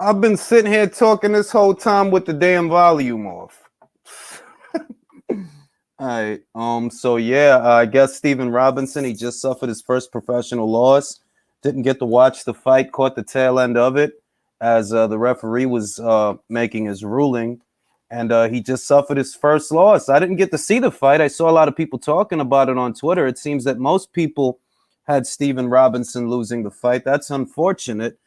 I've been sitting here talking this whole time with the damn volume off. All right. So yeah, I guess Steven Robinson, he just suffered his first professional loss. Didn't get to watch the fight, caught the tail end of it as the referee was making his ruling. And he just suffered his first loss. I didn't get to see the fight. I saw a lot of people talking about it on Twitter. It seems that most people had Steven Robinson losing the fight. That's unfortunate.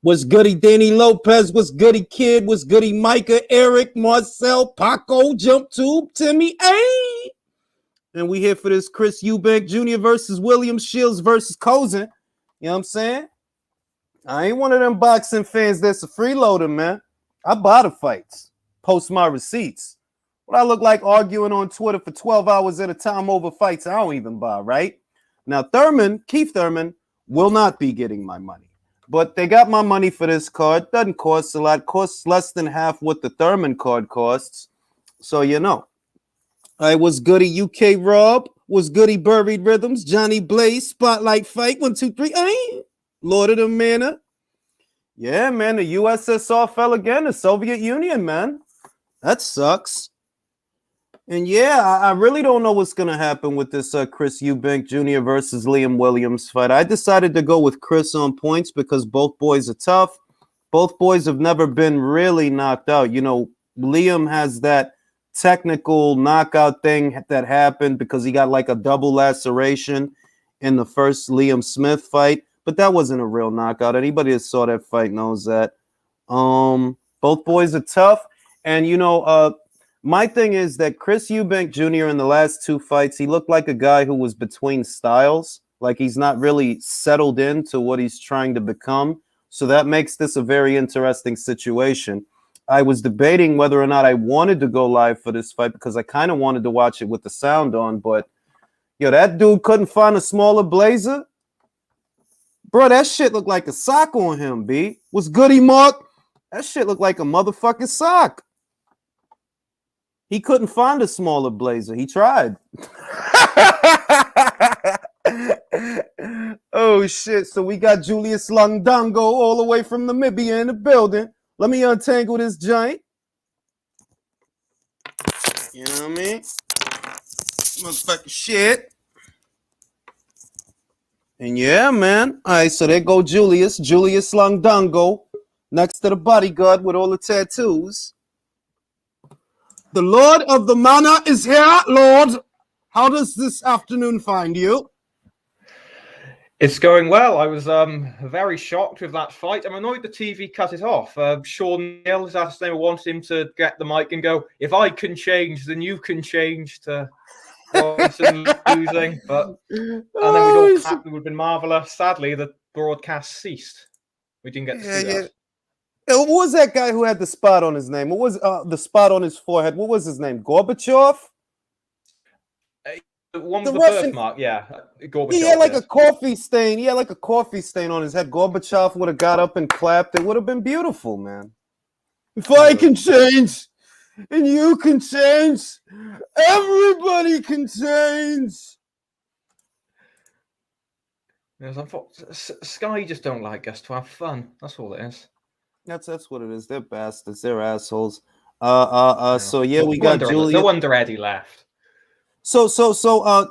Was goody Danny Lopez? Was goody Kid? Was goody Micah, Eric, Marcel, Paco, Jump Tube, Timmy? Hey! And we here for this Chris Eubank Jr. versus William Shields versus Cozen. You know what I'm saying? I ain't one of them boxing fans that's a freeloader, man. I buy the fights, post my receipts. What I look like arguing on Twitter for 12 hours at a time over fights I don't even buy, right? Now, Keith Thurman, will not be getting my money. But they got my money for this card. Doesn't cost a lot. Costs less than half what the Thurman card costs. So, you know. I was goody UK Rob. Was goody Buried Rhythms. Johnny Blaze. Spotlight Fight. 1, 2, 3. Ay. Lord of the Manor. Yeah, man. The USSR fell again. The Soviet Union, man. That sucks. And yeah, I really don't know what's going to happen with this Chris Eubank Jr. versus Liam Williams fight. I decided to go with Chris on points because both boys are tough. Both boys have never been really knocked out. You know, Liam has that technical knockout thing that happened because he got like a double laceration in the first Liam Smith fight. But that wasn't a real knockout. Anybody that saw that fight knows that. Both boys are tough. And, you know, my thing is that Chris Eubank Jr. in the last two fights, he looked like a guy who was between styles. Like he's not really settled into what he's trying to become. So that makes this a very interesting situation. I was debating whether or not I wanted to go live for this fight because I kind of wanted to watch it with the sound on. But, yo, that dude couldn't find a smaller blazer. Bro, that shit looked like a sock on him, B. What's goody, Mark? That shit looked like a motherfucking sock. He couldn't find a smaller blazer. He tried. Oh, shit. So we got Julius Indongo all the way from Namibia in the building. Let me untangle this giant. You know what I mean? Motherfucking shit. And yeah, man. All right, so there go Julius Indongo, next to the bodyguard with all the tattoos. The Lord of the Manor is here, Lord. How does this afternoon find you? It's going well. I was very shocked with that fight. I'm annoyed the TV cut it off. Sean Neal is asked they wanted him to get the mic and go, if I can change, then you can change to Robinson losing. But and then we'd all clapped. It would have been marvelous. Sadly, the broadcast ceased. We didn't get to see that. What was that guy who had the spot on his name? What was the spot on his forehead? What was his name? Gorbachev? The one with the birthmark, yeah. Gorbachev. He had like a coffee stain. He had like a coffee stain on his head. Gorbachev would have got up and clapped. It would have been beautiful, man. If I can change, and you can change, everybody can change. Sky just don't like us to have fun. That's all it is. That's what it is. They're bastards. They're assholes. So yeah, we got Julius. No wonder Eddie left. So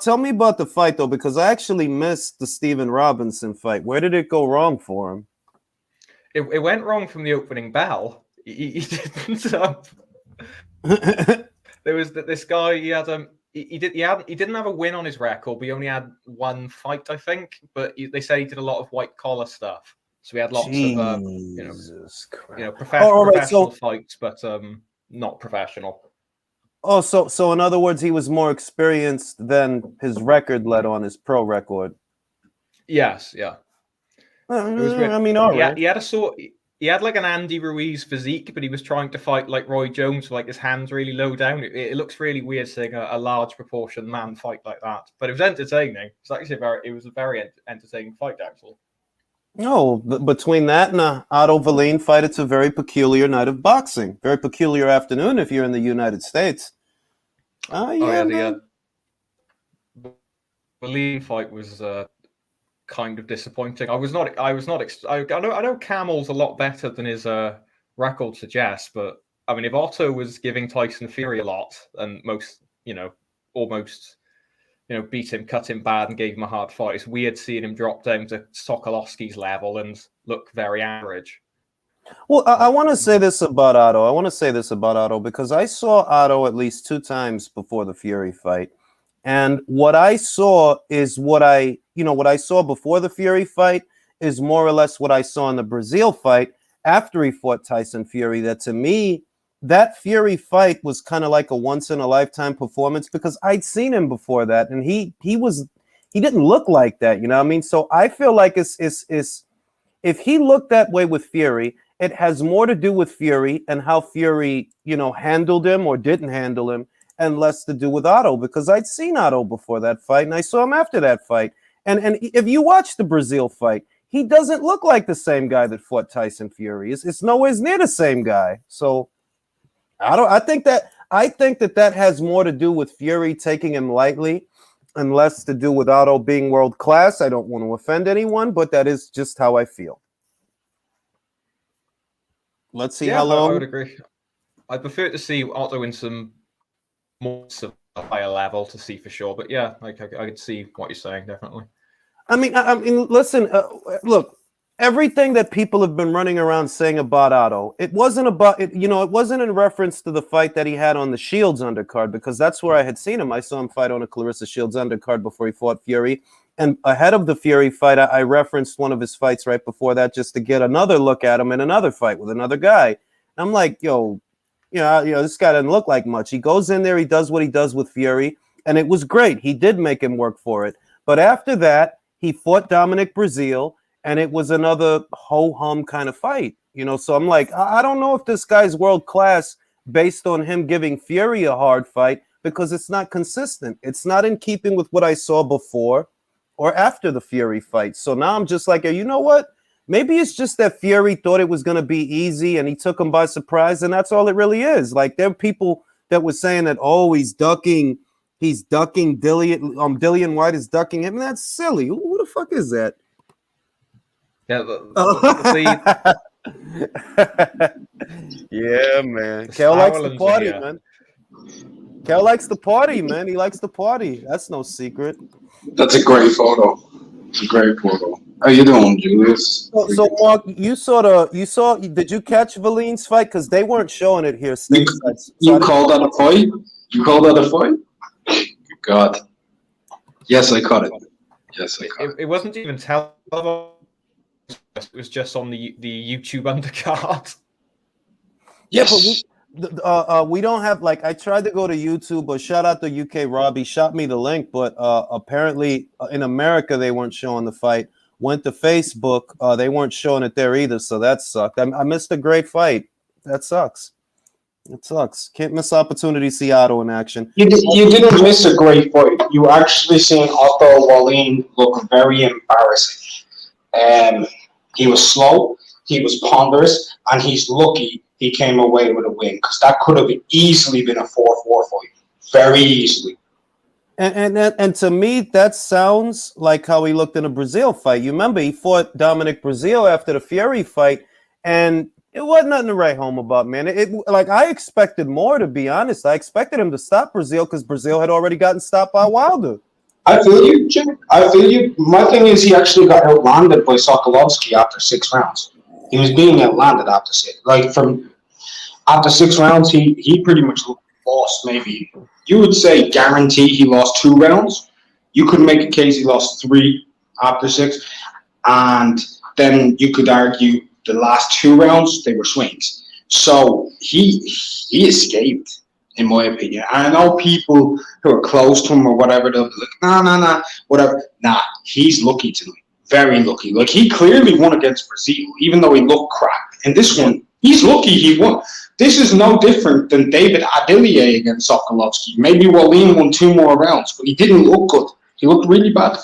tell me about the fight though, because I actually missed the Steven Robinson fight. Where did it go wrong for him? It went wrong from the opening bell. He didn't. There was this guy. He didn't have a win on his record. But he only had one fight, I think. But they said he did a lot of white collar stuff. So we had lots of professional fights, but not professional. Oh, so in other words, he was more experienced than his record led on, his pro record. Yes, yeah. I mean, all right. He had like an Andy Ruiz physique, but he was trying to fight like Roy Jones with like his hands really low down. It looks really weird seeing a large proportion man fight like that. But it was entertaining. It was a very entertaining fight, actually. No, between that and a Otto Wallin fight, it's a very peculiar night of boxing. Very peculiar afternoon if you're in the United States. The Wallin fight was kind of disappointing. I know Camel's a lot better than his record suggests, but I mean, if Otto was giving Tyson Fury a lot and almost beat him, cut him bad, and gave him a hard fight, it's weird seeing him drop down to Sokolowski's level and look very average. Well, I want to say this about Otto. Because I saw Otto at least 2 times before the Fury fight. And what I saw is what I saw before the Fury fight is more or less what I saw in the Brazil fight after he fought Tyson Fury. That to me, that Fury fight was kind of like a once in a lifetime performance because I'd seen him before that, and he didn't look like that, you know what I mean? So I feel like it's if he looked that way with Fury, it has more to do with Fury and how Fury, handled him or didn't handle him, and less to do with Otto, because I'd seen Otto before that fight and I saw him after that fight. And if you watch the Brazil fight, he doesn't look like the same guy that fought Tyson Fury. It's nowhere near the same guy. So I think that has more to do with Fury taking him lightly and less to do with Otto being world class. I don't want to offend anyone, but that is just how I feel. Let's see how long. I would agree. I'd prefer to see Otto in some more higher level to see for sure. But yeah, I could see what you're saying, definitely. I mean, listen, look, everything that people have been running around saying about Otto, it wasn't about it. It wasn't in reference to the fight that he had on the Shields undercard, because that's where I had seen him. I saw him fight on a Clarissa Shields undercard before he fought Fury. And ahead of the Fury fight, I referenced one of his fights right before that just to get another look at him in another fight with another guy. I'm like, this guy doesn't look like much. He goes in there, he does what he does with Fury, and it was great. He did make him work for it. But after that, he fought Dominic Breazeale, and it was another ho-hum kind of fight. So I'm like, I don't know if this guy's world class based on him giving Fury a hard fight, because it's not consistent. It's not in keeping with what I saw before or after the Fury fight. So now I'm just like, you know what? Maybe it's just that Fury thought it was going to be easy and he took him by surprise, and that's all it really is. Like, there are people that were saying that, he's ducking Dillian Whyte is ducking him. That's silly. Who the fuck is that? Yeah, yeah, man. Kel likes the party, man. Kel likes the party, man. He likes the party. That's no secret. That's a great photo. It's a great photo. How you doing, Julius? So Mark, did you catch Valin's fight? Because they weren't showing it here. You called that a fight? You called that a fight? God. Yes, I caught it. It wasn't even televised. It was just on the YouTube undercard. Yes. But we don't have, I tried to go to YouTube, but shout out to UK Rob. He shot me the link, but apparently in America they weren't showing the fight. Went to Facebook, they weren't showing it there either, so that sucked. I missed a great fight. That sucks. It sucks. Can't miss opportunity to see Otto in action. You didn't miss a great fight. You actually seen Otto Wallin look very embarrassing. He was slow, he was ponderous, and he's lucky he came away with a win, because that could have easily been a 4-4 fight. Very easily. And to me, that sounds like how he looked in a Brazil fight. You remember, he fought Dominic Breazeale after the Fury fight, and it wasn't nothing to write home about, man. I expected more, to be honest. I expected him to stop Breazeale because Breazeale had already gotten stopped by Wilder. I feel you, Jim. I feel you. My thing is, he actually got outlanded by Sokolowski after 6 rounds. He was being outlanded after 6. After 6 rounds, he pretty much lost. Maybe you would say guarantee he lost 2 rounds. You could make a case he lost 3 after 6, and then you could argue the last 2 rounds they were swings. So he escaped, in my opinion. And I know people who are close to him or whatever, they'll be like, nah, whatever. Nah, he's lucky tonight. Very lucky. He clearly won against Breazeale, even though he looked crap. And this one, he's lucky he won. This is no different than David Adilier against Sokolowski. Maybe Wallin won 2 more rounds, but he didn't look good. He looked really bad.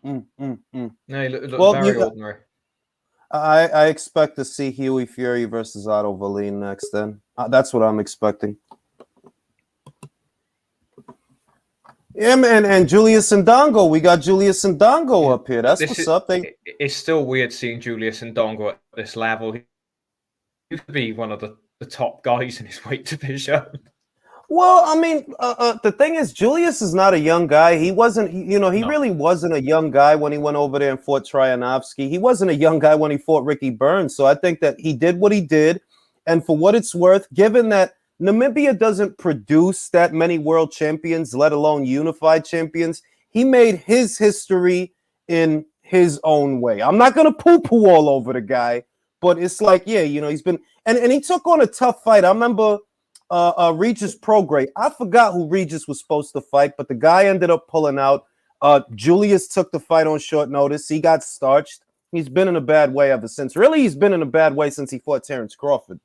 No, he looked very ordinary. I expect to see Huey Fury versus Otto Wallin next then. That's what I'm expecting. Yeah, man, and Julius Indongo. We got Julius Indongo up here. That's what's up. It's still weird seeing Julius Indongo at this level. He could be one of the top guys in his weight division. Well, I mean, the thing is, Julius is not a young guy. He wasn't, he really wasn't a young guy when he went over there and fought Tryanovsky. He wasn't a young guy when he fought Ricky Burns. So I think that he did what he did. And for what it's worth, given that Namibia doesn't produce that many world champions, let alone unified champions, he made his history in his own way. I'm not going to poo-poo all over the guy, but it's like, yeah, he's been, and he took on a tough fight. I remember Regis Prograis. I forgot who Regis was supposed to fight, but the guy ended up pulling out. Julius took the fight on short notice. He got starched. He's been in a bad way ever since. Really, he's been in a bad way since he fought Terrence Crawford.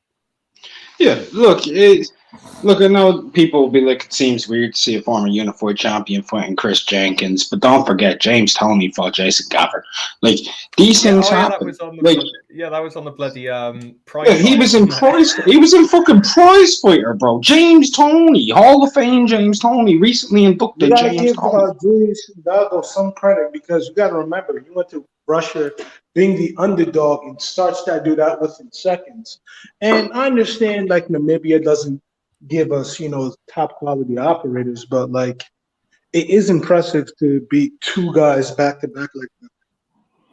Yeah, look, I know people will be like, it seems weird to see a former unified champion fighting Chris Jenkins, but don't forget, James Toney fought Jason Gafford. Like, these things happen. That was on the bloody prize. Yeah, he was in fucking prize fighter, bro. James Toney, Hall of Fame James Toney, recently inducted James Toney. Julius Indongo some credit, because you got to remember, he went to Russia being the underdog and starts that dude out within seconds. And I understand, like, Namibia doesn't give us, top quality operators, but like, it is impressive to beat two guys back to back like that.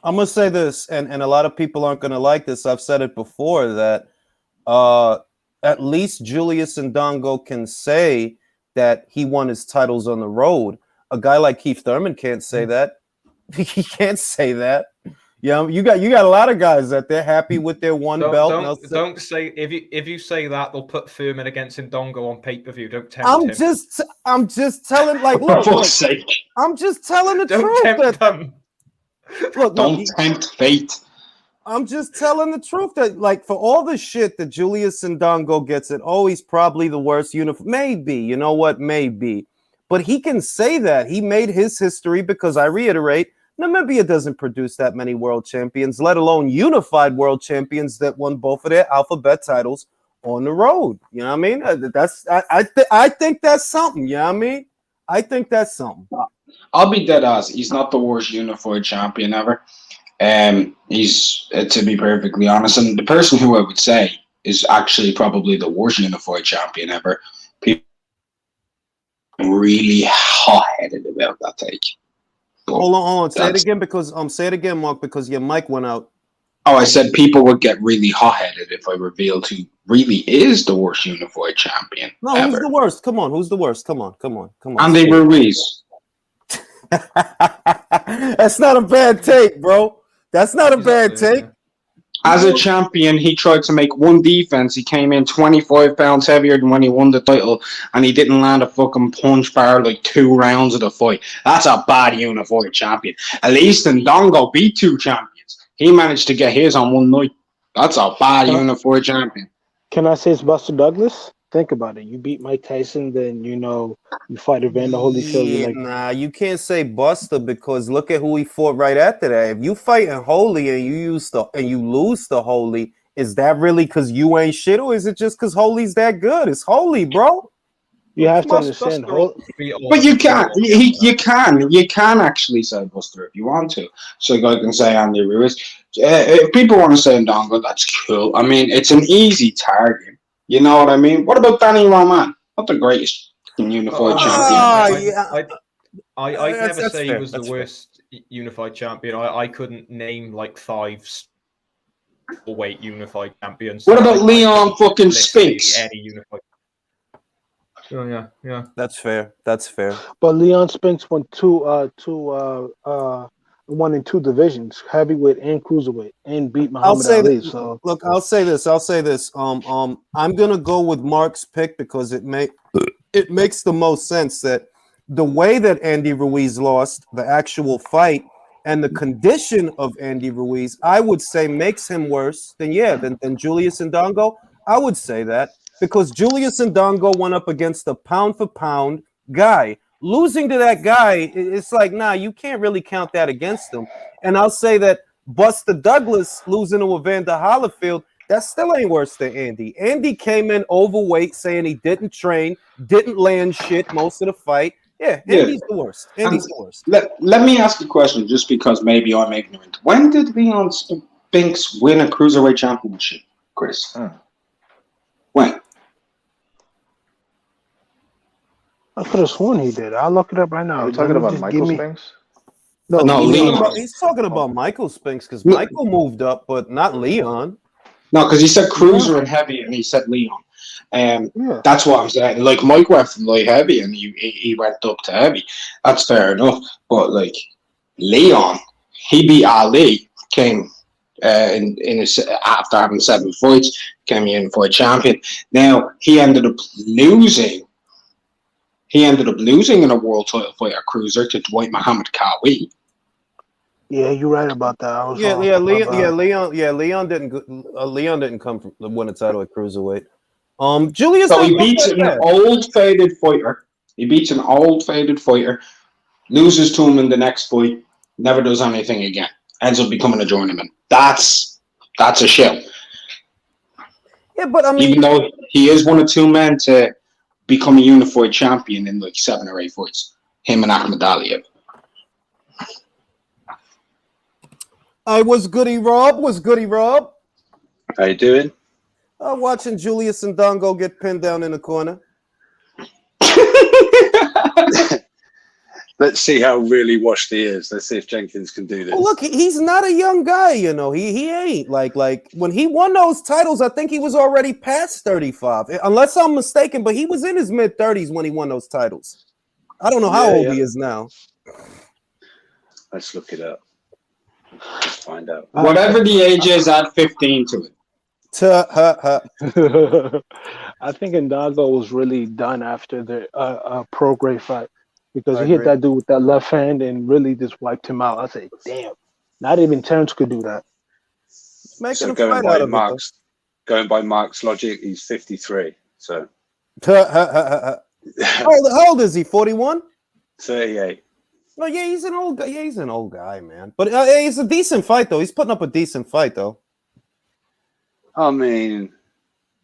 I'm gonna say this, and a lot of people aren't gonna like this. I've said it before that at least Julius Indongo can say that he won his titles on the road. A guy like Keith Thurman can't say that. He can't say that. Yeah, you got a lot of guys that they're happy with their belt. Don't say if you say that, they'll put Thurman against Indongo on pay-per-view. Don't tempt him. I'm just telling, like, look, I'm just telling the truth. Tempt them. Don't tempt fate. I'm just telling the truth that, like, for all the shit that Julius Indongo gets, he's probably the worst uniform. Maybe, you know what? Maybe. But he can say that. He made his history because, I reiterate, Namibia doesn't produce that many world champions, let alone unified world champions that won both of their alphabet titles on the road. You know what I mean? I think that's something. You know what I mean? I think that's something. I'll be dead ass. He's not the worst unified champion ever. He's, to be perfectly honest, and the person who I would say is actually probably the worst unified champion ever. People are really hot-headed about that take. But hold on. Say it again, Mark, because your mic went out. Oh, I said people would get really hot-headed if I revealed who really is the worst unified champion. No, ever. Who's the worst? Come on, who's the worst? Come on. Andy Ruiz. That's not a bad take, bro. That's not a bad take. As a champion, he tried to make one defense. He came in 25 pounds heavier than when he won the title, and he didn't land a fucking punch bar like 2 rounds of the fight. That's a bad unified champion. At least Indongo beat 2 champions. He managed to get his on one night. That's a bad unified champion. Can I say it's Buster Douglas? Think about it. You beat Mike Tyson, then you fight Evander Holyfield. Nah, you can't say Buster, because look at who he fought right after that. If you fighting Holy and you lose to Holy, is that really because you ain't shit, or is it just because Holy's that good? It's Holy, bro. You have to understand. But you can. You can actually say Buster if you want to. So I can say Andy Ruiz. If people want to say Indongo, that's cool. I mean, it's an easy target. You know what I mean? What about Danny Roman? Not the greatest unified champion. I'd never say he was the worst unified champion. I couldn't name like 5 weight unified champions. What about Leon fucking Spinks? Any unified. Oh, yeah. That's fair. But Leon Spinks won one in 2 divisions, heavyweight and cruiserweight, and beat Muhammad Ali. So look, I'll say this. I'm gonna go with Mark's pick because it makes the most sense that the way that Andy Ruiz lost, the actual fight, and the condition of Andy Ruiz, I would say makes him worse than Julius Indongo. I would say that because Julius Indongo went up against a pound for pound guy. Losing to that guy, it's like, nah, you can't really count that against him. And I'll say that Buster Douglas losing to Evander Holyfield, that still ain't worse than Andy. Andy came in overweight, saying he didn't train, didn't land shit most of the fight. Yeah, Yeah. Andy's the worst. Andy's the worst. Let me ask a question, just because maybe I'm ignorant. When did Leon Spinks win a cruiserweight championship, Chris? When? I could have sworn he did. I'll look it up right now. Are we talking about Michael Spinks? No, No, Leon. He's talking about Michael Spinks because Michael moved up, but not Leon. No, because he said cruiser and heavy, and he said Leon. That's what I'm saying. Like, Mike went from light heavy, and he went up to heavy. That's fair enough. But like Leon, he beat Ali. Came after having 7 fights, came in for a champion. Now he ended up losing. He ended up losing in a world title fight at cruiser to Dwight Muhammad Kawi. Yeah, you're right about that. Leon didn't come from win a title at cruiserweight. Julius. So he beats an old faded fighter. Loses to him in the next fight. Never does anything again. Ends up becoming a journeyman. That's a shell. Yeah, but I mean, even though he is one of 2 men to become a unified champion in like 7 or 8 fights, him and Ahmed Aliyev. Was Goody Rob? How you doing? Watching Julius Indongo get pinned down in the corner. Let's see how really washed he is. Let's see if Jenkins can do this. Well, look, he's not a young guy, you know. He ain't like when he won those titles. I think he was already past 35, unless I'm mistaken. But he was in his mid-30s when he won those titles. I don't know how old he is now. Let's look it up. Let's find out. Whatever the age is, add 15 to it. I think Indongo was really done after the pro grade fight because he hit that dude with that left hand and really just wiped him out. I said, damn, not even Terrence could do that. So going by Mark's logic, he's 53. So how old is he? 41? 38. No, yeah, he's an old guy. Yeah, he's an old guy, man. But it's a decent fight, though. He's putting up a decent fight, though. I mean,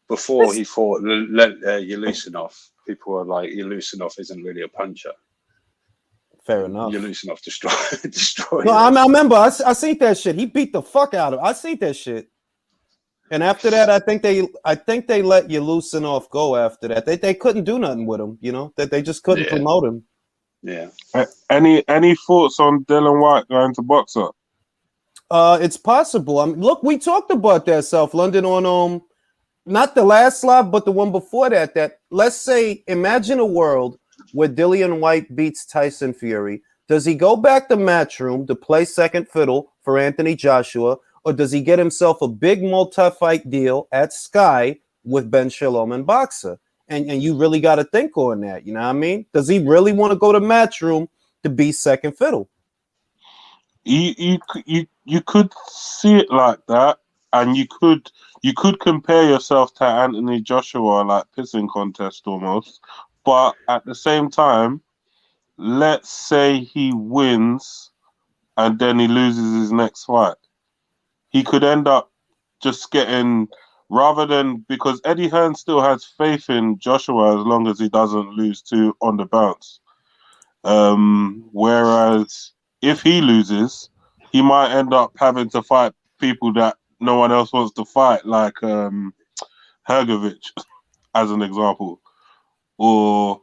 before he fought Yulisanov, people were like, Yulisanov isn't really a puncher. Fair enough. Yulisanov destroyed. No, I remember. I seen that shit. He beat the fuck out of him. I seen that shit. And after that, I think they let Yulisanov go. After that, they couldn't do nothing with him. You know, that they just couldn't promote him. Yeah. Any thoughts on Dillian Whyte going to box up? It's possible. I mean, look, we talked about that, South London, on not the last live, but the one before that. That let's say, imagine a world where Dillian Whyte beats Tyson Fury. Does he go back to Matchroom to play second fiddle for Anthony Joshua, or does he get himself a big multi-fight deal at Sky with Ben Shalom and Boxer? And you really got to think on that. You know what I mean? Does he really want to go to Matchroom to be second fiddle? You could see it like that, and you could compare yourself to Anthony Joshua, like pissing contest almost. But at the same time, let's say he wins and then he loses his next fight. He could end up just getting, rather than, because Eddie Hearn still has faith in Joshua as long as he doesn't lose to on the bounce. Whereas if he loses, he might end up having to fight people that no one else wants to fight, like Hergovich, as an example, or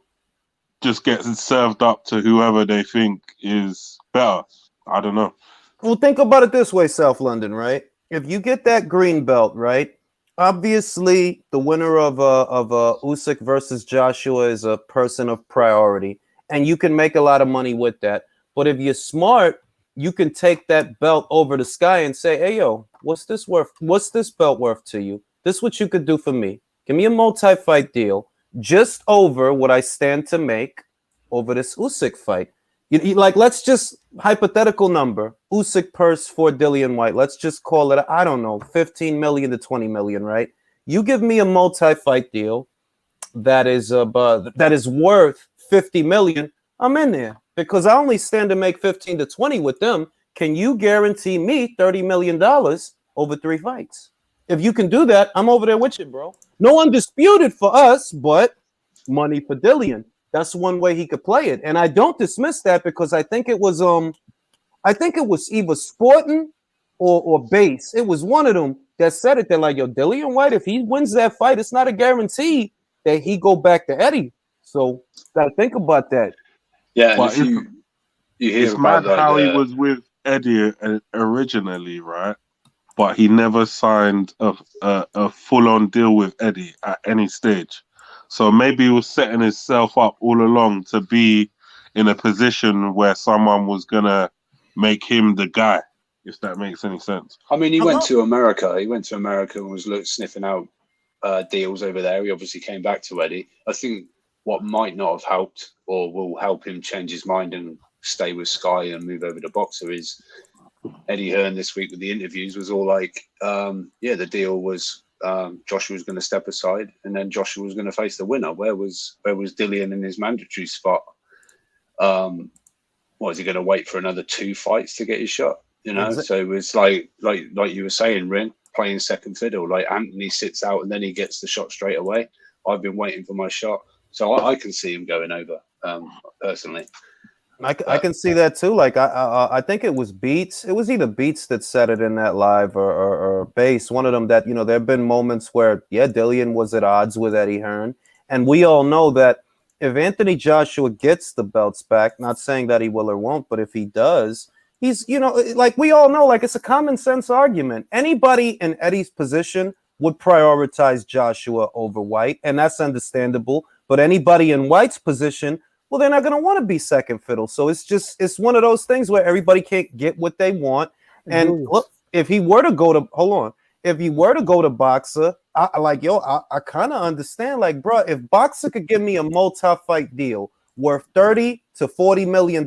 just gets served up to whoever they think is better. I don't know. Well, think about it this way, South London, right? If you get that green belt, right? Obviously, the winner of Usyk versus Joshua is a person of priority, and you can make a lot of money with that. But if you're smart, you can take that belt over to Sky and say, hey, yo, what's this worth? What's this belt worth to you? This is what you could do for me. Give me a multi-fight deal just over what I stand to make over this Usyk fight. You like, let's just hypothetical number, Usyk purse for Dillian Whyte. Let's just call it, I don't know, 15 million to 20 million, right? You give me a multi-fight deal that is worth 50 million. I'm in there because I only stand to make 15 to 20 with them. Can you guarantee me $30 million over 3 fights? If you can do that, I'm over there with you, bro. No undisputed for us, but money for Dillian. that's one way he could play it. And I don't dismiss that because I think it was either Sporting or Base. It was one of them that said it. They're like, yo, Dillian Whyte, if he wins that fight, it's not a guarantee that he go back to Eddie. So gotta think about that. Yeah, and But if you hear it's about mad how he was with Eddie originally, right? But he never signed a full-on deal with Eddie at any stage. So maybe he was setting himself up all along to be in a position where someone was gonna make him the guy, if that makes any sense. I mean, he went to America. He went to America and was sniffing out deals over there. He obviously came back to Eddie. I think what might not have helped or will help him change his mind and stay with Sky and move over to Boxer is Eddie Hearn this week with the interviews was all like, the deal was Joshua was going to step aside and then Joshua was going to face the winner. Where was Dillian in his mandatory spot? Was he going to wait for another 2 fights to get his shot? You know, so it was like you were saying, Rin, playing second fiddle. Like Anthony sits out and then he gets the shot straight away. I've been waiting for my shot, so I can see him going over personally. I can see that too. Like I think it was Beats. It was either Beats that said it in that live or Base. One of them that, you know, there have been moments where, Dillian was at odds with Eddie Hearn. And we all know that if Anthony Joshua gets the belts back, not saying that he will or won't, but if he does, he's, you know, like we all know, like it's a common sense argument. Anybody in Eddie's position would prioritize Joshua over Whyte, and that's understandable. But anybody in White's position, well, they're not going to want to be second fiddle. So it's one of those things where everybody can't get what they want. And look, if he were to go to Boxer, I kind of understand. Like, bro, if Boxer could give me a multi-fight deal worth $30 to $40 million,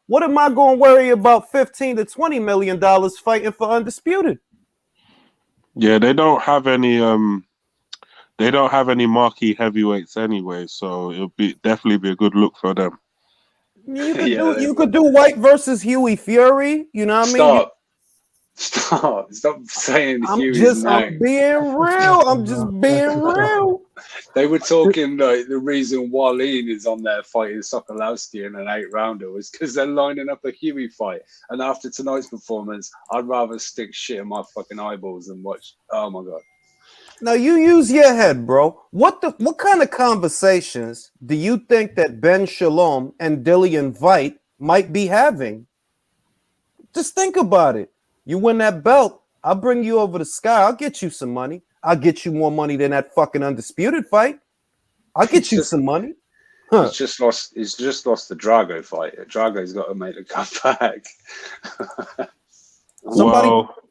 what am I going to worry about $15 to $20 million fighting for Undisputed? Yeah, they don't have any marquee heavyweights anyway, so it'll definitely be a good look for them. You could do Whyte versus Huey Fury. You know what I mean? Stop saying Huey's name. I'm being real. I'm just being real. They were talking like the reason Wallin is on there fighting Sokolowski in an 8-rounder was because they're lining up a Huey fight. And after tonight's performance, I'd rather stick shit in my fucking eyeballs than watch. Oh my god. Now you use your head, bro. What kind of conversations do you think that Ben Shalom and Dillian Whyte might be having? Just think about it. You win that belt, I'll bring you over to Sky. I'll get you some money. I'll get you more money than that fucking Undisputed fight. I'll get you some money. Huh. He's just lost the Drago fight. Drago's got to make a comeback.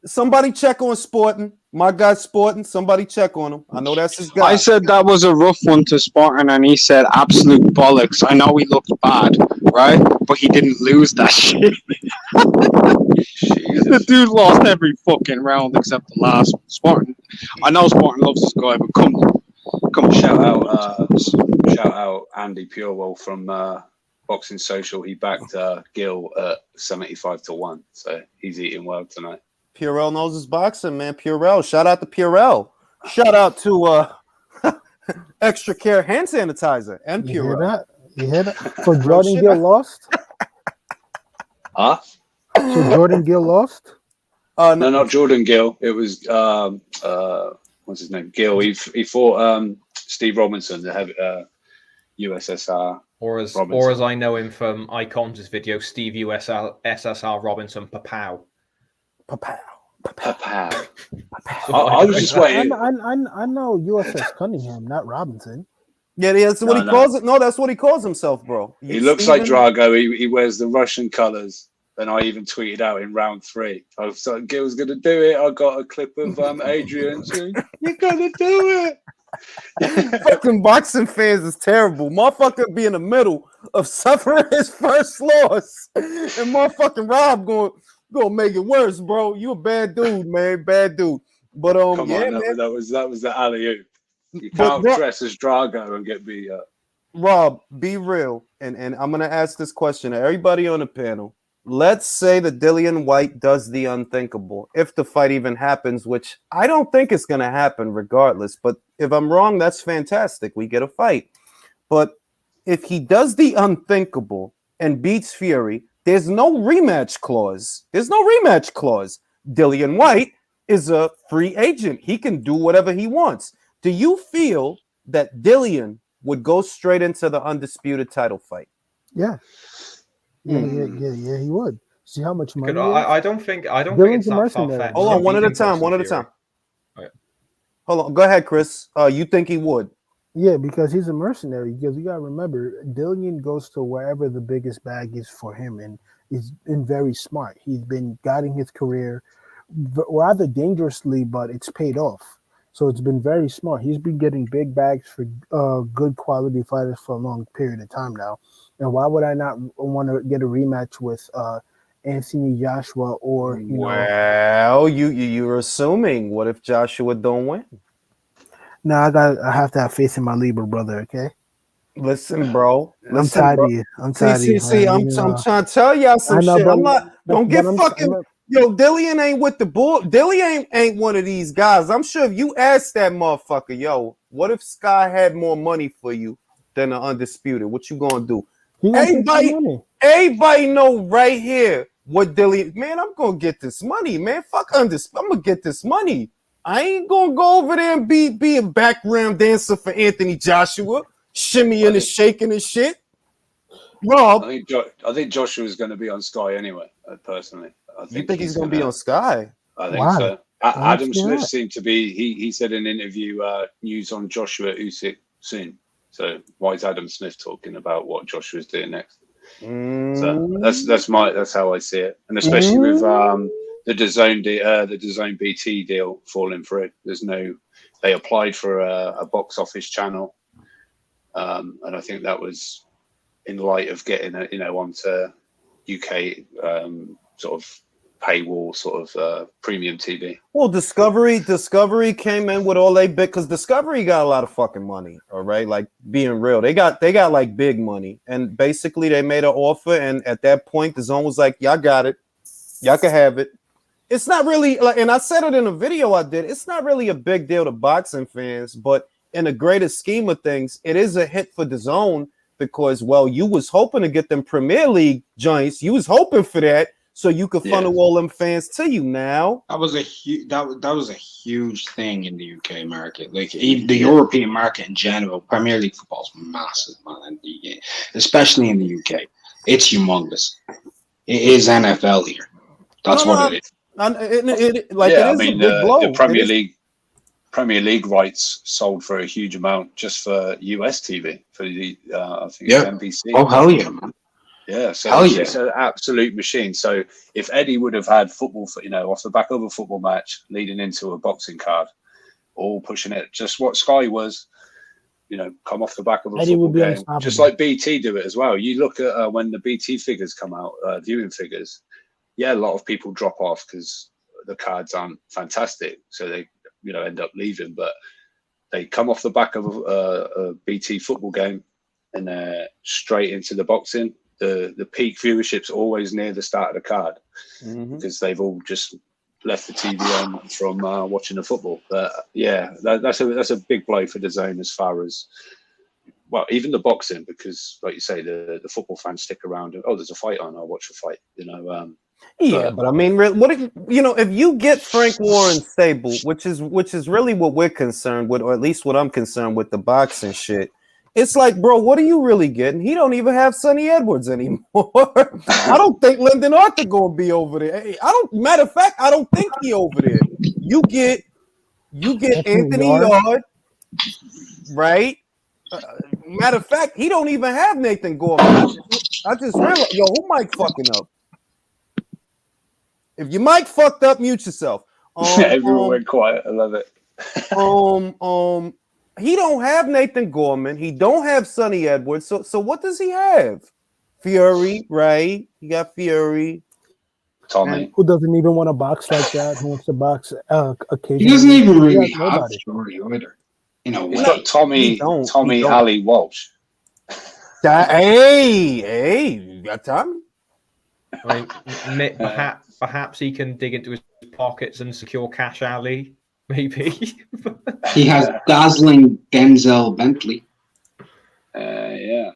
Somebody check on Sporting. My guy Sporting. Somebody check on him. I know that's his guy. I said that was a rough one to Sporting, and he said absolute bollocks. I know he looked bad, right? But he didn't lose that shit. The dude lost every fucking round except the last one. Sporting. I know Sporting loves this guy, but come on. Shout out Andy Purewell from Boxing Social. He backed Gil at 75 to 1, so he's eating well tonight. Purell knows his boxing, man. Purell. Shout out to Purell. Shout out to Extra Care hand sanitizer and Purell. You hear that? So Jordan Gill lost? Huh? So Jordan Gill lost? No, not Jordan Gill. It was what's his name? Gill. He fought Steve Robinson, the USSR. Or as I know him from Icons' video, Steve SSR Robinson Papow. Papow. I was just waiting. I know USS Cunningham, not Robinson. Yeah, that's what he calls it. No, that's what he calls himself, bro. He looks like Drago. He wears the Russian colors. And I even tweeted out in round 3. I was like, Gil's going to do it. I got a clip of Adrian saying, you're going to do it. Fucking boxing fans is terrible. Motherfucker be in the middle of suffering his first loss. And motherfucking Rob going make it worse, bro. You a bad dude, man. Bad dude. But Come on, that was the alley-oop. You can't dress as Drago and get beat up. Rob, be real. And I'm going to ask this question to everybody on the panel. Let's say that Dillian Whyte does the unthinkable, if the fight even happens, which I don't think is going to happen regardless. But if I'm wrong, that's fantastic. We get a fight. But if he does the unthinkable and beats Fury, there's no rematch clause. Dillian Whyte is a free agent. He can do whatever he wants. Do you feel that Dillian would go straight into the undisputed title fight? Yeah, he would. See how much money. I don't think Dylan's it's a that mercenary. far-fetched. Hold on, one at a He can time. go Fury. Okay. Hold on. Go ahead, Chris. You think he would? Yeah, because he's a mercenary. Because you gotta remember, Dillian goes to wherever the biggest bag is for him, and he's been very smart. He's been guiding his career rather dangerously, but it's paid off. So it's been very smart. He's been getting big bags for good quality fighters for a long period of time now. And why would I not want to get a rematch with Anthony Joshua or you know? Well, you're assuming. What if Joshua don't win? No, I have to have faith in my Libra brother. Okay. Listen, bro. I'm tired of you. I'm tired of you. See, I'm trying to tell y'all some shit. I'm not. Don't get fucking. Yo, Dillian ain't with the bull. Dillian ain't one of these guys. I'm sure if you ask that motherfucker, yo, what if Sky had more money for you than the Undisputed? What you gonna do? Everybody know right here what Dillian. Man, I'm gonna get this money, man. Fuck Undisputed. I'm gonna get this money. I ain't gonna go over there and be a background dancer for Anthony Joshua, shimmying and shaking and shit. Rob, I think Joshua's going to be on Sky anyway. Personally, you think he's going to be on Sky? I think so. Adam Smith seemed to be. He said in an interview, news on Joshua Usyk soon. So why is Adam Smith talking about what Joshua's doing next? So that's how I see it, and especially with the DAZN BT deal falling through. They applied for a box office channel, and I think that was in light of getting onto UK sort of paywall sort of premium TV. Well, Discovery came in with all they big because Discovery got a lot of fucking money. All right, like being real, they got like big money, and basically they made an offer, and at that point, the DAZN was like, "Y'all got it, y'all can have it." It's not really like, and I said it in a video I did. It's not really a big deal to boxing fans, but in the greater scheme of things, it is a hit for the DAZN because, well, you was hoping to get them Premier League joints. You was hoping for that, so you could funnel all them fans to you. Now that was a huge thing in the UK market, like even the European market in general. Premier League football is massive, man, especially in the UK. It's humongous. It is NFL here. That's what it is. It is a big blow. The Premier League rights sold for a huge amount just for US TV for the I think NBC. Oh hell yeah, man! Yeah, so it's an absolute machine. So if Eddie would have had football, off the back of a football match leading into a boxing card, all pushing it, just what Sky was, come off the back of a football game, just like BT do it as well. You look at when the BT figures come out, viewing figures. Yeah, a lot of people drop off because the cards aren't fantastic, so they end up leaving. But they come off the back of a BT football game and straight into the boxing. The peak viewership's always near the start of the card because they've all just left the TV on from watching the football. But yeah, that's a big blow for the DAZN as far as, well, even the boxing, because like you say, the football fans stick around and there's a fight on, I'll watch the fight. But I mean, what if you get Frank Warren stable, which is really what we're concerned with, or at least what I'm concerned with, the boxing shit. It's like, bro, what are you really getting? He don't even have Sonny Edwards anymore. I don't think Lyndon Arthur gonna be over there. Matter of fact, I don't think he over there. You get Anthony Yard, right? Matter of fact, he don't even have Nathan Gorman. I just realized, who mic fucking up? If your mic fucked up, mute yourself. Everyone went quiet. I love it. He don't have Nathan Gorman. He don't have Sonny Edwards. So what does he have? Fury, right? He got Fury. Tommy, who doesn't even want to box like that? Who wants to box occasionally? He doesn't even really have Fury either. He's got Tommy Ali Walsh. Hey, you got Tommy. I mean, perhaps he can dig into his pockets and secure Cash Ali. Maybe he has dazzling Denzel Bentley. Yeah.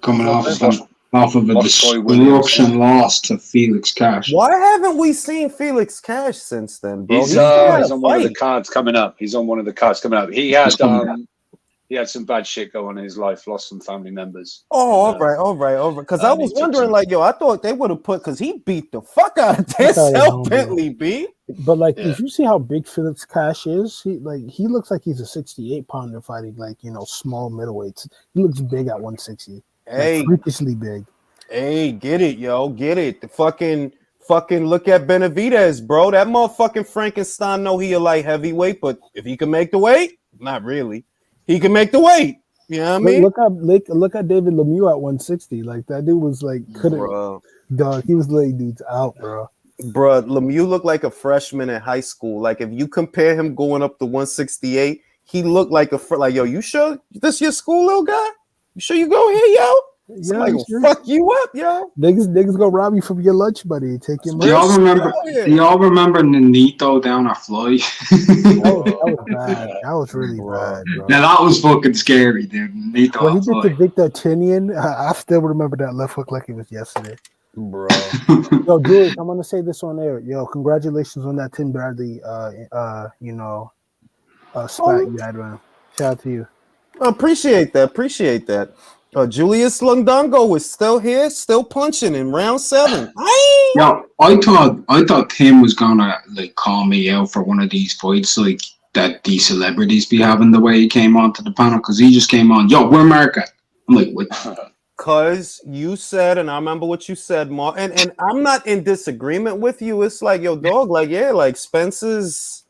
coming off of a destruction loss to Felix Cash. Why haven't we seen Felix Cash since then, bro? He's on one of the cards coming up. He had he had some bad shit go on in his life, lost some family members. Oh, all right. Because I was wondering, like, yo, I thought they would have put, because he beat the fuck out of Denzel Bentley, B. But like, if you see how big Felix Cash is, he looks like he's a 68 pounder fighting like, you know, small middleweights. He looks big at 160. Hey, like, freakishly big. Hey, get it, yo, get it. The fucking look at Benavidez, bro. That motherfucking Frankenstein know he a light heavyweight, but if he can make the weight, not really. He can make the weight. You know what I mean? Look at David Lemieux at 160. Like, that dude was like, dog. He was laying dudes out, bro. Bro, Lemieux looked like a freshman in high school. Like, if you compare him going up to 168, he looked like yo, you sure this your school, little guy? You sure you go here, yo? Somebody gonna fuck you up, yo. Niggas gonna rob you from your lunch money. Take your money. Do y'all remember Nonito down at Floyd? That was bad. That was really bad, bro. Now that was fucking scary, dude. Nonito. When he did the Victor Tinian, I still remember that left hook like it was yesterday. Bro. Yo, Julius, I'm gonna say this on air. Yo, congratulations on that Tim Bradley spot you had, man. Shout out to you. Appreciate that. Julius Indongo is still here, still punching in round 7. Yo, I thought Tim was gonna like call me out for one of these fights, like that these celebrities be having the way he came onto the panel, because he just came on. Yo, where Mark at? I'm like, what? Cause you said, and I remember what you said, Mark, and I'm not in disagreement with you. It's like, yo, dog, like, yeah, like Spencer's.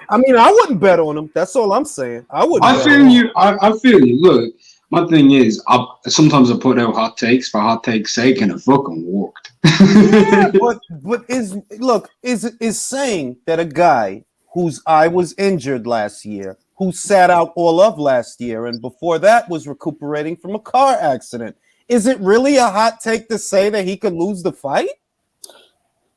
I mean, I wouldn't bet on him. That's all I'm saying. I feel you. I feel you. Look. My thing is, sometimes I put out hot takes for hot take's sake, and it fucking worked. Yeah, but is saying that a guy whose eye was injured last year, who sat out all of last year, and before that was recuperating from a car accident, is it really a hot take to say that he could lose the fight?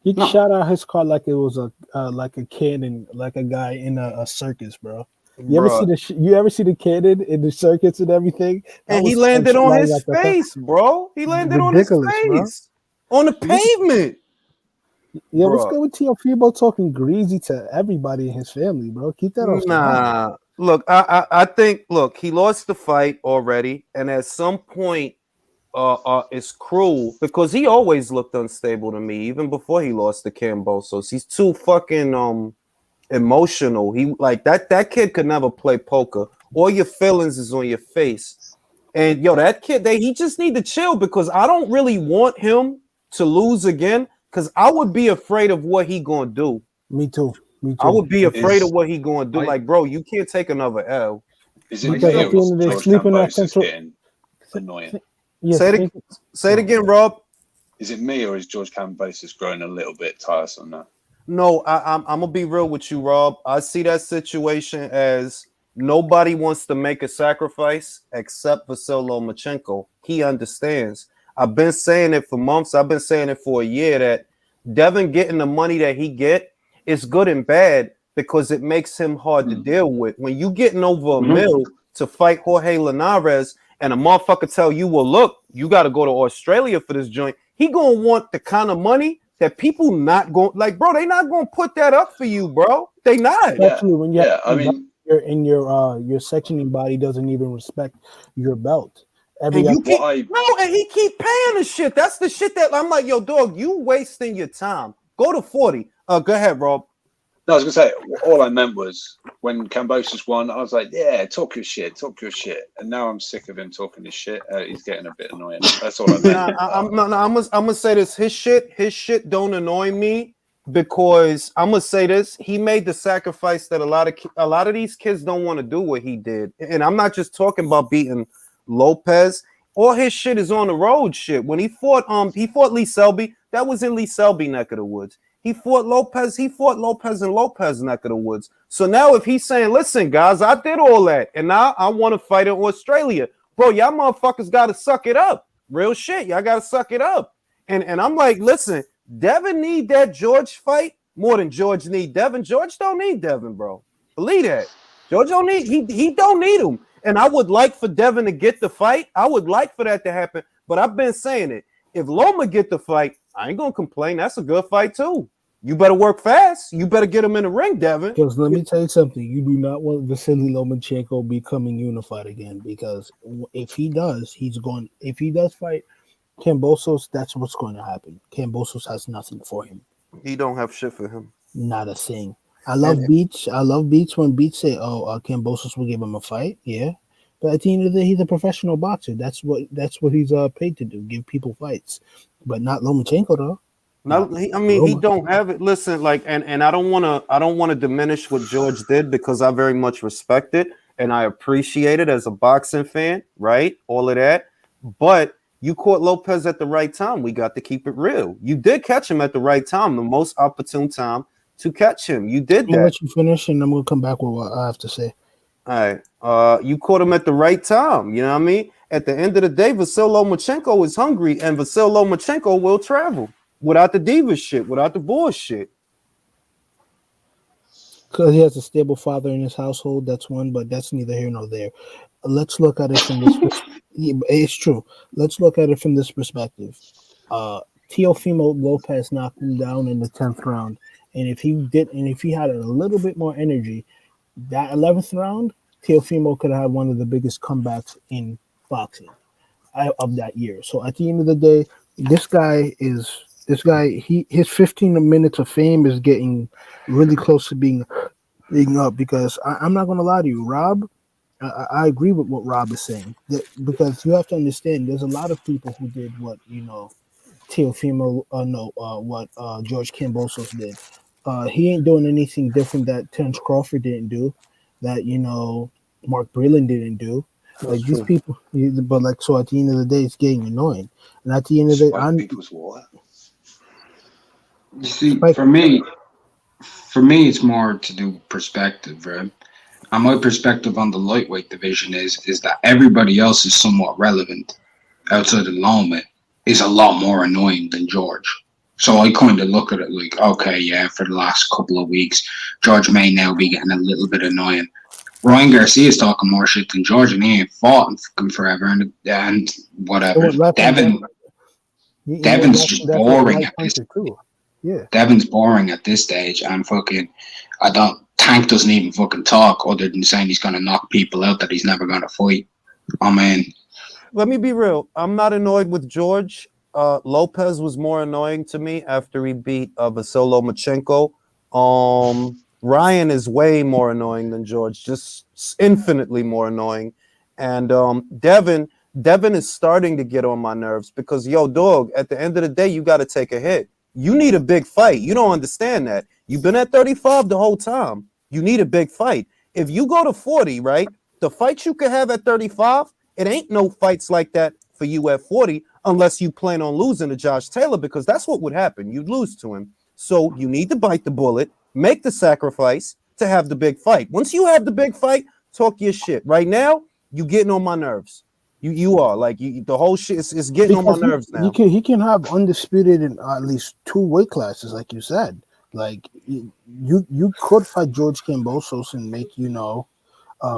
He shot out his car like it was like a cannon, like a guy in a circus, bro. You ever see the cannon in the circuits and everything? And he landed on his face, bro. He landed on his face on the pavement. Yeah, what's good with Teofimo talking greasy to everybody in his family, bro? Keep that off. Nah, look, I think he lost the fight already, and at some point, it's cruel because he always looked unstable to me, even before he lost to Kambosos. He's too fucking emotional. He like that kid could never play poker. All your feelings is on your face. And yo, that kid, he just need to chill, because I don't really want him to lose again, because I would be afraid of what he gonna do. Me too. I would be afraid of what he gonna do. Like, bro, you can't take another L. Is it getting annoying? Yes, say it again, Rob. Is it me, or is George Kambosos growing a little bit tiresome now? No, I'm gonna be real with you, Rob. I see that situation as nobody wants to make a sacrifice except Vasyl Lomachenko. He understands. I've been saying it for months. I've been saying it for a year that Devin getting the money that he get is good and bad, because it makes him hard to deal with. When you getting over a mil to fight Jorge Linares, and a motherfucker tell you, well, look, you got to go to Australia for this joint, he gonna want the kind of money that people not going, like, bro, they not gonna put that up for you, bro. They not. Especially when your sectioning body doesn't even respect your belt. And he keep paying the shit. That's the shit that I'm like, yo, dog, you wasting your time. Go to 40. Go ahead, Rob. No, I was gonna say, all I meant was when Kambosos won, I was like, yeah, talk your shit. And now I'm sick of him talking his shit. He's getting a bit annoying. That's all I meant. I'm gonna say this. His shit don't annoy me, because I'm gonna say this. He made the sacrifice that a lot of these kids don't want to do what he did. And I'm not just talking about beating Lopez. All his shit is on the road shit. When he fought Lee Selby, that was in Lee Selby neck of the woods. He fought Lopez and Lopez neck of the woods. So now if he's saying, listen, guys, I did all that, and now I want to fight in Australia, bro, y'all motherfuckers got to suck it up. Real shit. Y'all got to suck it up. And I'm like, listen, Devin need that George fight more than George need Devin. George don't need Devin, bro. Believe that. George don't need, he don't need him. And I would like for Devin to get the fight. I would like for that to happen. But I've been saying it. If Loma get the fight, I ain't gonna complain. That's a good fight too. You better work fast. You better get him in the ring, Devin. Because let me tell you something. You do not want Vasily Lomachenko becoming unified again. Because if he does, if he does fight Kambosos, that's what's going to happen. Kambosos has nothing for him. He don't have shit for him. Not a thing. I love Beach. I love Beach when Beach say, Kambosos will give him a fight. Yeah. But at the end of the day, he's a professional boxer. That's what he's paid to do, give people fights. But not Lomachenko though. No, he don't have it. Listen, like, and I don't want to diminish what George did because I very much respect it and I appreciate it as a boxing fan, right? All of that. But you caught Lopez at the right time. We got to keep it real. You did catch him at the right time, the most opportune time to catch him. You did that. I'll let you finish, and I'm gonna come back with what I have to say. All right. You caught him at the right time. You know what I mean? At the end of the day, Vasily Lomachenko is hungry, and Vasily Lomachenko will travel without the diva shit, without the bullshit. Because he has a stable father in his household. That's one, but that's neither here nor there. Let's look at it from this. It's true. Let's look at it from this perspective. Teofimo Lopez knocked him down in the 10th round, and if he had a little bit more energy, that 11th round, Teofimo could have had one of the biggest comebacks in boxing of that year. So at the end of the day, his 15 minutes of fame is getting really close to being up because I'm not going to lie to you, Rob. I agree with what Rob is saying because you have to understand there's a lot of people who did what Teofimo what George Kambosos did. He ain't doing anything different that Terence Crawford didn't do, that Mark Breland didn't do. Like these people, but like so at the end of the day, it's getting annoying. And at the end of the day, you see, for me, it's more to do with perspective, right? And my perspective on the lightweight division is that everybody else is somewhat relevant outside of Loma is a lot more annoying than George. So I kind of look at it like, okay, yeah, for the last couple of weeks, George may now be getting a little bit annoying. Ryan Garcia's talking more shit than George, and he ain't fought in fucking forever, and whatever. Devin's just boring at this. Yeah, Devin's boring at this stage, and fucking, Tank doesn't even fucking talk other than saying he's gonna knock people out that he's never gonna fight. I mean, let me be real. I'm not annoyed with George. Lopez was more annoying to me after he beat Vasily Lomachenko. Ryan is way more annoying than George, just infinitely more annoying. And Devin is starting to get on my nerves because, yo, dog, at the end of the day, you got to take a hit. You need a big fight. You don't understand that. You've been at 35 the whole time. You need a big fight. If you go to 40, right, the fights you could have at 35, it ain't no fights like that for you at 40 unless you plan on losing to Josh Taylor because that's what would happen. You'd lose to him. So you need to bite the bullet, make the sacrifice to have the big fight. Once you have the big fight, talk your shit. Right now, you getting on my nerves. You are like the whole shit is getting because on my nerves now. He can have undisputed in at least 2 weight classes, like you said. Like you could fight George Kambosos and make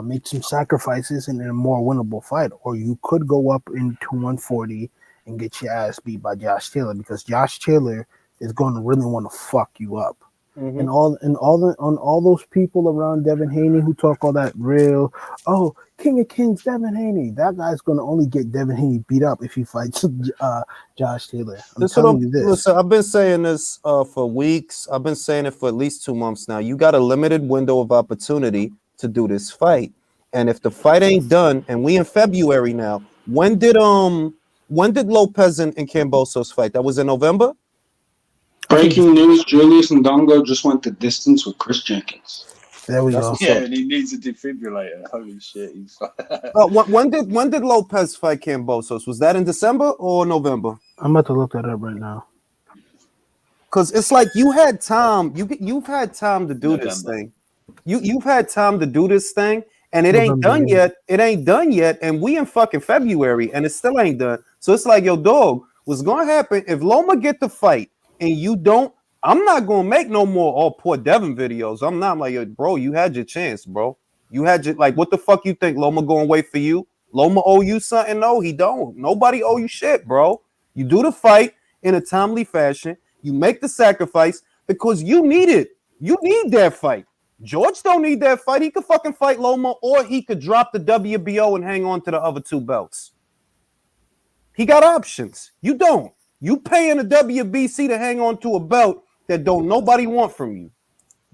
make some sacrifices in a more winnable fight, or you could go up into 140 and get your ass beat by Josh Taylor because Josh Taylor is going to really want to fuck you up. Mm-hmm. And all those people around Devin Haney who talk all that real, King of Kings, Devin Haney. That guy's going to only get Devin Haney beat up if he fights Josh Taylor. I'm telling you this. Listen, I've been saying this for weeks. I've been saying it for at least 2 months now. You got a limited window of opportunity to do this fight, and if the fight ain't done, and we in February now, when did Lopez and Kambosos fight? That was in November. Breaking news: Julius Indongo just went the distance with Chris Jenkins. There we go. Yeah, and he needs a defibrillator. Holy shit! When did Lopez fight Kambosos? Was that in December or November? I'm about to look that up right now. Because it's like you had time. You've had time to do this thing. You've had time to do this thing, and it ain't done yet. It ain't done yet, and we in fucking February, and it still ain't done. So it's like, yo, dog, what's gonna happen if Loma get the fight and you don't? I'm not gonna make no more poor Devin videos. I'm like, yo, bro, you had your chance, bro. You had your, like, what the fuck you think? Loma gonna wait for you? Loma owe you something? No, he don't. Nobody owe you shit, bro. You do the fight in a timely fashion. You make the sacrifice because you need it. You need that fight. George don't need that fight. He could fucking fight Loma, or he could drop the WBO and hang on to the other 2 belts. He got options. You don't. You paying the WBC to hang on to a belt that don't nobody want from you.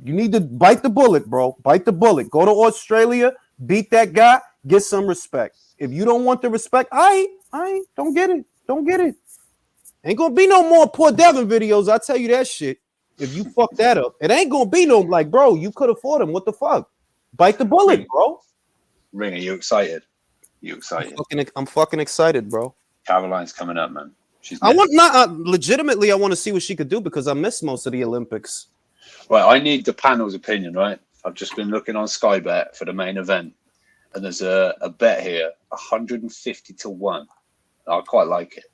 You need to bite the bullet, bro. Bite the bullet. Go to Australia, beat that guy, get some respect. If you don't want the respect, I ain't. Don't get it. Don't get it. Ain't gonna be no more poor Devin videos. I tell you that shit. If you fuck that up, it ain't gonna be no like, bro. You could afford him. What the fuck? Bite the bullet, bro. Ring, are you excited? You excited? I'm fucking excited, bro. Caroline's coming up, man. Legitimately, I want to see what she could do because I missed most of the Olympics. Right, I need the panel's opinion, right? I've just been looking on Sky Bet for the main event, and there's a bet here, 150 to 1. I quite like it.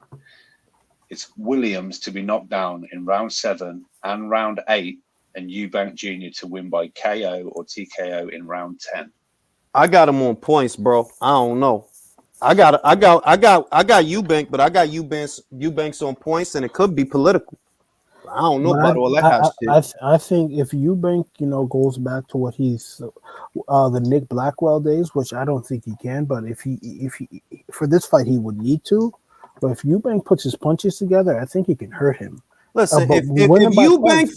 It's Williams to be knocked down in round 7 and round 8, and Eubank Jr. to win by KO or TKO in round 10. I got him on points, bro. I don't know. I got Eubank, but I got Eubanks on points, and it could be political. I don't know about all that shit. I think if Eubank, goes back to what he's the Nick Blackwell days, which I don't think he can, but if he for this fight he would need to. But if Eubank puts his punches together, I think he can hurt him. Listen, if Eubank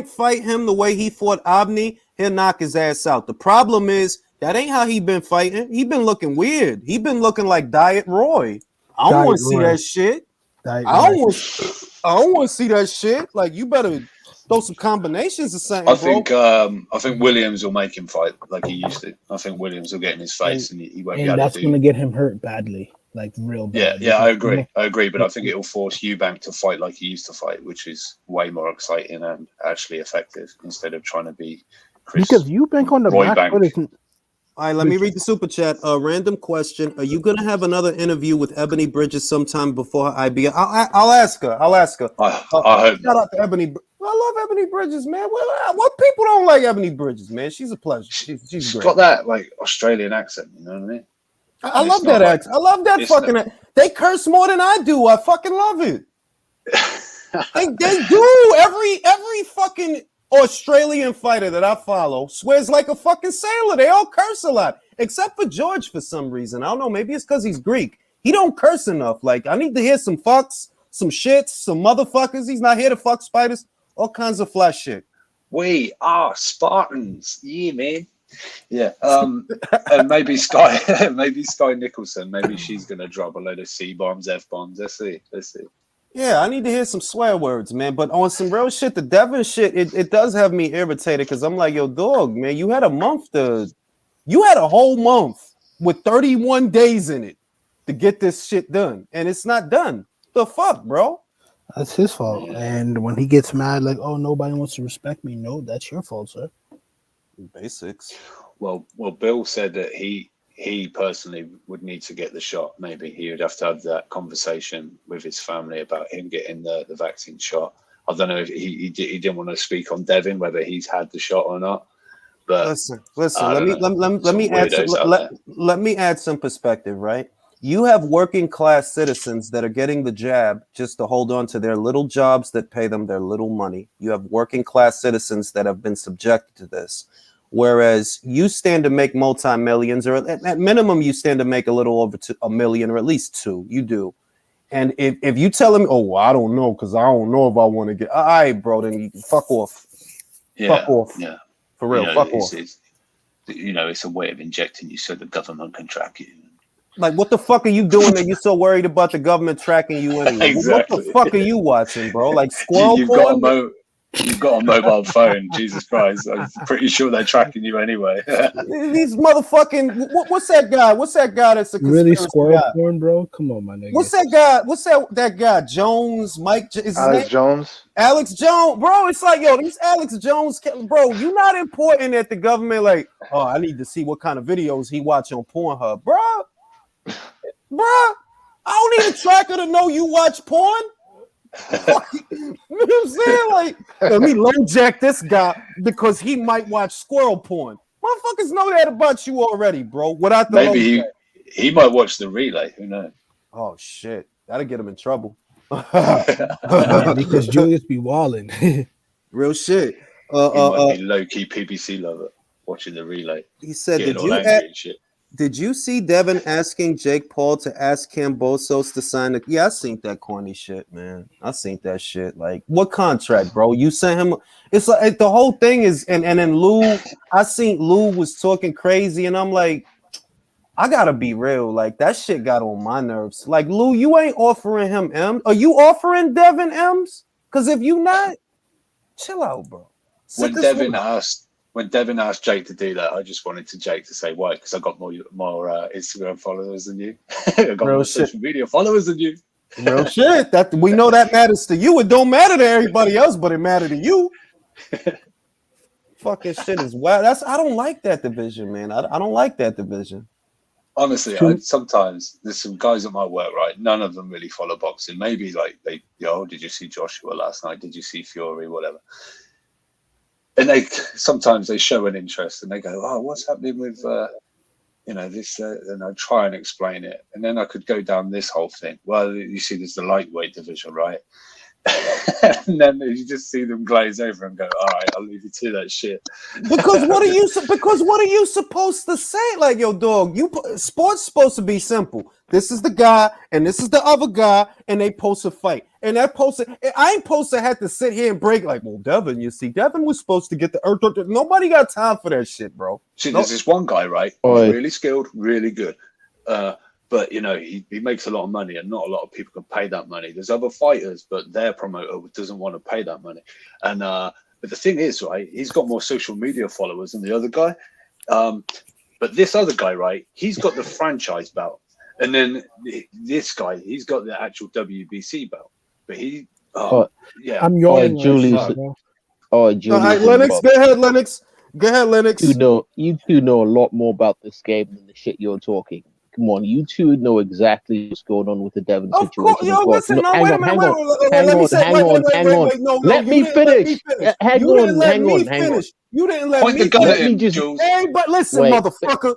fight him the way he fought Ebanie, he'll knock his ass out. The problem is that ain't how he been fighting. He been looking weird. He been looking like Diet Roy. I don't want to see that shit. I don't want to see that shit. Like, you better throw some combinations or something. I think Williams will make him fight like he used to. I think Williams will get in his face and he won't be able to. And that's going to get him hurt badly, like real bad. Yeah, I agree. But I think it'll force Eubank to fight like he used to fight, which is way more exciting and actually effective instead of trying to be Chris. Because Eubank on the back foot is. All right, let me read the super chat. A random question: are you gonna have another interview with Ebanie Bridges sometime before her IBF? I'll ask her. I hope. Shout out to Ebanie. I love Ebanie Bridges, man. What people don't like Ebanie Bridges, man? She's a pleasure. She's great. Got that like Australian accent, you know what I mean? I love that accent. I love that fucking. They curse more than I do. I fucking love it. they do. Every fucking Australian fighter that I follow swears like a fucking sailor. They all curse a lot, except for George for some reason. I don't know. Maybe it's because he's Greek. He don't curse enough. Like, I need to hear some fucks, some shits, some motherfuckers. He's not here to fuck spiders. All kinds of flash shit. We are Spartans. Yeah, man. Yeah. And maybe Sky Nicholson. Maybe she's gonna drop a load of C bombs, F bombs. Let's see. Yeah, I need to hear some swear words, man. But on some real shit, the Devin shit, it does have me irritated because I'm like, yo, dog, man, you had a whole month with 31 days in it to get this shit done, and it's not done. The fuck, bro? That's his fault. And when he gets mad, like, oh, nobody wants to respect me. No, that's your fault, sir. Basics. Well, Bill said that he personally would need to get the shot. Maybe he would have to have that conversation with his family about him getting the vaccine shot. I don't know if he didn't want to speak on Devin, whether he's had the shot or not. But listen. Let me add some perspective, right? You have working class citizens that are getting the jab just to hold on to their little jobs that pay them their little money. You have working class citizens that have been subjected to this. Whereas you stand to make multi-millions, or at minimum, you stand to make a little over $1 million, or at least 2. You do. And if you tell them, oh, well, I don't know, because I don't know if I want to get, all right, bro, then you fuck off. Fuck off. Yeah. For real, fuck off. It's a way of injecting you so the government can track you. Like, what the fuck are you doing that you're so worried about the government tracking you anyway? Exactly. What the fuck are you watching, bro? Like squirrel porn? You've got a mobile phone. Jesus Christ. I'm pretty sure they're tracking you anyway. These motherfucking what's that guy? What's that guy that's a really squirrel porn, bro? Come on, my nigga. What's that guy? What's that guy? Jones, Mike Alex Jones. Alex Jones, bro. It's like, yo, these Alex Jones, bro, you're not important at the government. Like, oh, I need to see what kind of videos he watch on Pornhub, bro. I don't need a tracker to know you watch porn. You know what I'm saying? Like, let me low jack this guy because he might watch squirrel porn. Motherfuckers know that about you already, bro. Without the Maybe low he might watch the relay. Who knows? Oh shit, that'll get him in trouble. Yeah, because Julius be walling. Real shit. He might be low key PBC lover watching the relay. He said, getting all angry and shit. Did you see Devin asking Jake Paul to ask Kambosos to sign the? Yeah, I seen that corny shit, man. I seen that shit. Like, what contract, bro? You sent him. It's like the whole thing is, and then Lou. I seen Lou was talking crazy, and I'm like, I gotta be real. Like that shit got on my nerves. Like Lou, you ain't offering him M. Are you offering Devin M's? Because if you not, chill out, bro. When Devin asked Jake to do that, I just wanted Jake to say why, because I got more Instagram followers than you. I got more social media followers than you. Real shit. That we know that matters to you. It don't matter to everybody else, but it matter to you. Fucking shit is wild. I don't like that division, man. I don't like that division. Honestly, sometimes there's some guys at my work, right? None of them really follow boxing. Maybe like did you see Joshua last night? Did you see Fury? Whatever. And sometimes they show an interest and they go, "Oh, what's happening with this?" And I try and explain it, and then I could go down this whole thing. Well, you see, there's the lightweight division, right? And then you just see them glaze over and go, "All right, I'll leave you to that shit." Because what are you supposed to say? Like, yo, dog, sports supposed to be simple. This is the guy and this is the other guy, and they post a fight. And that I ain't supposed to have to sit here and break like, well, Devin, you see, Devin was supposed to get the earth. Nobody got time for that shit, bro. See, there's this one guy, right? Really skilled, really good. But he makes a lot of money, and not a lot of people can pay that money. There's other fighters, but their promoter doesn't want to pay that money. And but the thing is, right, he's got more social media followers than the other guy. But this other guy, right, he's got the franchise belt, and then this guy, he's got the actual WBC belt. But I'm yawning. Julius. Julius. All right, Lennox, go ahead, Lennox. Go ahead, Lennox. You two know a lot more about this game than the shit you're talking. Come on, you two know exactly what's going on with the Devin situation. Of course, yo, listen, no, wait a minute, hang on. Let me finish. Hang on. You didn't let me finish. Hey, but listen, motherfucker.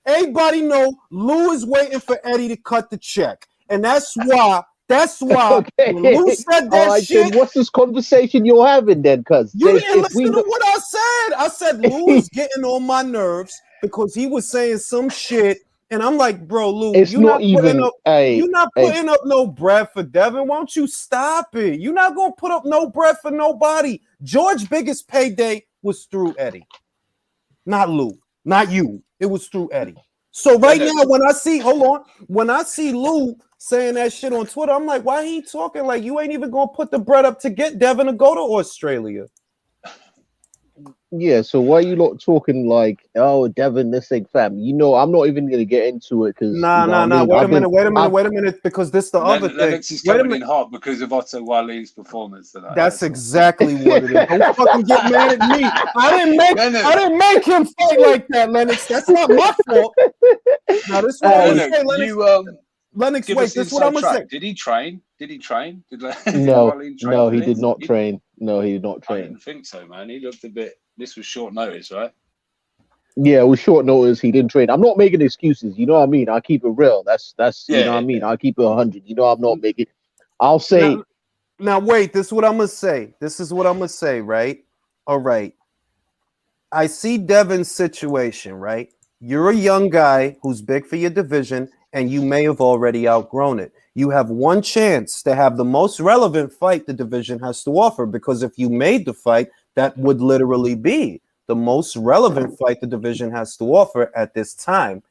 Everybody know Lou is waiting for Eddie to cut the check. And that's why okay. When Lou said that shit. Then what's this conversation you're having then? Because you didn't listen to what I said. I said Lou is getting on my nerves because he was saying some shit. And I'm like, bro, Lou, you're not putting up no bread for Devin. Why don't you stop it? You're not gonna put up no bread for nobody. George's biggest payday was through Eddie, not Lou, not you. It was through Eddie. So right now, when I see Lou saying that shit on Twitter, I'm like, why he talking like you ain't even gonna put the bread up to get Devin to go to Australia? Yeah, so why are you not talking like, oh, Devin, this thing, fam? I'm not even gonna get into it because nah. Wait a minute, because this the other thing. Lennox is coming in hot because of Otto Wallin's performance tonight. That's exactly what it is. Don't fucking get mad at me. I didn't make him fight like that, Lennox. That's not my fault. Now this is what I'm gonna say, Lennox. Lennox, wait, this is what I'm gonna say. Did he train? No, he did not train. No, he did not train. I didn't think so, man. He looked a bit. This was short notice, right? Yeah, it was short notice. He didn't train. I'm not making excuses. You know what I mean? I keep it real. That's you know what I mean? I keep it 100. You know, I'm not making. I'll say. Now wait. This is what I'm gonna say. Right? All right. I see Devin's situation. Right? You're a young guy who's big for your division, and you may have already outgrown it. You have one chance to have the most relevant fight the division has to offer, because if you made the fight, that would literally be the most relevant fight the division has to offer at this time.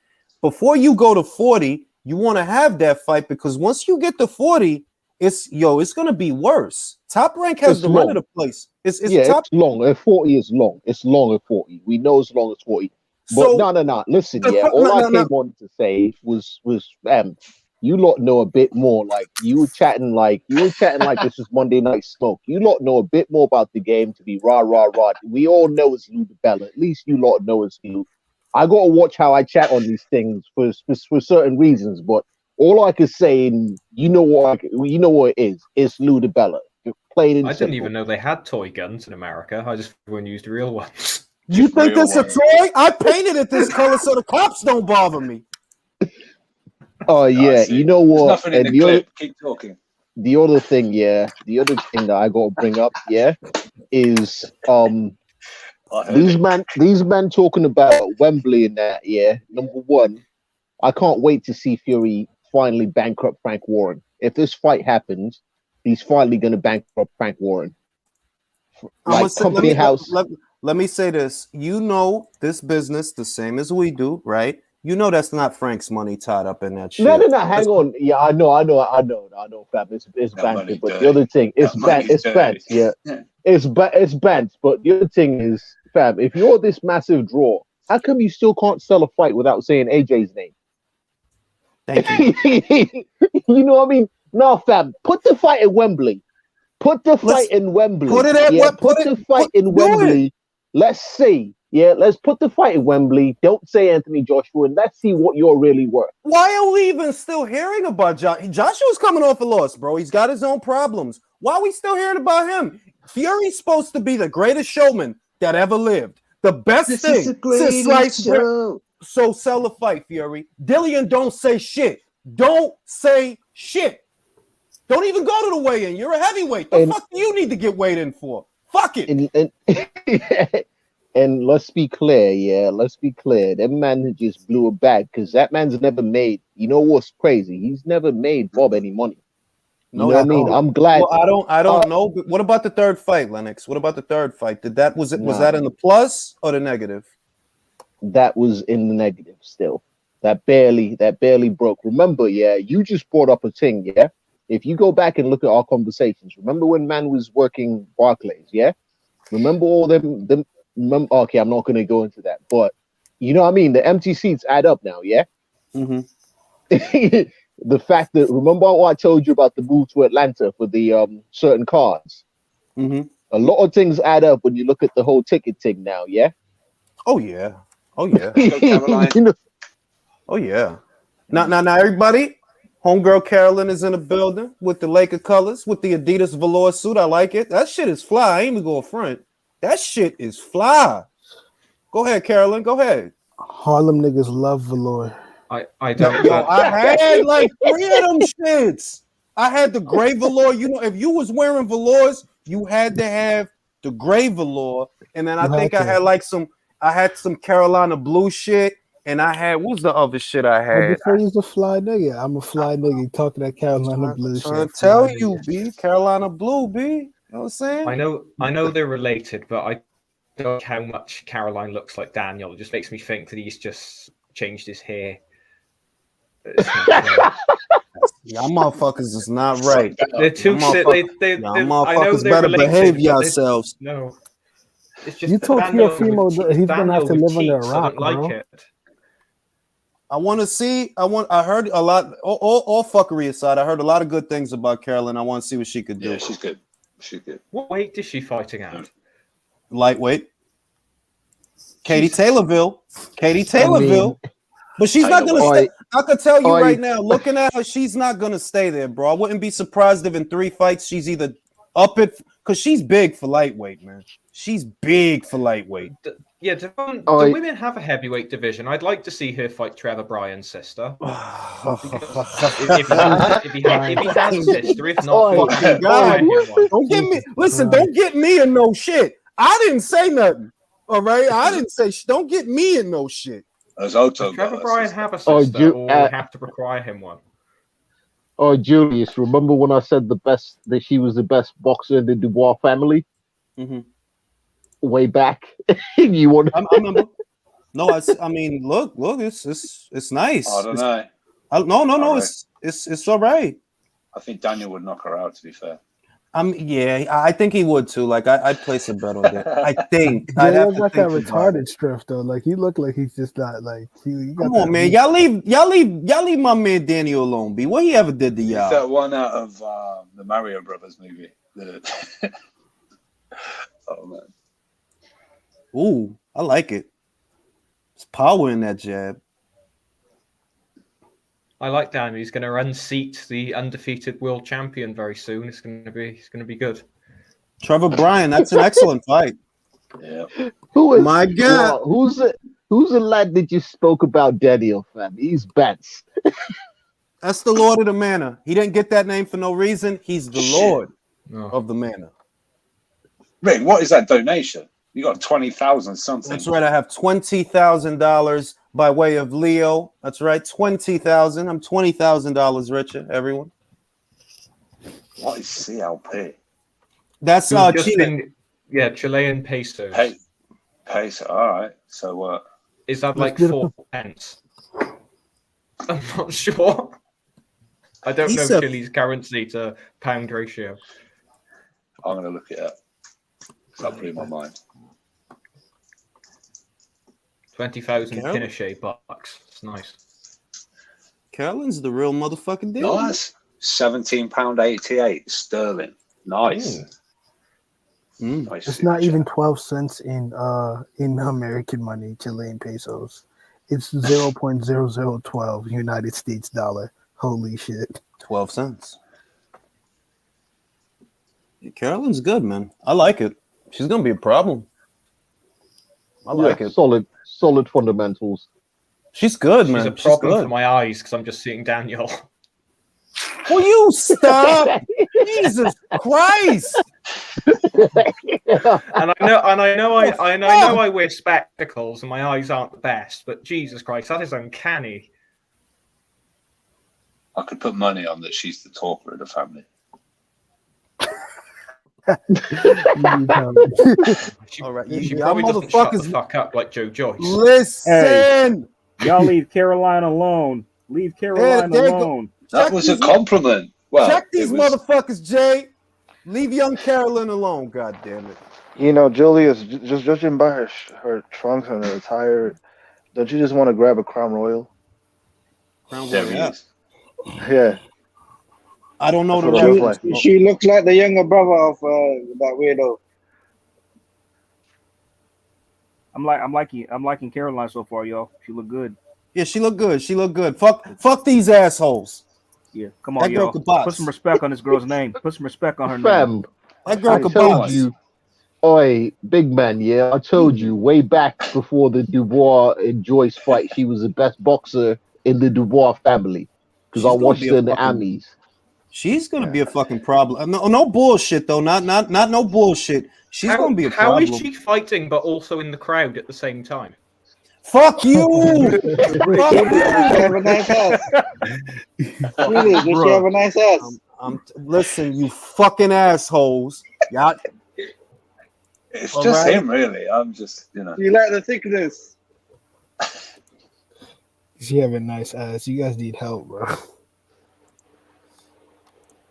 Before you go to 40, you want to have that fight, because once you get to 40, it's going to be worse. Top Rank has the run of the place. It's long. 40 is long. It's long at 40. We know it's long as 40. But no. Listen, all I came on to say was you lot know a bit more. Like you were chatting like this is Monday Night Smoke. You lot know a bit more about the game to be rah. We all know it's Lou DiBella. At least you lot know it's Lou. I gotta watch how I chat on these things for certain reasons. But all I can say, and you know what it is, it's Lou DiBella. Plain and I simple. didn't even know they had toy guns in America. I just everyone used real ones. You think real this a ones. toy? I painted it this color so the cops don't bother me. Oh I yeah, see. you know There's what? nothing in And the clip. Keep talking. the other thing, the other thing that I got to bring up, is I heard these it. men talking about Wembley and that. Yeah, number one, I can't wait to see Fury finally bankrupt Frank Warren. If this fight happens, he's finally going to bankrupt Frank Warren. Like company house. Let me say this. You know this business the same as we do, right? You know that's not Frank's money tied up in that shit. No. Hang on. Yeah, I know, fam. It's That banter. money's But dirty. the other thing, it's That money's bant. Yeah, dirty. it's bant. But the other thing is, fam, if you're this massive draw, how come you still can't sell a fight without saying AJ's name? Thank you. You know what I mean? No, fam. Put the fight in Wembley. Put the fight in Wembley. Put it at Put the fight in Wembley. Let's see. Yeah, let's put the fight in Wembley. Don't say Anthony Joshua, and let's see what you're really worth. Why are we even still hearing about Joshua? Joshua's coming off a loss, bro. He's got his own problems. Why are we still hearing about him? Fury's supposed to be the greatest showman that ever lived. The best thing since sliced bread. So sell the fight, Fury. Dillian, don't say shit. Don't say shit. Don't even go to the weigh-in. You're a heavyweight. The fuck do you need to get weighed in for? Fuck it. And let's be clear, let's be clear. That man just blew a bag because that man's never made. You know what's crazy? He's never made Bob any money. You know what I mean? I'm glad. Well, I don't know. But what about the third fight, Lennox? What about the third fight? Was that in the plus or the negative? That was in the negative still. That barely broke. Remember, you just brought up a thing, If you go back and look at our conversations, remember when man was working Barclays, Remember all them okay, I'm not going to go into that, but you know what I mean? The empty seats add up now, Mm-hmm. The fact that, remember what I told you about the move to Atlanta for the certain cars? Mm-hmm. A lot of things add up when you look at the whole ticket thing now, Oh, yeah. You know, Oh, yeah. Now, everybody, homegirl Carolyn is in the building with the Laker colors, with the Adidas velour suit. I like it. That shit is fly. I ain't even going front. That shit is fly. Go ahead, Carolyn. Go ahead. Harlem niggas love velour. I don't. Yo, I had like 3 of them shits. I had the gray velour. You know, if you was wearing velours, you had to have the gray velour. And then I had some Carolina blue shit. And I had, what was the other shit I had? I just say he's a fly nigga. I'm a fly nigga talking that Carolina blue shit. Tell you, B. Carolina blue, B. You know what I'm saying? I know they're related, but I don't know how much Caroline looks like Daniel. It just makes me think that he's just changed his hair. Y'all motherfuckers is not right. They're too. Motherfuckers better behave yourselves. No, it's just you told Teofimo he's gonna have to live under a rock, I don't like it. I heard a lot. All fuckery aside, I heard a lot of good things about Carolyn. I want to see what she could do. Yeah, she's good. What weight is she fighting at? Lightweight. Katie Taylorville. But she's not going to stay. I can tell you right now, looking at her, she's not going to stay there, bro. I wouldn't be surprised if in 3 fights she's either up it, because she's big for lightweight, man. She's big for lightweight. Do women have a heavyweight division? I'd like to see her fight Trevor Bryan's sister. if he has a sister, if not, don't get me in no shit. I didn't say nothing. All right, I didn't say don't get me in no shit. Does Trevor Bryan have a sister, or we have to require him one? Oh, Julius, remember when I said that she was the best boxer in the Dubois family? Mm-hmm. Way back. You want? I remember. No, I mean, look, it's nice. I don't know. No, it's all right. I think Daniel would knock her out. To be fair. Yeah, I think he would too. Like I'd place a bet on that. I think. He looks like that retarded strip though. Like he looked like he's just not like. Come on, man. Y'all leave my man Daniel alone. B. What he ever did to y'all? It's that one out of the Mario Brothers movie. Oh man. Ooh, I like it. There's power in that jab. I like Daniel. He's going to unseat the undefeated world champion very soon. It's going to be good. Trevor Bryan, that's an excellent fight. Yeah. Who is My God. Who's the lad that you spoke about, Daniel, fam? He's Bats. That's the Lord of the Manor. He didn't get that name for no reason. He's the Lord of the Manor. Rick, what is that donation? You got 20,000 something. That's right. I have $20,000 by way of Leo. That's right. 20,000. I'm $20,000 richer. Everyone. What is CLP? That's Chile. Chilean pesos. Peso. All right. So what? Is that like 4 pence? I'm not sure. I don't know Chile's currency to pound ratio. I'm gonna look it up. That blew my mind. 20,000 Pinochet bucks. It's nice. Carolyn's the real motherfucking deal. Nice. £17.88 sterling. Nice. Nice. It's not even 12 cents in American money, Chilean pesos. It's 0.0012 United States dollar. Holy shit. 12 cents. Yeah, Carolyn's good, man. I like it. She's gonna be a problem. I like it. Solid fundamentals. She's good, man. She's a problem for my eyes because I'm just seeing Daniel. Will you stop? Jesus Christ! And I know I wear spectacles and my eyes aren't the best, but Jesus Christ, that is uncanny. I could put money on that she's the talker of the family. All right, She y'all probably doesn't shut the motherfuckers. fuck up like Joe Joyce. Listen, Y'all leave Caroline alone. Leave Caroline alone. That was a compliment. Well, check these motherfuckers, Jay. Leave young Carolyn alone. God damn it. You know, Julius, just judging by her trunks and her attire, don't you just want to grab a Crown Royal? Crown There Royal, he is. Yeah. I don't know the That's what it reference. looks like. She looks like the younger brother of that weirdo. I'm liking Caroline so far, y'all. She look good. Yeah, she look good. She look good. Fuck these assholes. Yeah, come on, That girl y'all. could box. Put some respect on this girl's name. Put some respect on her Fam, name. That girl I could told box. you. Oi, big man, yeah. I told you way back before the Dubois and Joyce fight, she was the best boxer in the Dubois family. Because I She's gonna watched be her a in the fucking- Emmys. She's gonna be a fucking problem. No bullshit though. Not no bullshit. She's gonna be a How problem. is she fighting but also in the crowd at the same time? Fuck you. Does she have a nice ass? Really? Does she have a nice ass? Listen, you fucking assholes. Y'all. It's All just right. him, really. I'm just, you know. You like the thickness? She have a nice ass. You guys need help, bro.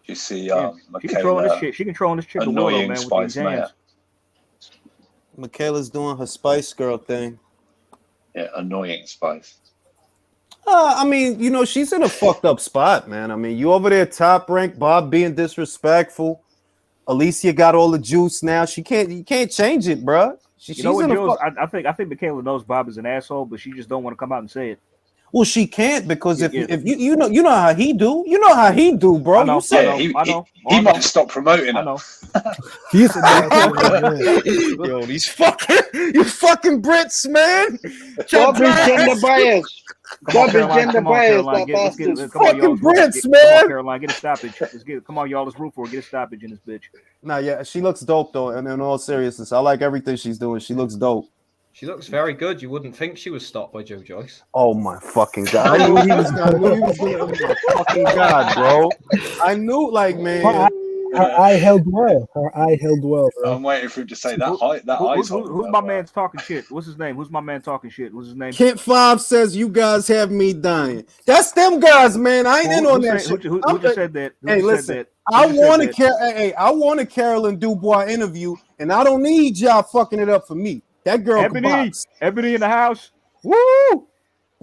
You see, She controlling this Michaela, shit. She controlling this chick with annoying man with Spice these hands. Michaela's doing her Spice Girl thing. Yeah, annoying Spice. I mean, you know, she's in a fucked up spot, man. I mean, you over there top rank, Bob being disrespectful. Alicia got all the juice now. You can't change it, bro. You know what, Jules? I think Michaela knows Bob is an asshole, but she just don't want to come out and say it. Well, she can't because if you know how he do, you know how he do, bro. I know, You say, He I might stop promoting I her. know. He's a nice yo, these fucking Brits, man. Bob is gender biased. Bob is gender biased. That bastard. Fucking Brits, Come man. on, Caroline, get a stoppage. Come on, y'all. Let's root for her. Get a stoppage in this bitch. Nah, yeah, she looks dope though. And in all seriousness, I like everything she's doing. She looks dope. She looks very good. You wouldn't think she was stopped by Joe Joyce. Oh my fucking god! I knew he was gonna. Oh my fucking god, bro! I knew, like, man. Her eye held well. Her eye held well, bro. I'm waiting for him to say that. Who's my man talking shit? What's his name? Who's my man talking shit? What's his name? Kent 5 says you guys have me dying. That's them guys, man. I ain't in on that shit. Who just said that? Hey, listen. I want a Carolyn Dubois interview, and I don't need y'all fucking it up for me. That girl can box. Ebony in the house. Woo! You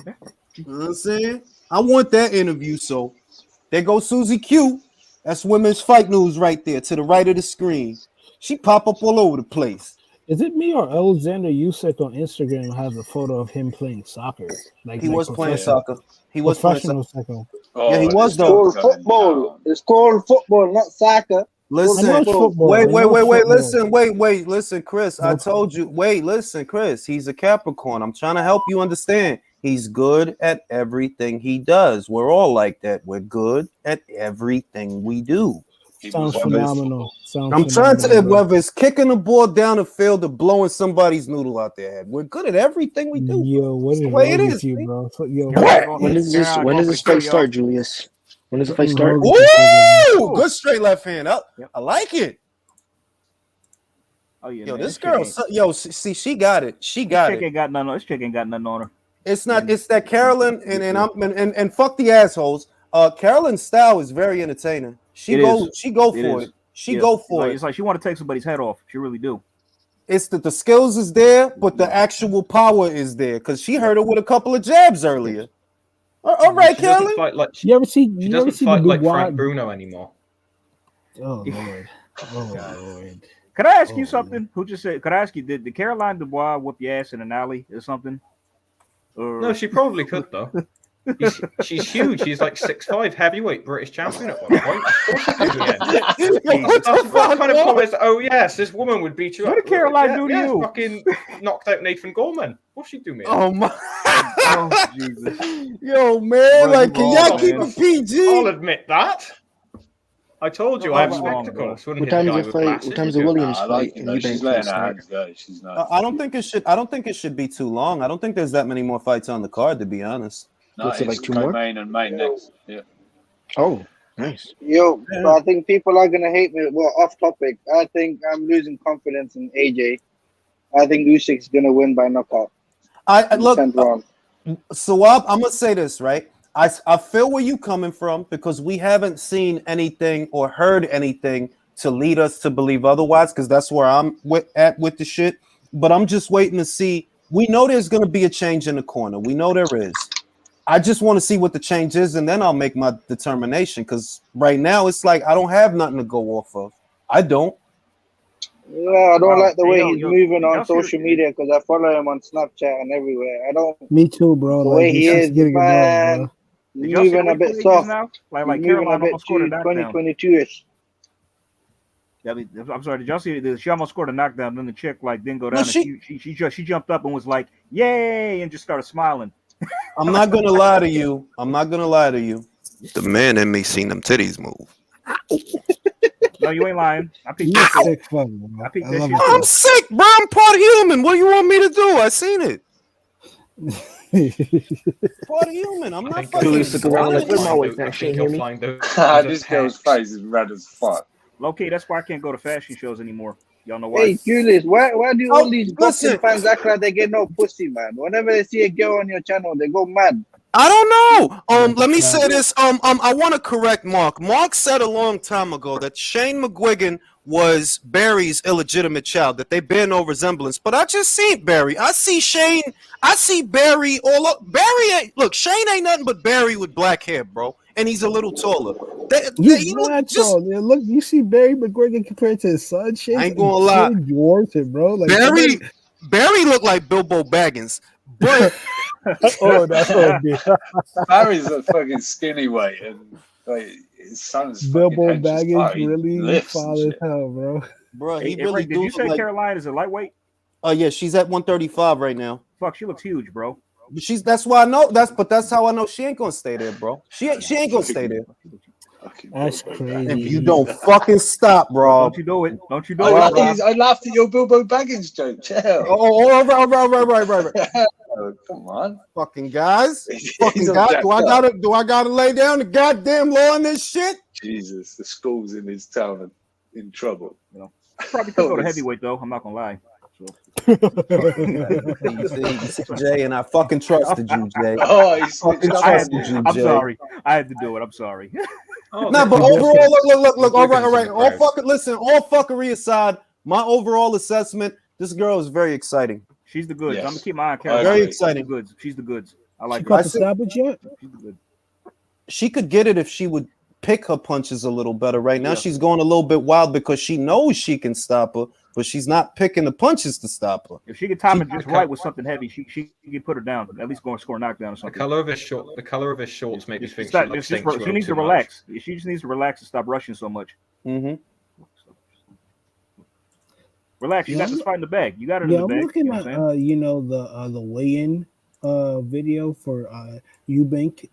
know what I'm saying? I want that interview. So there goes Susie Q. That's Women's Fight News right there to the right of the screen. She pop up all over the place. Is it me or Alexander Usyk on Instagram has a photo of him playing soccer? He was playing soccer. He was playing professional soccer. soccer. Yeah, he was though. It's called football. It's called football, not soccer. Listen, I watch football. wait, Football. listen, Chris. I told you, listen, Chris. He's a Capricorn. I'm trying to help you understand. He's good at everything he does. We're all like that. We're good at everything we do. Sounds phenomenal. I'm trying to, whether it's kicking the ball down the field or blowing somebody's noodle out their head. We're good at everything we do. Yo, what is the way it wrong is, with you, bro? Yo, When does this fight start, Julius? When does the fight start? Woo! Good straight left hand up. I like it. Oh yeah, yo, man, this girl, see, she got it. She got it. This chick ain't got nothing on her. It's not. It's that Carolyn and fuck the assholes. Carolyn's style is very entertaining. She go for it. She go for it. It's like she want to take somebody's head off. She really do. It's that the skills is there, but the actual power is there because she hurt her with a couple of jabs earlier. All right, Carolyn. You ever see? She You ever doesn't see fight the like Dubois? Frank Bruno anymore. Oh Lord. Oh Lord. Could I ask you something? Who just said? Could I ask you? Did Caroline Dubois whoop your ass in an alley or something? Or... No, she probably could though. She's huge. She's like 6'5", heavyweight British champion at one point. What kind of comments? Oh yes, this woman would beat you up. What did Caroline do to you? Fucking knocked out Nathan Gorman. What'd she do, man? Oh my! Oh Jesus! Yo, man, like, can y'all keep a PG? I'll admit that. I told you I have spectacles. What time is the fight? What time is the Williams fight? And She's letting her hands go. She's not. I don't think it should be too long. I don't think there's that many more fights on the card, to be honest. No, it's like 2 more? main and main next. Yeah. Oh, nice. Yo, but I think people are gonna hate me. Well, off topic. I think I'm losing confidence in AJ. I think Usyk's gonna win by knockout. I look. 10th round. So I'm gonna say this, right? I feel where you coming from because we haven't seen anything or heard anything to lead us to believe otherwise. Because that's where I'm at with the shit. But I'm just waiting to see. We know there's gonna be a change in the corner. We know there is. I just want to see what the change is, and then I'll make my determination. Because right now it's like I don't have nothing to go off of. I don't. Yeah, I don't like the way he's moving on social media because I follow him on Snapchat and everywhere. I don't. Me too, bro. The like, way he is, man. He's moving a bit soft. Like He's moving a Caroline bit almost scored a too knockdown. 2022ish. I'm sorry. Did y'all see? She almost scored a knockdown. Then the chick didn't go down. No, she jumped up and was like, "Yay!" and just started smiling. I'm not gonna lie to you. The man in me seen them titties move. No, you ain't lying. I peeked You're that shit. sick fuck, bro. I peeked I that love shit. it. I'm sick, bro. I'm part human. What do you want me to do? I seen it. Part human. I'm not fucking. Look around like, where's my weight back? She ain't hear me. This girl's face is red as fuck. Low-key, that's why I can't go to fashion shows anymore. Y'all know why? Hey, Julius, why do all these boxing listen. fans act like they get no pussy, man? Whenever they see a girl on your channel, they go mad. I don't know. Let me say this. I want to correct Mark. Mark said a long time ago that Shane McGuigan was Barry's illegitimate child, that they bear no resemblance. But I just seen Barry. I see Shane. I see Barry all up. Look, Shane ain't nothing but Barry with black hair, bro. And he's a little taller. He's not tall. Yeah, look, you see Barry McGregor compared to his son. Shane, I ain't gonna lie. Dwarfs it, bro. Like, Barry looked like Bilbo Baggins. But oh, that's what it is. Barry's a fucking skinny weight, and like his son's Bilbo Baggins really father as hell, bro. Bro, Hey, did you say Caroline is a lightweight? Oh yeah, she's at 135 right now. Fuck, she looks huge, bro. But that's why I know that's how I know she ain't gonna stay there, bro. She ain't gonna stay there. That's crazy. If you don't fucking stop, bro. Don't you do it. Don't you do it. I laughed at your Bilbo Baggins joke. Chill. Oh, all right. Oh, come on. Fucking guys. Fucking guys. Do I gotta lay down the goddamn law on this shit? Jesus, the schools in his town are in trouble. You know, I probably could go to heavyweight though. I'm not gonna lie. You see, Jay, and I fucking trusted you, Jay. Oh, I'm sorry. I had to do it. I'm sorry. But overall, look. All right. All fuckery aside, my overall assessment: this girl is very exciting. She's the goods. Yes. I'm gonna keep my eye on Caroline. Very exciting. She's the goods. I like She her. caught the stoppage yet? She's the goods. She could get it if she would pick her punches a little better. Right now, she's going a little bit wild because she knows she can stop her, but she's not picking the punches to stop her. If she could time it just right with something heavy, she could put her down. At least go and score a knockdown or something. The color of his shorts make me think she needs to relax. She just needs to relax and stop rushing so much. Mm-hmm. Relax. You got this fight in the bag. You got it in the I'm bag. looking You know what I'm at the weigh-in video for Eubank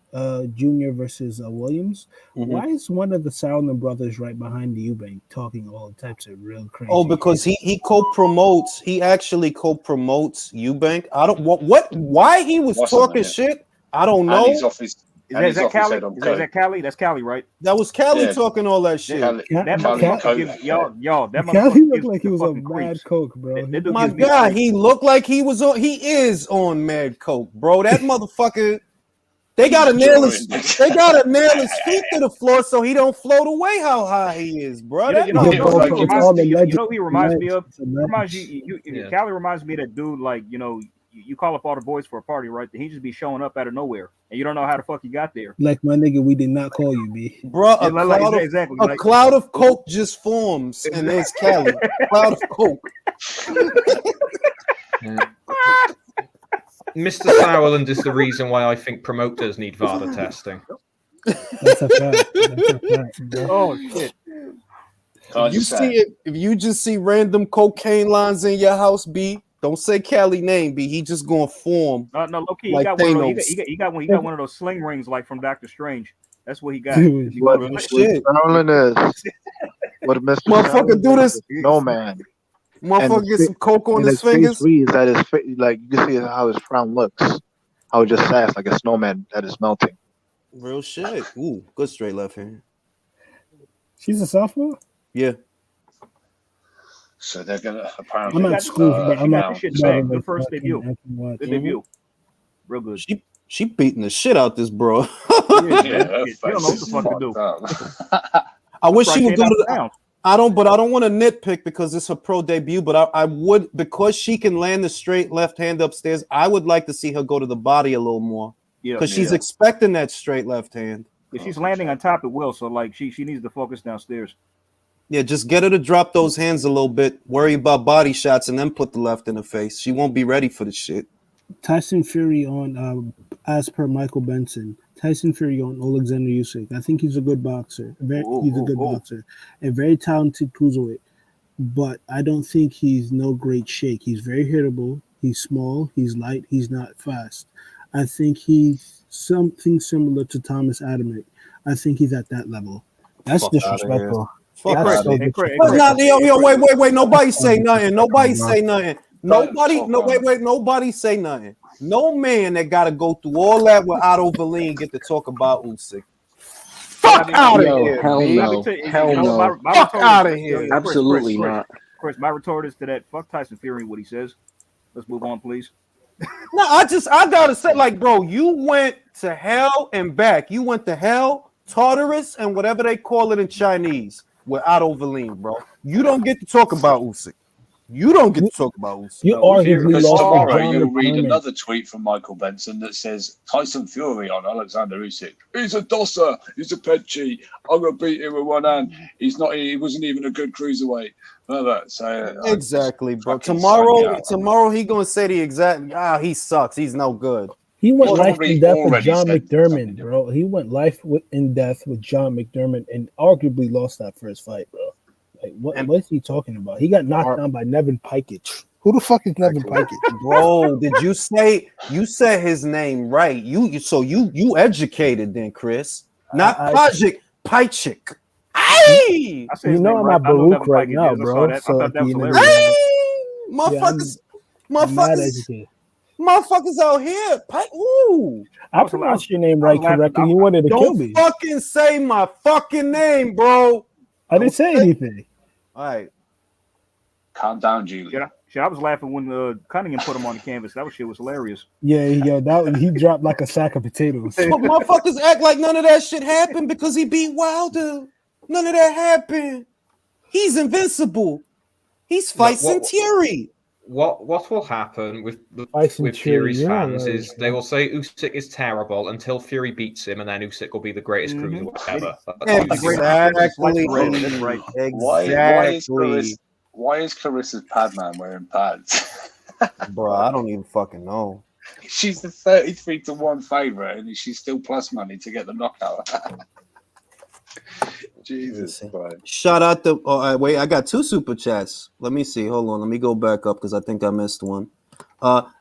Jr. versus Williams. Why is one of the Southern brothers right behind the Eubank talking all types of real crazy? Oh, because he co-promotes. He actually co-promotes Eubank. I don't why he was talking shit. I don't know. And he's off his. Is that Cali? Is that Cali? That's Cali, right? That was Cali talking all that shit. That motherfucker gives y'all. That Cali looked like he was on mad coke, bro. My God, he looked like he was on. He is on mad coke, bro. That motherfucker. They gotta nail his. They gotta nail his feet to the floor so he don't float away. How high he is, bro. You know he reminds me of. Cali reminds me of that dude. Like you call up all the boys for a party, right? He just be showing up out of nowhere, and you don't know how the fuck he got there. Like my nigga, we did not call you, B. Bro, a cloud of coke just forms, and there's Cali. Cloud of coke. Mr. Sauerland is the reason why I think promoters need VADA testing. That's a fact. Oh shit! If you just see random cocaine lines in your house, B, don't say Cali name, B. He just gonna form. No, low key, like he got one of those sling rings like from Doctor Strange. That's what he got. What Mr. Motherfucker do this. No man. Motherfucker get some coke on his fingers. That is like you can see how his frown looks. How it just says like a snowman that is melting. Real shit. Ooh, good straight left hand. She's a sophomore? Yeah. So they're gonna apparently. I'm at school, but I'm at the first debut. Good debut. Real good. She beating the shit out this bro. You don't know what the fuck to do. I wish she would go to the. I don't want to nitpick because it's her pro debut, but I would, because she can land the straight left hand upstairs, I would like to see her go to the body a little more. Yeah. Because she's expecting that straight left hand. Yeah, she's landing on top at will, so like she needs to focus downstairs. Yeah, just get her to drop those hands a little bit, worry about body shots, and then put the left in her face. She won't be ready for the shit. Tyson Fury on, as per Michael Benson, Tyson Fury on Alexander Usyk. I think he's a good boxer. He's a good boxer. A very talented cruiserweight. But I don't think he's no great shake. He's very hittable. He's small. He's light. He's not fast. I think he's something similar to Thomas Adamick. I think he's at that level. That's disrespectful. That's so disrespectful. Wait. Nobody say nothing. Nobody say nothing. Nobody say nothing. No man that got to go through all that with Otto Verlin get to talk about Usyk. Fuck out of here. Hell no. Fuck out of here. Absolutely not. Chris, my retort is to that. Fuck Tyson Fury, what he says. Let's move on, please. No, I gotta say, like, bro, you went to hell and back. You went to hell, Tartarus, and whatever they call it in Chinese with Otto Verlin, bro. You don't get to talk about Usyk. You don't get to talk about Usyk. You arguably lost tomorrow you'll read another tweet from Michael Benson that says Tyson Fury on Alexander Usyk. He's a dosser. He's a pedchi. I'm gonna beat him with one hand. He wasn't even a good cruiserweight. So exactly, bro. Tomorrow he gonna say the exact. He sucks. He's no good. He went life and death with John McDermott, bro. He went life and death with John McDermott and arguably lost that first fight, bro. Like, what is he talking about? He got knocked down by Nevin Pikich. Who the fuck is Nevin Pikich? Bro, did you said his name right? You educated then, Chris. Not Pajik, Pikich. Hey! You know I'm at Baruch right now, bro. Motherfuckers out here. Ooh. I pronounced your name right correctly. You wanted to kill me. Don't fucking say my fucking name, bro. I didn't say anything. All right. Calm down, Julie. I was laughing when Cunningham put him on the canvas. That shit was hilarious. Yeah, he dropped like a sack of potatoes. But motherfuckers act like none of that shit happened because he beat Wilder. None of that happened. He's invincible. He's fighting Fury. What will happen with Fury's fans is they will say Usyk is terrible until Fury beats him, and then Usyk will be the greatest cruiserweight ever. Exactly. Why is Clarissa's Padman wearing pads? Bro, I don't even fucking know. She's the 33-1 favorite, and she's still plus money to get the knockout. Jesus Christ. Shout out to wait, I got 2 super chats. Let me see. Hold on. Let me go back up because I think I missed one.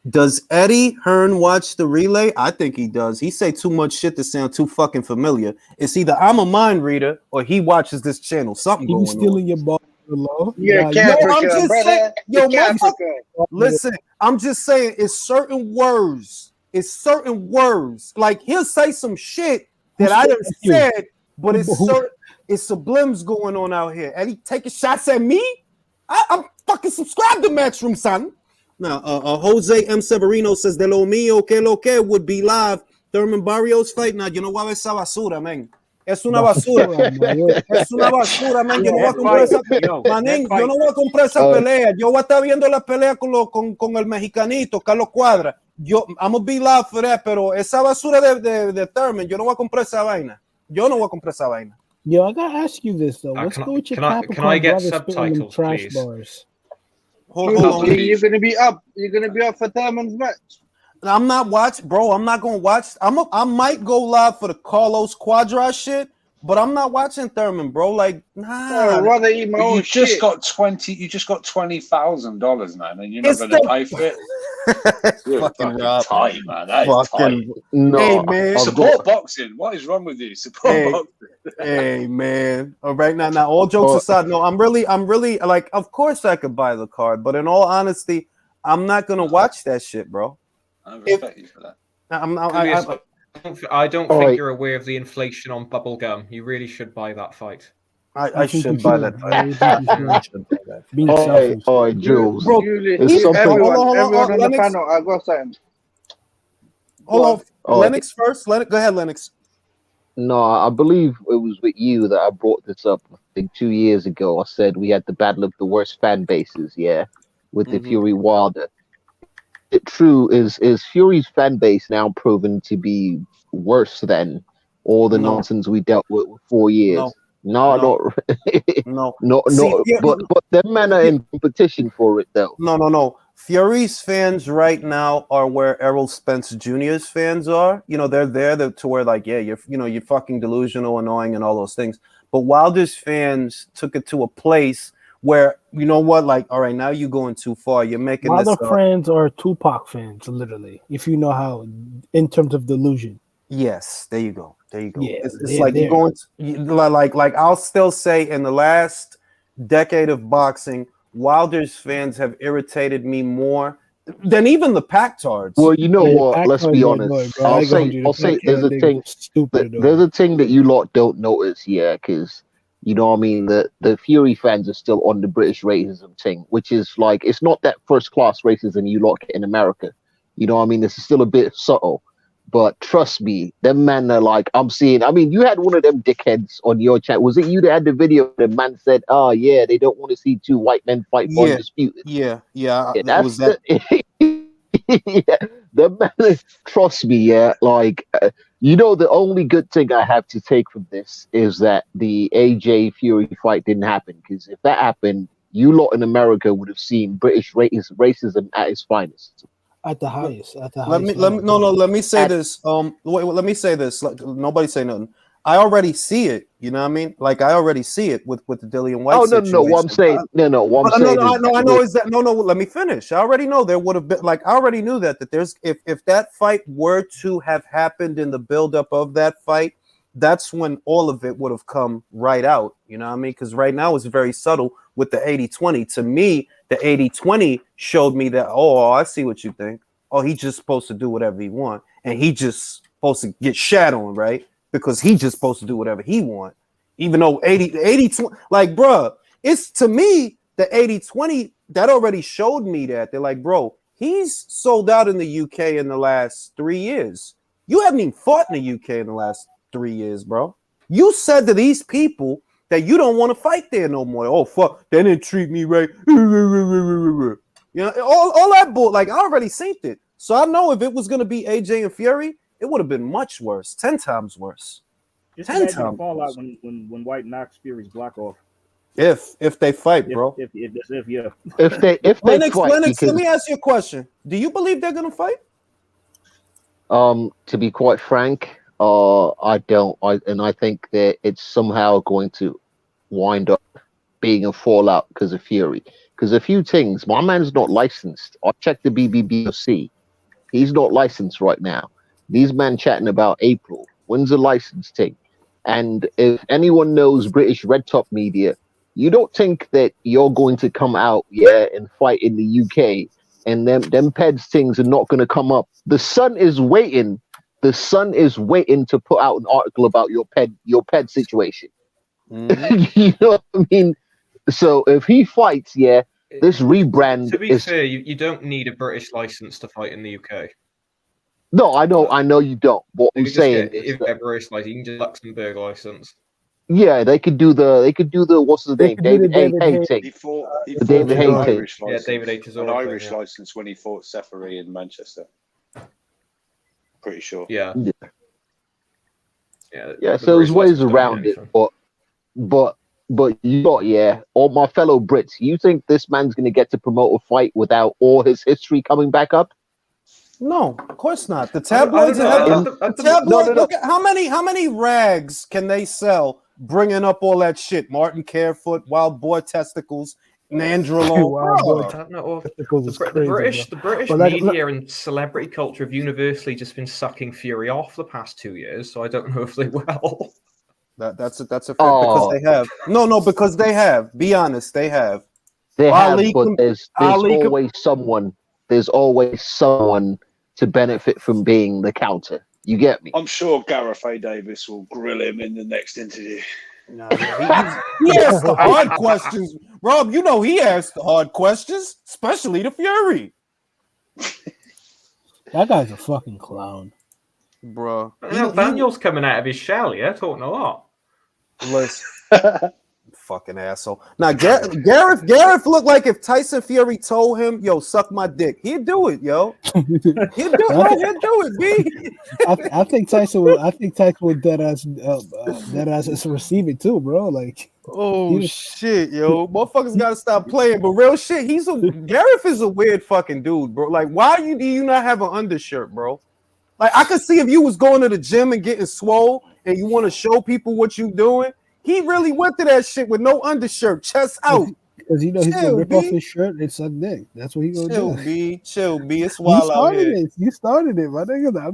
Does Eddie Hearn watch the relay? I think he does. He say too much shit to sound too fucking familiar. It's either I'm a mind reader or he watches this channel. Something He going was stealing on. your ball. Hello? You're Nah, a you- No, I'm Capricorn, just brother. saying. Yo, You're motherfucker. Capricorn. Listen, I'm just saying. It's certain words. It's certain words. Like he'll say some shit that I done you? said, but it's Who- certain. It's sublims going on out here. Eddie taking shots at me. I'm fucking subscribed to Matchroom, son. Now, Jose M. Severino says, de lo mío, que lo que would be live. Thurman Barrios fight. Now, yo no voy a ver esa basura, man. Es una basura. Es una basura, man. Yo no voy a comprar esa pelea. Manín, yo no voy a comprar esa pelea. Yo voy a estar viendo la pelea con el mexicanito, Carlos Cuadra. I'm gonna be live for that, pero esa basura de Thurman, yo no voy a comprar esa vaina. Yo no voy a comprar esa vaina. Yo, I gotta ask you this though. What's good with your Capricorn can I get brothers spitting them subtitles, trash please? bars? Hold on. You're gonna be up. You're gonna be up for Thurman's match. I'm not watching, bro. I'm not gonna watch. I might go live for the Carlos Quadra shit, but I'm not watching Thurman, bro. Like, nah. I'd rather eat my own You just shit. got $20,000, man, and you're not going to pay for it. You're fucking tight, man. That is tight. No, hey, man. Support boxing. What is wrong with you? Support boxing. Hey, man. All right, now, all jokes aside, no, I'm really like, of course I could buy the card, but in all honesty, I'm not gonna watch that shit, bro. I respect you for that. I don't think you're aware of the inflation on bubblegum. You really should buy that fight. I should buy that fight. All right, Jules. Bro, everyone on the panel, I got something. Hold on. Lennox first. Go ahead, Lennox. No, I believe it was with you that I brought this up, I think 2 years ago. I said we had the battle of the worst fan bases, with the Fury Wilder. It true is Fury's fan base now proven to be worse than all the nonsense we dealt with 4 years? No. But them men are in competition for it though. No. Fury's fans right now are where Errol Spence Jr.'s fans are. You know, they're there to where like, you're fucking delusional, annoying, and all those things. But Wilder's fans took it to a place where, you know what, like, all right, now you're going too far. You're making Wilder this fans are Tupac fans, literally. If you know how, in terms of delusion. Yes, there you go. Yeah, it's like there. you're going to, like I'll still say in the last decade of boxing, Wilder's fans have irritated me more than even the Pac-Tards. Well, you know what? Let's be honest. I'll say there's a thing. There's a thing that you lot don't notice, because you know what I mean. The Fury fans are still on the British racism thing, which is like it's not that first class racism you lot get in America. You know what I mean? This is still a bit subtle. But trust me, them men are like, I'm seeing. I mean, you had one of them dickheads on your chat. Was it you that had the video? The man said, "Oh yeah, they don't want to see two white men fight for undisputed." Yeah. That's was that. The man, trust me, like you know, the only good thing I have to take from this is that the AJ Fury fight didn't happen. Because if that happened, you lot in America would have seen British racism at its finest. At the highest. Let me say this. Let me say this. Like, nobody say nothing. I already see it. You know what I mean? Like I already see it with the Dillian Whyte. No. What I'm saying, I know is that no. Let me finish. I already know there would have been I already knew that there's if that fight were to have happened in the buildup of that fight, that's when all of it would have come right out. You know what I mean? Because right now it's very subtle with the 80-20. To me, the 80-20 showed me that, I see what you think. Oh, he just supposed to do whatever he want. And he just supposed to get shat on, right? Because he just supposed to do whatever he want. Even though 80-20, like, bruh, it's to me, the 80-20, that already showed me that. They're like, bro, he's sold out in the UK in the last 3 years. You haven't even fought in the UK in the last 3 years, bro. You said to these people that you don't want to fight there no more. Oh, fuck, they didn't treat me right. You know, all that bull. Like, I already seen it. So I know if it was going to be AJ and Fury, it would have been much worse, 10 times worse. Just 10 imagine times the fallout when White knocks Fury's block off. If they fight, bro. If they Lennox, fight, let me ask you a question. Do you believe they're going to fight? To be quite frank, I don't. I think that it's somehow going to wind up being a fallout because of Fury. Because a few things, my man's not licensed. I checked the BBBOC. He's not licensed right now. These men chatting about April. When's the license thing? And if anyone knows British red top media, you don't think that you're going to come out, and fight in the UK, and them PEDS things are not going to come up. The Sun is waiting. The Sun is waiting to put out an article about your ped situation. Mm-hmm. You know what I mean? So if he fights, this rebrand. To be fair, you don't need a British license to fight in the UK. No, I know you don't. What I'm saying is, if they're British license, you can just Luxembourg license. Yeah, they could do the what's his name? David Hay thing. He fought David Hay an thing. Irish license. Yeah, David Hay an Irish license when he fought Seferi in Manchester. Pretty sure. Yeah. Yeah, so there's ways around it, but you got all my fellow Brits. You think this man's gonna get to promote a fight without all his history coming back up? No, of course not. The tabloids look at how many rags can they sell bringing up all that shit? Martin Carefoot, Wild Boar Testicles, Nandrolo. The British media and celebrity culture have universally just been sucking Fury off the past 2 years, so I don't know if they will. That's a fact because they have. No, because they have. Be honest, they have. They have, but there's always someone. There's always someone to benefit from being the counter. You get me? I'm sure Gareth A. Davis will grill him in the next interview. He asked the hard questions. Rob, you know he asked the hard questions, especially the Fury. That guy's a fucking clown. Bro. Daniel's coming out of his shell, talking a lot. Listen. Fucking asshole. Now, Gareth looked like if Tyson Fury told him, yo, suck my dick, he'd do it, yo. He'd do it, B. I think Tyson would dead ass receive it too, bro. Like, shit, yo. Motherfuckers gotta stop playing, but real shit, Gareth is a weird fucking dude, bro. Like, why do you not have an undershirt, bro? Like, I could see if you was going to the gym and getting swole and you want to show people what you doing. He really went to that shit with no undershirt, chest out. Because he's gonna rip off his shirt and suck dick. That's what he gonna do. Chill, B. It's wild out here. You started it, my nigga.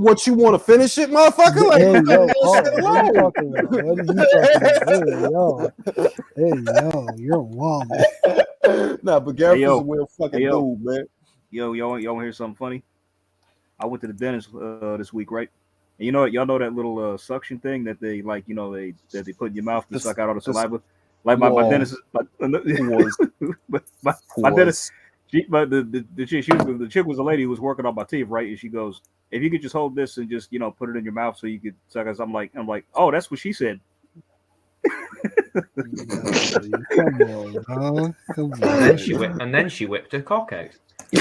What you want to finish it, motherfucker? Like, hey, yo, you're wild, man. Nah, but Gareth is a weird fucking dude, man. Y'all want to hear something funny? I went to the dentist this week, right? And y'all know that little suction thing that they they put in your mouth to suck out all the saliva. Like my dentist, my dentist, the chick was a lady who was working on my teeth, right? And she goes, "If you could just hold this and just put it in your mouth so you could suck us." I'm like, oh, that's what she said. Come on, come on. And then she whipped her cock out. It's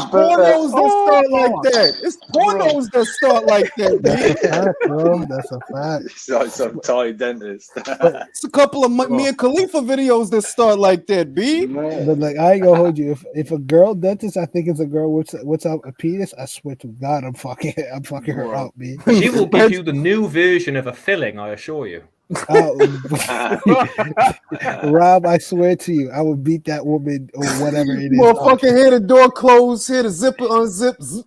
pornos that start like that. It's pornos that start like that, man. That's a fact. It's like some Thai dentist. It's a couple of Mia Khalifa videos that start like that, B. But like, I ain't gonna hold you. If a girl dentist, I think it's a girl what's up a penis, I swear to God, I'm fucking her out, B. She will give you the new version of a filling, I assure you. Rob, I swear to you, I would beat that woman or whatever it is. Motherfucker, hear the door close, hear the zipper unzip.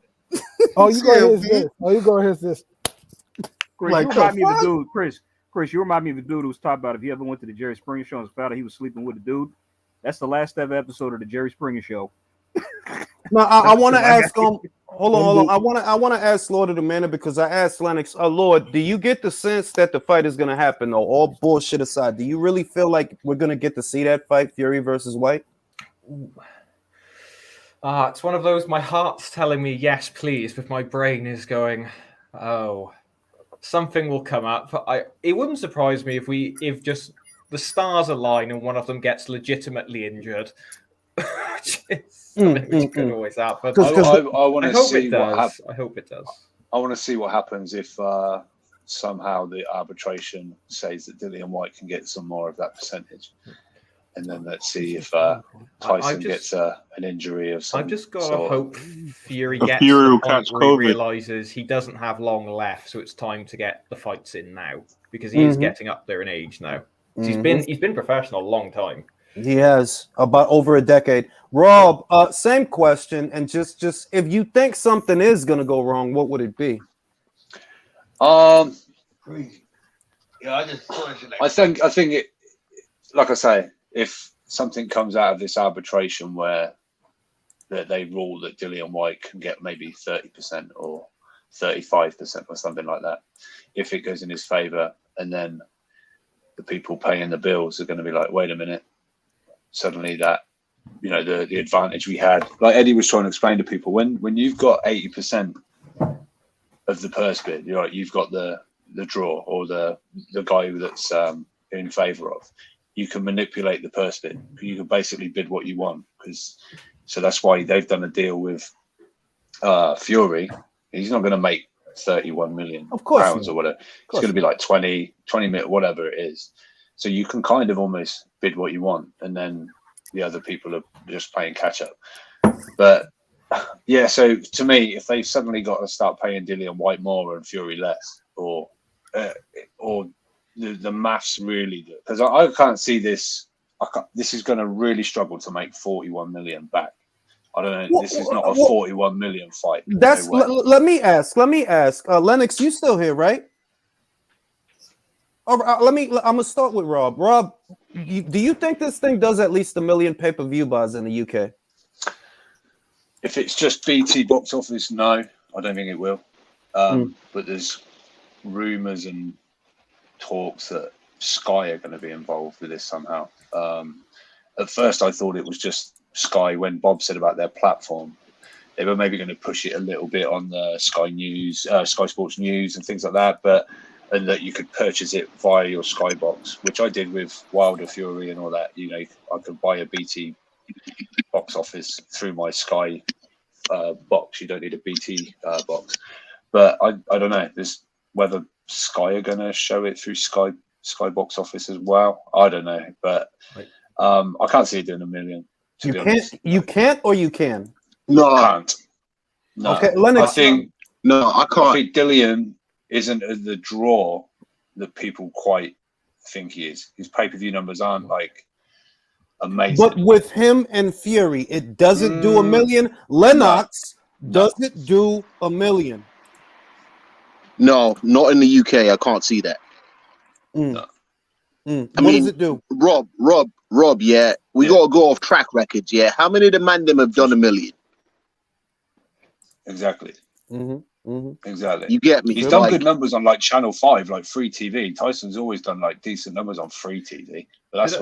Oh, you gonna hear this? Oh, you gonna hear this? Chris, like, you remind me of the dude. Chris, you remind me of the dude who was talking about if you ever went to the Jerry Springer show and found out he was sleeping with a dude. That's the last ever episode of the Jerry Springer show. Now, I want to ask hold on. I want to ask Lord of the Manor because I asked Lennox, Lord, do you get the sense that the fight is going to happen? Though, all bullshit aside, do you really feel like we're going to get to see that fight, Fury versus White? It's one of those. My heart's telling me yes, please, but my brain is going, oh, something will come up. It wouldn't surprise me if just the stars align and one of them gets legitimately injured. Which could always happen. I want to see what happens. I hope it does. I want to see what happens if somehow the arbitration says that Dillian Whyte can get some more of that percentage. and then let's see if Tyson gets an injury of some I've just got to sort. hope Fury gets Fury to will the point catch where he COVID. realizes he doesn't have long left, so it's time to get the fights in now because he is getting up there in age now. He's been professional a long time. He has about over a decade. Rob, same question, and just if you think something is gonna go wrong, what would it be? I think it, like I say, if something comes out of this arbitration where that they rule that Dillian Whyte can get maybe 30% or 35% or something like that, if it goes in his favor, and then the people paying the bills are going to be like, wait a minute, suddenly that, you know, the advantage we had, like Eddie was trying to explain to people, when you've got 80% of the purse bid, you're like, you've got the draw or the guy that's in favor of, you can manipulate the purse bid. You can basically bid what you want, so that's why they've done a deal with Fury. He's not going to make 31 million pounds or whatever. It's going to be like 20 million, whatever it is. So you can kind of almost bid what you want, and then the other people are just playing catch up. But yeah, so to me, if they've suddenly got to start paying Dillian Whyte more and Fury less, or the maths really, because I can't see this. This is going to really struggle to make 41 million back. I don't know. This is not a 41 million fight. That's let me ask. Lennox, you still here, right? All right, I'm gonna start with Rob. Rob, do you think this thing does at least 1 million pay-per-view buys in the UK? If it's just BT box office, no, I don't think it will. But there's rumours and talks that Sky are going to be involved with this somehow. At first, I thought it was just Sky. When Bob said about their platform, they were maybe going to push it a little bit on the Sky News, Sky Sports News, and things like that. And that you could purchase it via your Sky box, which I did with Wilder Fury and all that. You know, I could buy a BT box office through my Sky box. You don't need a BT box. But I don't know. There's whether Sky are going to show it through Sky box office as well. I don't know, but I can't see it doing 1 million. You can't, or you can. No, I can't. No. Okay, Lennox. I can't. I think Dillian isn't the draw that people quite think he is. His pay-per-view numbers aren't like amazing. But with him and Fury, it doesn't do 1 million. Lennox, does it do 1 million? No, not in the UK. I can't see that. No. What does it do? Rob, yeah. We got to go off track records, yeah. How many of the Mandem have done 1 million? Exactly. Exactly. You get me? He's done good numbers on like Channel 5, like free TV. Tyson's always done like decent numbers on free TV. But that's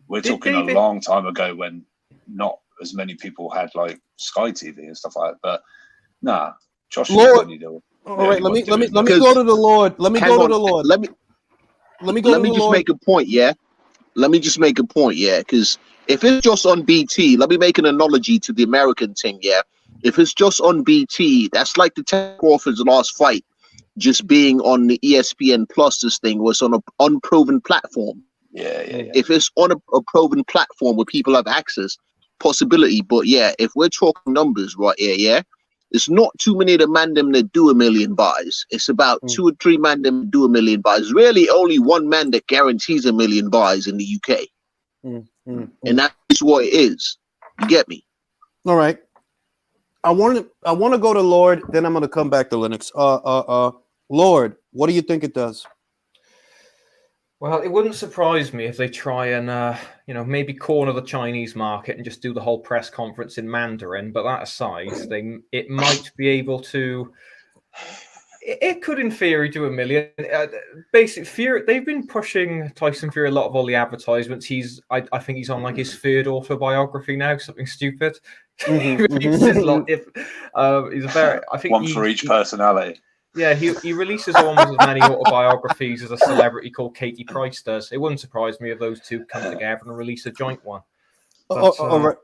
we're talking a long time ago when not as many people had like Sky TV and stuff like that. But nah, Josh Lord. All right, let me go to the Lord. Let me go to the Lord. Let me just make a point, yeah. Let me just make a point, yeah. Because if it's just on BT, let me make an analogy to the American thing, yeah. If it's just on BT, that's like the Terence Crawford's last fight just being on the ESPN Plus. This thing was on an unproven platform. Yeah. If it's on a proven platform where people have access, possibility. But yeah, if we're talking numbers right here, yeah, it's not too many of the mandem that do 1 million buys. It's about 2 or 3 mandem that do 1 million buys. Really, only one man that guarantees 1 million buys in the UK, and that's what it is. You get me? All right. I want to go to Lord, then I'm going to come back to Linux. Lord, what do you think it does? Well, it wouldn't surprise me if they try and maybe corner the Chinese market and just do the whole press conference in Mandarin. But that aside, it might be able to. It could, in theory, do 1 million. Basic Fury, they've been pushing Tyson Fury a lot of all the advertisements. I think he's on like his 3rd autobiography now, something stupid. He's a very. I think one for each personality. Yeah, he releases almost as many autobiographies as a celebrity called Katie Price does. It wouldn't surprise me if those two come together and release a joint one. But, all right.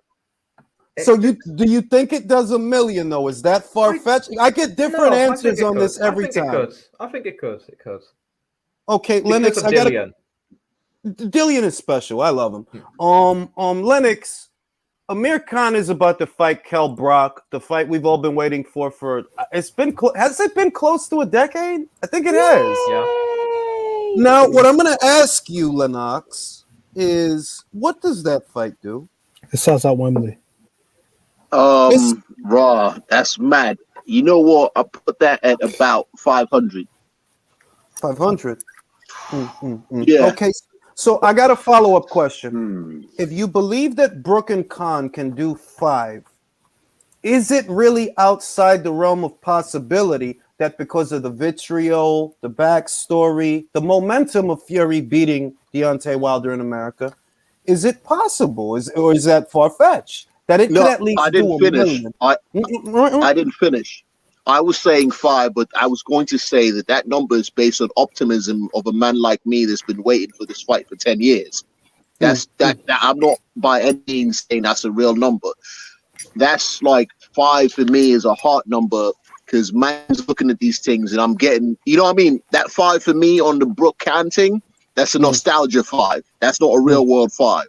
So do you think it does 1 million though? Is that far-fetched? I get different answers on this every time. I think it could. It could. Okay, because Lennox, Dillian is special. I love him. Lennox, Amir Khan is about to fight Kell Brock, the fight we've all been waiting for. It's been has it been close to a decade? I think it has. Yeah. Now, what I'm going to ask you, Lennox, is what does that fight do? It sells out Wembley. Raw. That's mad. You know what? I put that at about 500. 500. Yeah. Okay. So I got a follow-up question. If you believe that Brook and Khan can do 5, is it really outside the realm of possibility that because of the vitriol, the backstory, the momentum of Fury beating Deontay Wilder in America, is it possible? Or is that far-fetched? That it could at least I didn't finish. I didn't finish. I was saying 5, but I was going to say that number is based on optimism of a man like me that's been waiting for this fight for 10 years. That I'm not by any means saying that's a real number. That's like 5 for me is a heart number because man's looking at these things and I'm getting, you know what I mean? That 5 for me on the Brook Khan thing, that's a nostalgia 5. That's not a real world 5.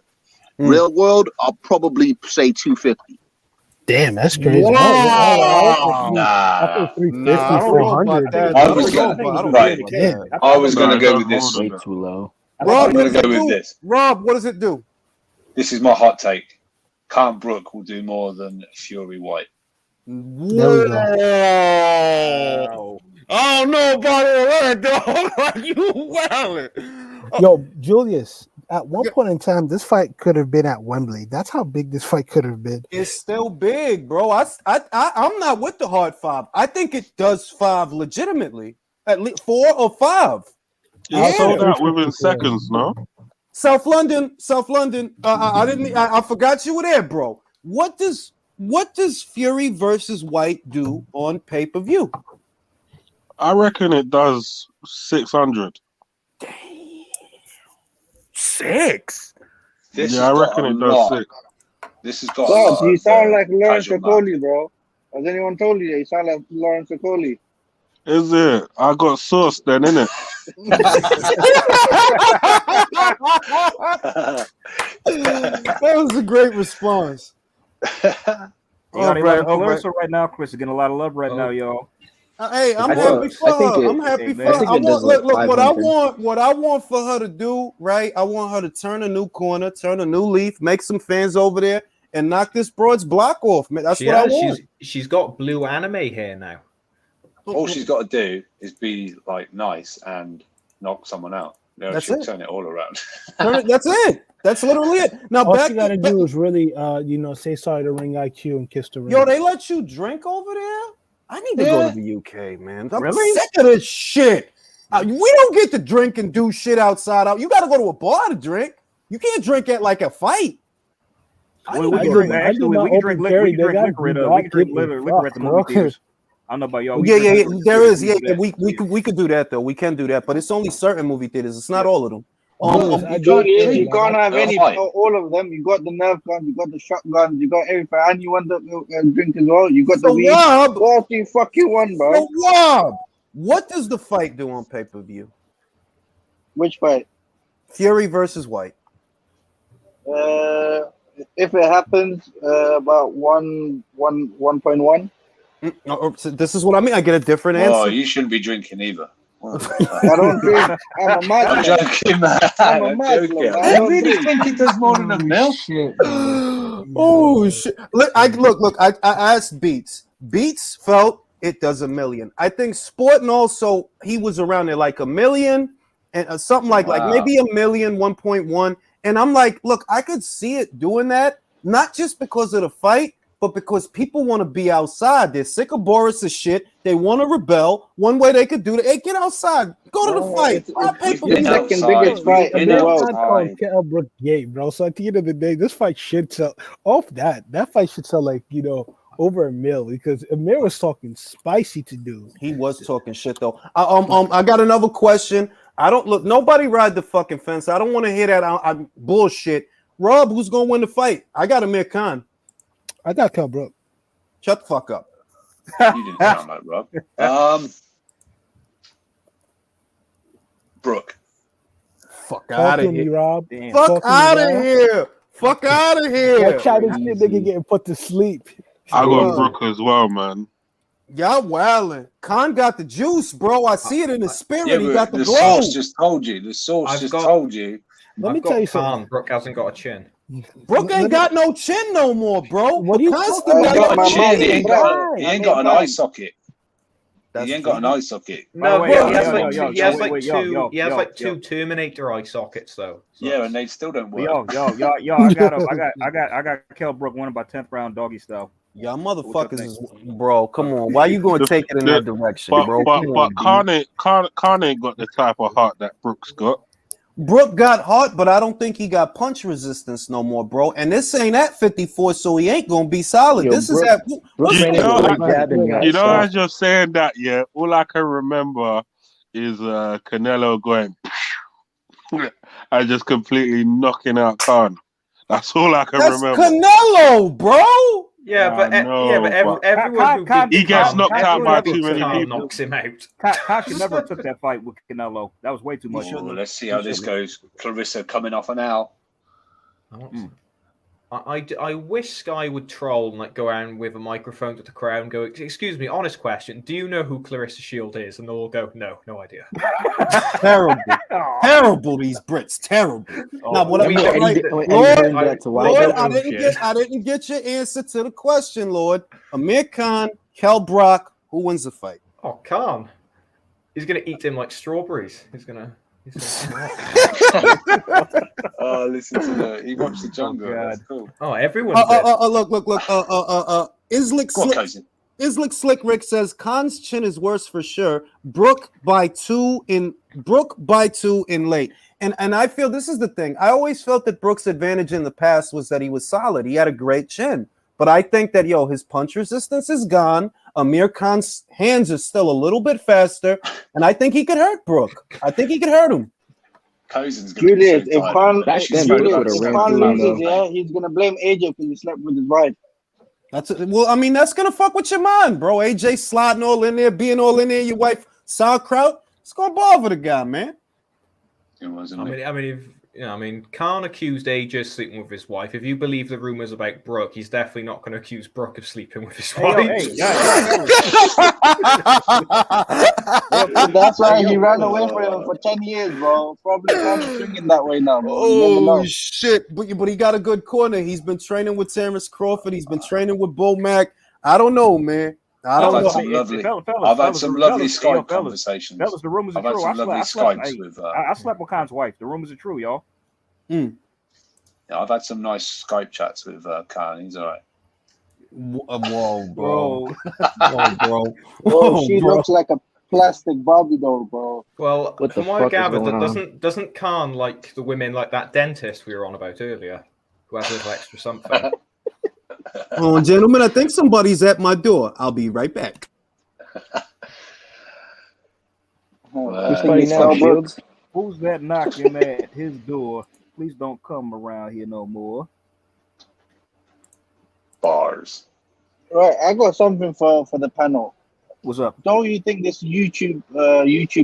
Real world, I'll probably say 250. Damn, that's crazy. Wow. I 350, 400. I was going to go with this. Way too low. I'm going to go with this. Rob, what does it do? This is my hot take. Khan Brook will do more than Fury White. Wow. I don't know about that, dog. You wildin'. Yo, Julius, at one point in time, this fight could have been at Wembley. That's how big this fight could have been. It's still big, bro. I'm not with the hard 5. I think it does 5 legitimately. At least 4 or 5. I saw that within seconds, no? South London. I forgot you were there, bro. What does Fury versus White do on pay-per-view? I reckon it does 600. 6? I reckon it does 6. This has got. Bob, you sound like Lawrence Okoli, bro. Has anyone told you that you sound like Lawrence Okoli? Is it? I got sauce then, innit? That was a great response. Right now, Chris is getting a lot of love right now, y'all. Hey, I'm happy for her. I'm happy for her. Look, what I want for her to do, right? I want her to turn a new corner, turn a new leaf, make some fans over there, and knock this broad's block off, man. That's what I want. She's got blue anime hair now. All she's got to do is be like nice and knock someone out. She'll turn it all around. That's it. That's literally it. Now, all you gotta do is really, say sorry to Ring IQ and kiss the ring. Yo, they let you drink over there? I need to go to the UK, man. I'm really sick of this shit. We don't get to drink and do shit outside. You got to go to a bar to drink. You can't drink at like a fight. We can drink liquor at the movie theaters. I don't know about y'all. Yeah. There is. Yeah, we could do that though. We can do that, but it's only certain movie theaters. It's not all of them. You can't have all of them. You got the Nerf guns, you got the shotguns, you got everything, and you want the drink as well. You got the weed. What do you fucking want, bro? So Rob, what does the fight do on pay-per-view? Which fight? Fury versus White. If it happens, about 1.1. So this is what I mean. I get a different answer. Oh, you shouldn't be drinking either. I don't drink. I'm a mad. I'm joking, man. I'm joking. I really think it does more than a mil. Oh shit! Look. I asked Beats. Beats felt it does $1 million. I think Sporting also he was around there like $1 million and something like maybe $1 million, 1.1. And I'm like, look, I could see it doing that, not just because of the fight, but because people want to be outside. They're sick of Boris's shit. They want to rebel. One way they could do it, hey, get outside. Go to the fight. It's the second biggest fight in the world. Kell Brook game, bro. So at the end of the day, this fight should sell. Off that fight should sell like, over $1 million because Amir was talking spicy to do. He was talking shit though. I got another question. Nobody ride the fucking fence. I don't want to hear that bullshit. Rob, who's gonna win the fight? I got Amir Khan. I got Kell Brook. Shut the fuck up. You didn't sound like Rob. Brooke. Fuck out of Talk to me, here. Rob. Damn. Fuck Talk to me, out of Rob. here. Fuck out of here. That China shit nigga getting put to sleep. I got Whoa. Brooke as well, man. Y'all wildin'. Khan got the juice, bro. I see it in his spirit. Yeah, He but got the the glow. source just told you. The source I've just got- told you. Let me tell you something. Brooke hasn't got a chin. Brooke ain't got no chin no more, bro. What are you Khan's talking still He about? got got no a chin. chin. He ain't got an Right. eye socket. He ain't got an eye socket. No, By he the has way, like yo, two. He has wait, like wait, two. He has like yo. two Terminator eye sockets though. So Yeah, and they still don't work. Yo, I got Kel Brook winning by 10th round doggy style. Y'all motherfuckers is, bro, come on. Why you gonna take it in that direction, bro? But Come on, Khan ain't got the type of heart that Brooks got. Brooke got heart, but I don't think he got punch resistance no more, bro. And this ain't at 54, so he ain't gonna be solid. Yo, This Brooke- is at Brooke what's ran the- into a jab in the You know, eye. as you're saying that, yeah, all I can remember is Canelo going and just completely knocking out Khan. That's all I can That's remember. Canelo, bro. everyone who he gets knocked out by too many people. knocks him out. Kashi never took that fight with Canelo. That was way too much. Ooh, let's see how this goes. Clarissa coming off an L. I wish Sky would troll and like go around with a microphone to the crowd and go, "Excuse me, honest question. Do you know who Clarissa Shield is?" And they'll all go, "No idea." Terrible, terrible. These Brits, terrible. Now, what I mean, Lord, I didn't get your answer to the question, Lord. Amir Khan, Kell Brook, who wins the fight? Oh, Khan. He's gonna eat him like strawberries. He's gonna Oh, listen to that. He watched the jungle. That's cool. Oh, everyone. Look. Islick Slick Rick says Khan's chin is worse for sure. Brooke by two in late. And I feel this is the thing. I always felt that Brooke's advantage in the past was that he was solid. He had a great chin. But I think that his punch resistance is gone. Amir Khan's hands are still a little bit faster, and I think he could hurt Brooke. I think he could hurt him. Julius, if Khan loses, he's gonna blame AJ because he slept with his wife. That's gonna fuck with your mind, bro. AJ sliding all in there, being all in there, your wife sauerkraut. It's gonna bother the guy, man. Khan accused AJ of sleeping with his wife. If you believe the rumors about Brooke, he's definitely not going to accuse Brooke of sleeping with his wife. That's why he ran away from him for 10 years, bro. Probably kind of thinking that way now, bro. Oh shit! But he got a good corner. He's been training with Terrence Crawford. He's been training with Bo Mack. I don't know, man. I've had some lovely Skype conversations. Fellas, the rumors are true. I slept with Khan's wife. The rumors are true, y'all. Yeah, I've had some nice Skype chats with Khan. He's all right. Whoa, bro. She looks like a plastic Barbie doll, bro. Well, from what I gathered, doesn't Khan like the women like that dentist we were on about earlier, who has a little extra something? Oh, gentlemen, I think somebody's at my door. I'll be right back. Who's that knocking at his door? Please don't come around here no more. Bars. Right, I got something for the panel. What's up? Don't you think this YouTube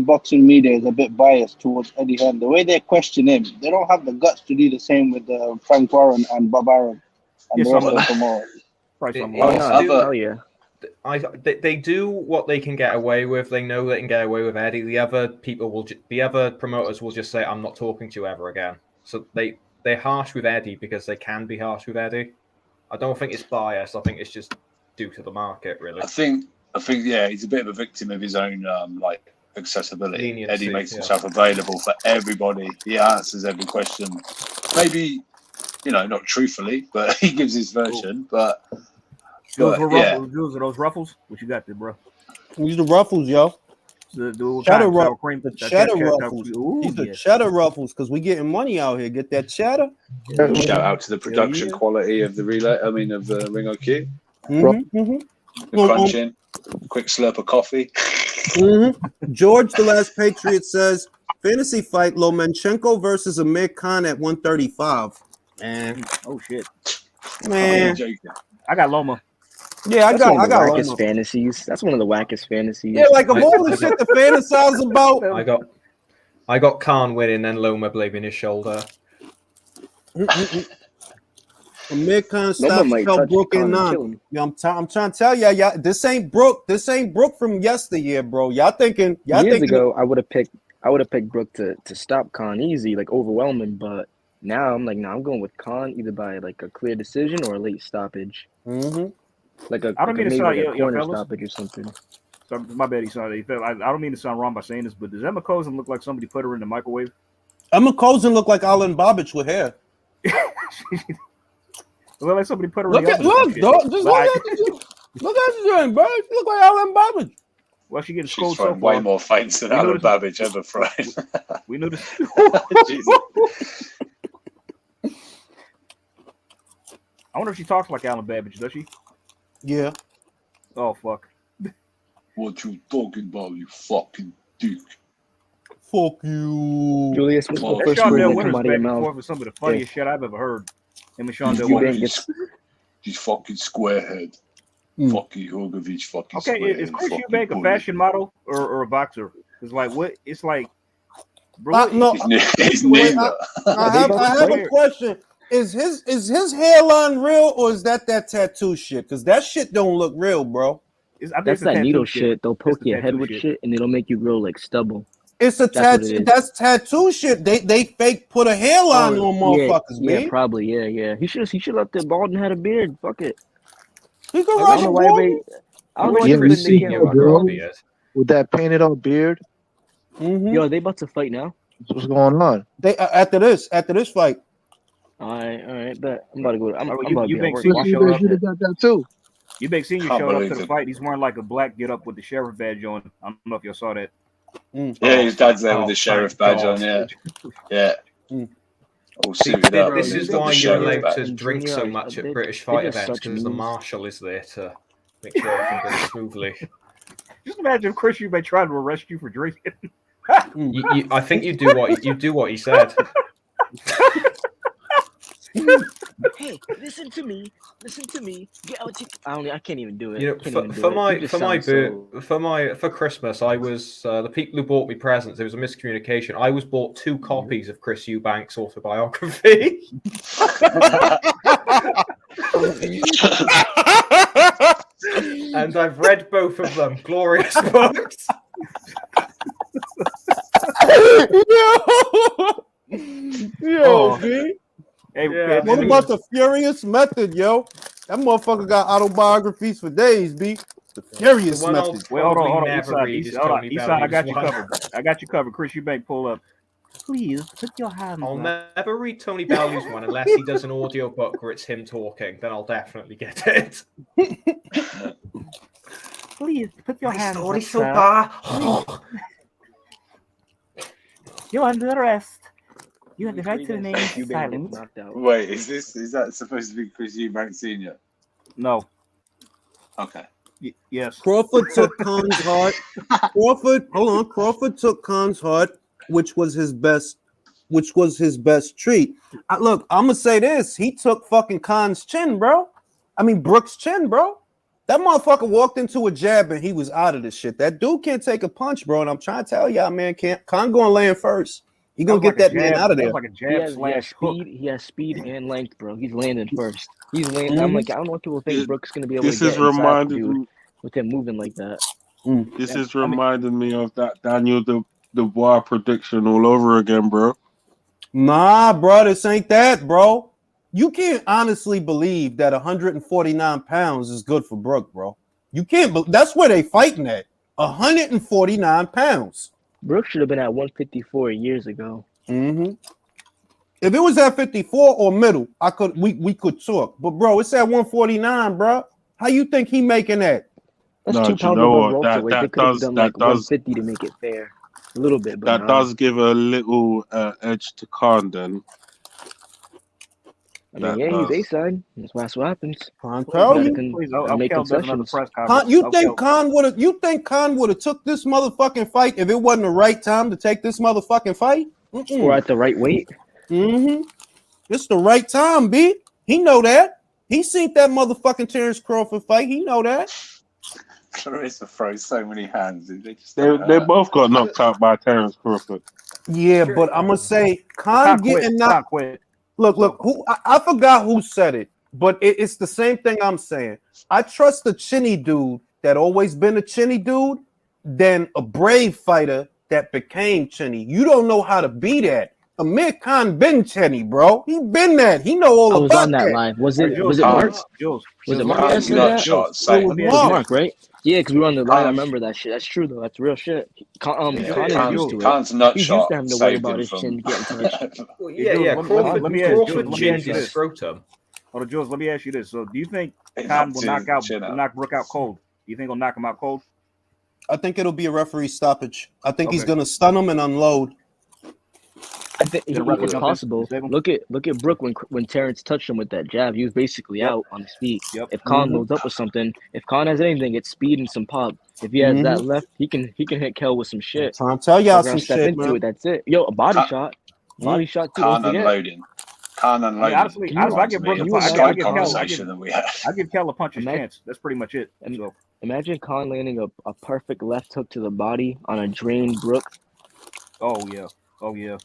boxing media is a bit biased towards Eddie Hearn? The way they question him, they don't have the guts to do the same with Frank Warren and Bob Arum and the rest of the promoters. They do what they can get away with. They know they can get away with Eddie. The other promoters will just say, "I'm not talking to you ever again." So they're harsh with Eddie because they can be harsh with Eddie. I don't think it's bias. I think it's just due to the market, really. I think he's a bit of a victim of his own accessibility. Leniency, Eddie makes himself available for everybody. He answers every question. Maybe, not truthfully, but he gives his version. But Those are ruffles? What you got there, bro? Use the ruffles, yo. Cheddar ruffles. These are cheddar ruffles because we getting money out here. Get that cheddar. Shout out to the production quality of the relay. Of the Ring OQ. The crunching, quick slurp of coffee. George, the Last Patriot, says fantasy fight Lomachenko versus Amir Khan at 135. Man, oh shit, man, I got Loma. Yeah, I got wackest fantasies. That's one of the wackest fantasies. Yeah, like of all the shit to fantasize about. I got Khan winning, then Loma blaming his shoulder. Amir Khan Loma stops might tell touch Brooke Khan and and none. kill him. Yeah, I'm trying to tell y'all, this ain't Brooke. This ain't Brooke from yesteryear, bro. Y'all thinking Years ago, I would have picked Brooke to stop Khan easy, like overwhelming. But now I'm like, nah, I'm going with Khan either by like a clear decision or a late stoppage. Mm-hmm. I don't mean to sound like a corner stoppage or something. So my bad, sorry. I don't mean to sound wrong by saying this, but does Emma Cozen look like somebody put her in the microwave? Emma Cozen look like Alan Babich with hair. Look like somebody put her Look in the at oven. look, dog. Just look at you doing, bro. You look like Alan Babich. Well, she getting She's schooled thrown so way far. more fights than Alan Babbage ever thrown. We knew this. Jesus. I wonder if she talks like Alan Babbage, does she? Yeah. Oh, fuck. What you talking about, you fucking dick? Fuck you. Julius, what's the That first Shondell word that Winters come out of your back and mouth? forth with some of the funniest shit I've ever heard. Him and Shondell You Winters. didn't get You fucking squarehead. Fucking Hogovich, fucking Okay, squarehead. is Chris fucking Eubank a bully. fashion model or a boxer? It's like what? It's like, bro. I have a question. Is his hairline real or is that tattoo shit? Because that shit don't look real, bro. That's that needle shit. They'll poke your head with shit and it'll make you grow like stubble. It's a tattoo. That's tattoo shit. They fake put a hairline on motherfuckers, man. Yeah, probably. Yeah. He should left it bald and had a beard. Fuck it. He could I rush don't know a why bald. I don't know why Yeah, they you put see the him, camera bro, on. with that painted up beard. Mm-hmm. Yo, are they about to fight now? What's going on? They after this fight. All right, but I'm about to go. I'm about to you be at Bank work. Senior showed up. got that too. You Bank Senior Can't showed up believe to the it. fight. He's wearing like a black get up with the sheriff badge on. I don't know if y'all saw that. Yeah, his dad's there with the sheriff badge on, yeah. All suited up. This is why you're allowed to drink so Junior, much at they- British they fight just events such because the memes. marshal is there to make sure everything goes smoothly. Just imagine if Chris Eubank tried to arrest you for drinking. I think you do what he said. Hey, listen to me. Get out. I can't even do it. You know, for Christmas, I was the people who bought me presents. There was a miscommunication. I was bought 2 copies of Chris Eubank's autobiography. And I've read both of them. Glorious books. Yo, B. Hey, What about the Furious Method, yo? That motherfucker got autobiographies for days, B. The Furious Method. Wait, hold on. Eastside, I got you covered. Chris Eubank, pull up. Please put your hands I'll up. never read Tony Belly's one unless he does an audio book where it's him talking. Then I'll definitely get it. Please put your hands up. so sir. bad. You're under arrest. You have the right to remain silent. Wait, is that supposed to be Chris Eubank Sr.? No. Okay. Yes. Crawford took Khan's heart. Crawford took Khan's heart, which was his best treat. Look, I'm gonna say this. He took fucking Khan's chin, bro. I mean Brooks' chin, bro. That motherfucker walked into a jab and he was out of this shit. That dude can't take a punch, bro. And I'm trying to tell y'all, man, Khan gonna land first. He gonna get that man out of there. Like a jab slash hook. He has speed and length, bro. He's landing first. He's landing. I'm like, I don't know what people think Brooks gonna be able to get inside the dude with him moving like that. This is reminding me of that Daniel Dubois prediction all over again, bro. Nah, bro, this ain't that, bro. You can't honestly believe that 149 pounds is good for Brooke, bro. You can't. That's where they fighting at. 149 pounds. Brooks should have been at 154 years ago. Mm-hmm. If it was at 54 or middle, we could talk. But bro, it's at 149, bro. How you think he making that? That's 2 pounds above welterweight. They could have done like 150 to make it fair. A little bit, but that does give a little edge to Khan then. I mean, he's A-side. That's what happens. Khan, tell you. Make concessions. You think Khan would have took this motherfucking fight if it wasn't the right time to take this motherfucking fight? Or at the right weight? Mm-hmm. It's the right time, B. He know that. He seen that motherfucking Terrence Crawford fight. He know that. Clarissa throws so many hands. They both got knocked out by Terrence Crawford. Yeah, but I'm gonna say Khan getting knocked. Look, who I forgot who said it, but it's the same thing I'm saying. I trust the chinny dude that always been a chinny dude than a brave fighter that became chinny. You don't know how to be that. Amir Khan been chinny, bro. He been that. He know all I was about on that live. Was it Mark? Was it Mark that said that? It was Mark, right? Yeah, because we were on the live. I remember that shit. That's true though. That's real shit. Khan is used to it. Khan's nut He's shot used to having to worry saved about him his from. chin getting touched. Crawford Let me ask you changed his this. scrotum. Hold on, Jules. Let me ask you this. So, do you think Khan will knock Brook out cold? Do you think he'll knock him out cold? I think it'll be a referee stoppage. I think he's gonna stun him and unload. I think it's possible. Look at Brook when Terrence touched him with that jab. He was basically out on his feet. If Khan loads up with something, if Khan has anything, it's speed and some pop. If he has that left, he can hit Kel with some shit. I'm trying to tell y'all some step shit, into man. it. That's it. Yo, a body shot too. Khan unloading. Khan unloading. Honestly, I give Brook conversation that we had. I give Kel a puncher's chance. That's pretty much it. So. Imagine Khan landing a perfect left hook to the body on a drained Brook. Oh yeah.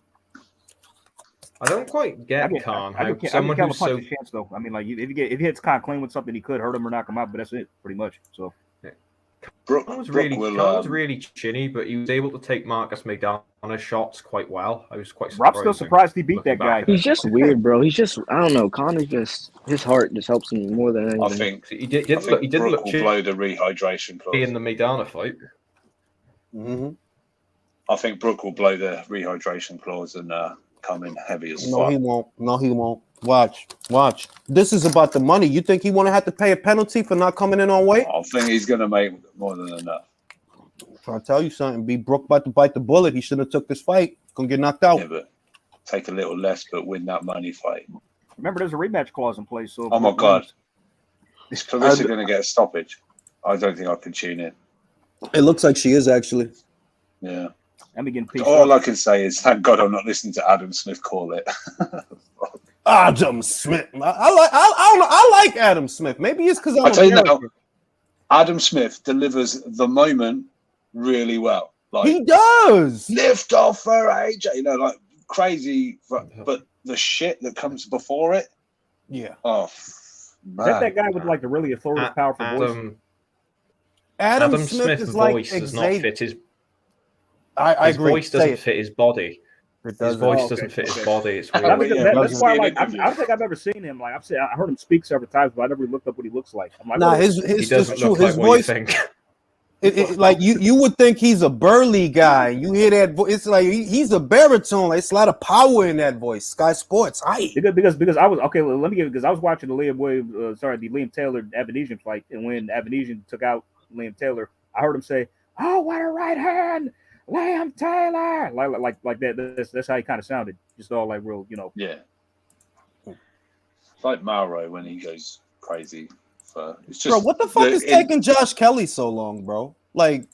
I don't quite get Khan. I give Kel a puncher's chance though. I mean, like if he hits Khan clean with something, he could hurt him or knock him out, but that's it, pretty much. So. Khan was really chinny, but he was able to take Marcus McDonough's shots quite well. I was quite surprised. Rob's still surprised he beat that guy. He's just weird, bro. He's just, I don't know. Khan is just, his heart just helps him more than anything. I think he did look will blow the rehydration clause in the McDonough fight. Mm-hmm. I think Brook will blow the rehydration clause and come in heavy as fuck. No, he won't. Watch. This is about the money. You think he want to have to pay a penalty for not coming in on weight? I think he's going to make more than enough. I'll tell you something. Be Brook about to bite the bullet. He should have took this fight. Gonna get knocked out. Yeah, but take a little less, but win that money fight. Remember, there's a rematch clause in place. So. Oh my God. Is Clarissa going to get a stoppage? I don't think I can tune in. It looks like she is actually. Yeah. All I can say is thank God I'm not listening to Adam Smith call it. Adam Smith. I like Adam Smith. Maybe it's because I tell you now, Adam Smith delivers the moment really well. Like he does. Lift off for AJ, you know, like crazy. But the shit that comes before it. Yeah. Oh, man. Is that guy with like the really authoritative, powerful voice? Adam Smith's voice like does not fit his. I his agree. voice doesn't fit his body. His voice doesn't fit his body. It's weird. That's why, like, I don't think I've ever seen him. Like I heard him speak several times, but I never looked up what he looks like. I'm like, nah, his doesn't look his like voice. What you think. Like you would think he's a burly guy. You hear that voice? It's like he's a baritone. Like, it's a lot of power in that voice. Sky Sports, because I was okay. Let me get because I was watching the Liam Taylor Avanesian fight, and when Avanesian took out Liam Taylor, I heard him say, "Oh, what a right hand, Liam Taylor!" Like that. That's how he kind of sounded. Just all like real, you know. Yeah. It's like Mauro when he goes crazy. It's just, bro, what the fuck is taking Josh Kelly so long, bro? Like,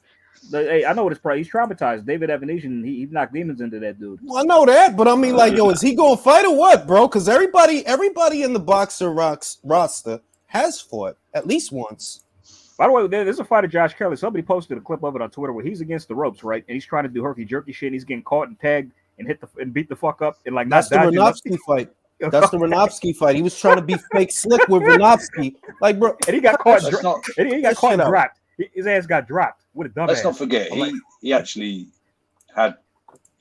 hey, I know what his price. He's traumatized. David Avanesian, he knocked demons into that dude. Well, I know that, but I mean, like, yo, is he gonna fight or what, bro? Because everybody in the Boxer Rocks roster has fought at least once. By the way, there's a fight of Josh Kelly. Somebody posted a clip of it on Twitter where he's against the ropes, right? And he's trying to do herky jerky shit. And he's getting caught and tagged and beat the fuck up and like that's the Renofsky fight. That's the Renofsky fight. He was trying to be fake slick with Renofsky, like, bro. And he got caught. He got caught and dropped. His ass got dropped. What a dumbass. Let's not forget, he actually had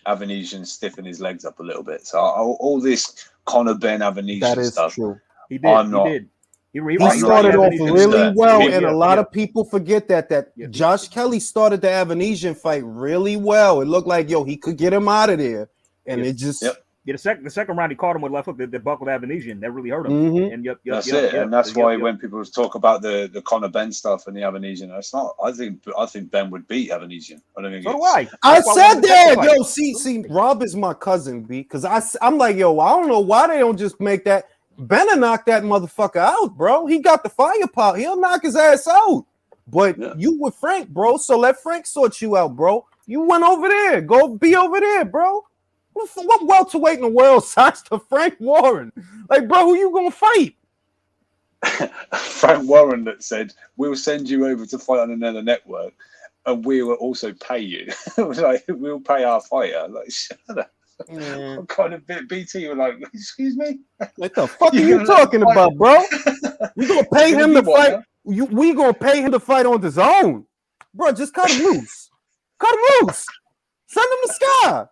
Avanesian stiffen his legs up a little bit. So all this Conor Ben Avanesian stuff. True. He did. He started off really well, and a lot of people forget that Josh Kelly started the Avanesian fight really well. It looked like, yo, he could get him out of there, and it just. Yeah, the second round he caught him with left hook that buckled Avanesian. That really hurt him. Mm-hmm. And that's it. And that's why when people talk about the Conor Ben stuff and the Avanesian, that's not. I think Ben would beat Avanesian. I don't think. So do I. I said that. Yo, see, Rob is my cousin, B. Because I'm like, yo, I don't know why they don't just make that. Ben will knock that motherfucker out, bro. He got the firepower. He'll knock his ass out. But you with Frank, bro. So let Frank sort you out, bro. You went over there. Go be over there, bro. What welterweight in the world signs to Frank Warren? Like, bro, who you gonna fight? Frank Warren that said, "We'll send you over to fight on another network," and we will also pay you. Like, we'll pay our fighter. Like, shut up. Yeah. What kind of BT were like, excuse me? What the fuck are you talking about, bro? We gonna pay him to fight. We gonna pay him to fight on his own, bro. Just cut him loose. Cut him loose. Send him to Sky.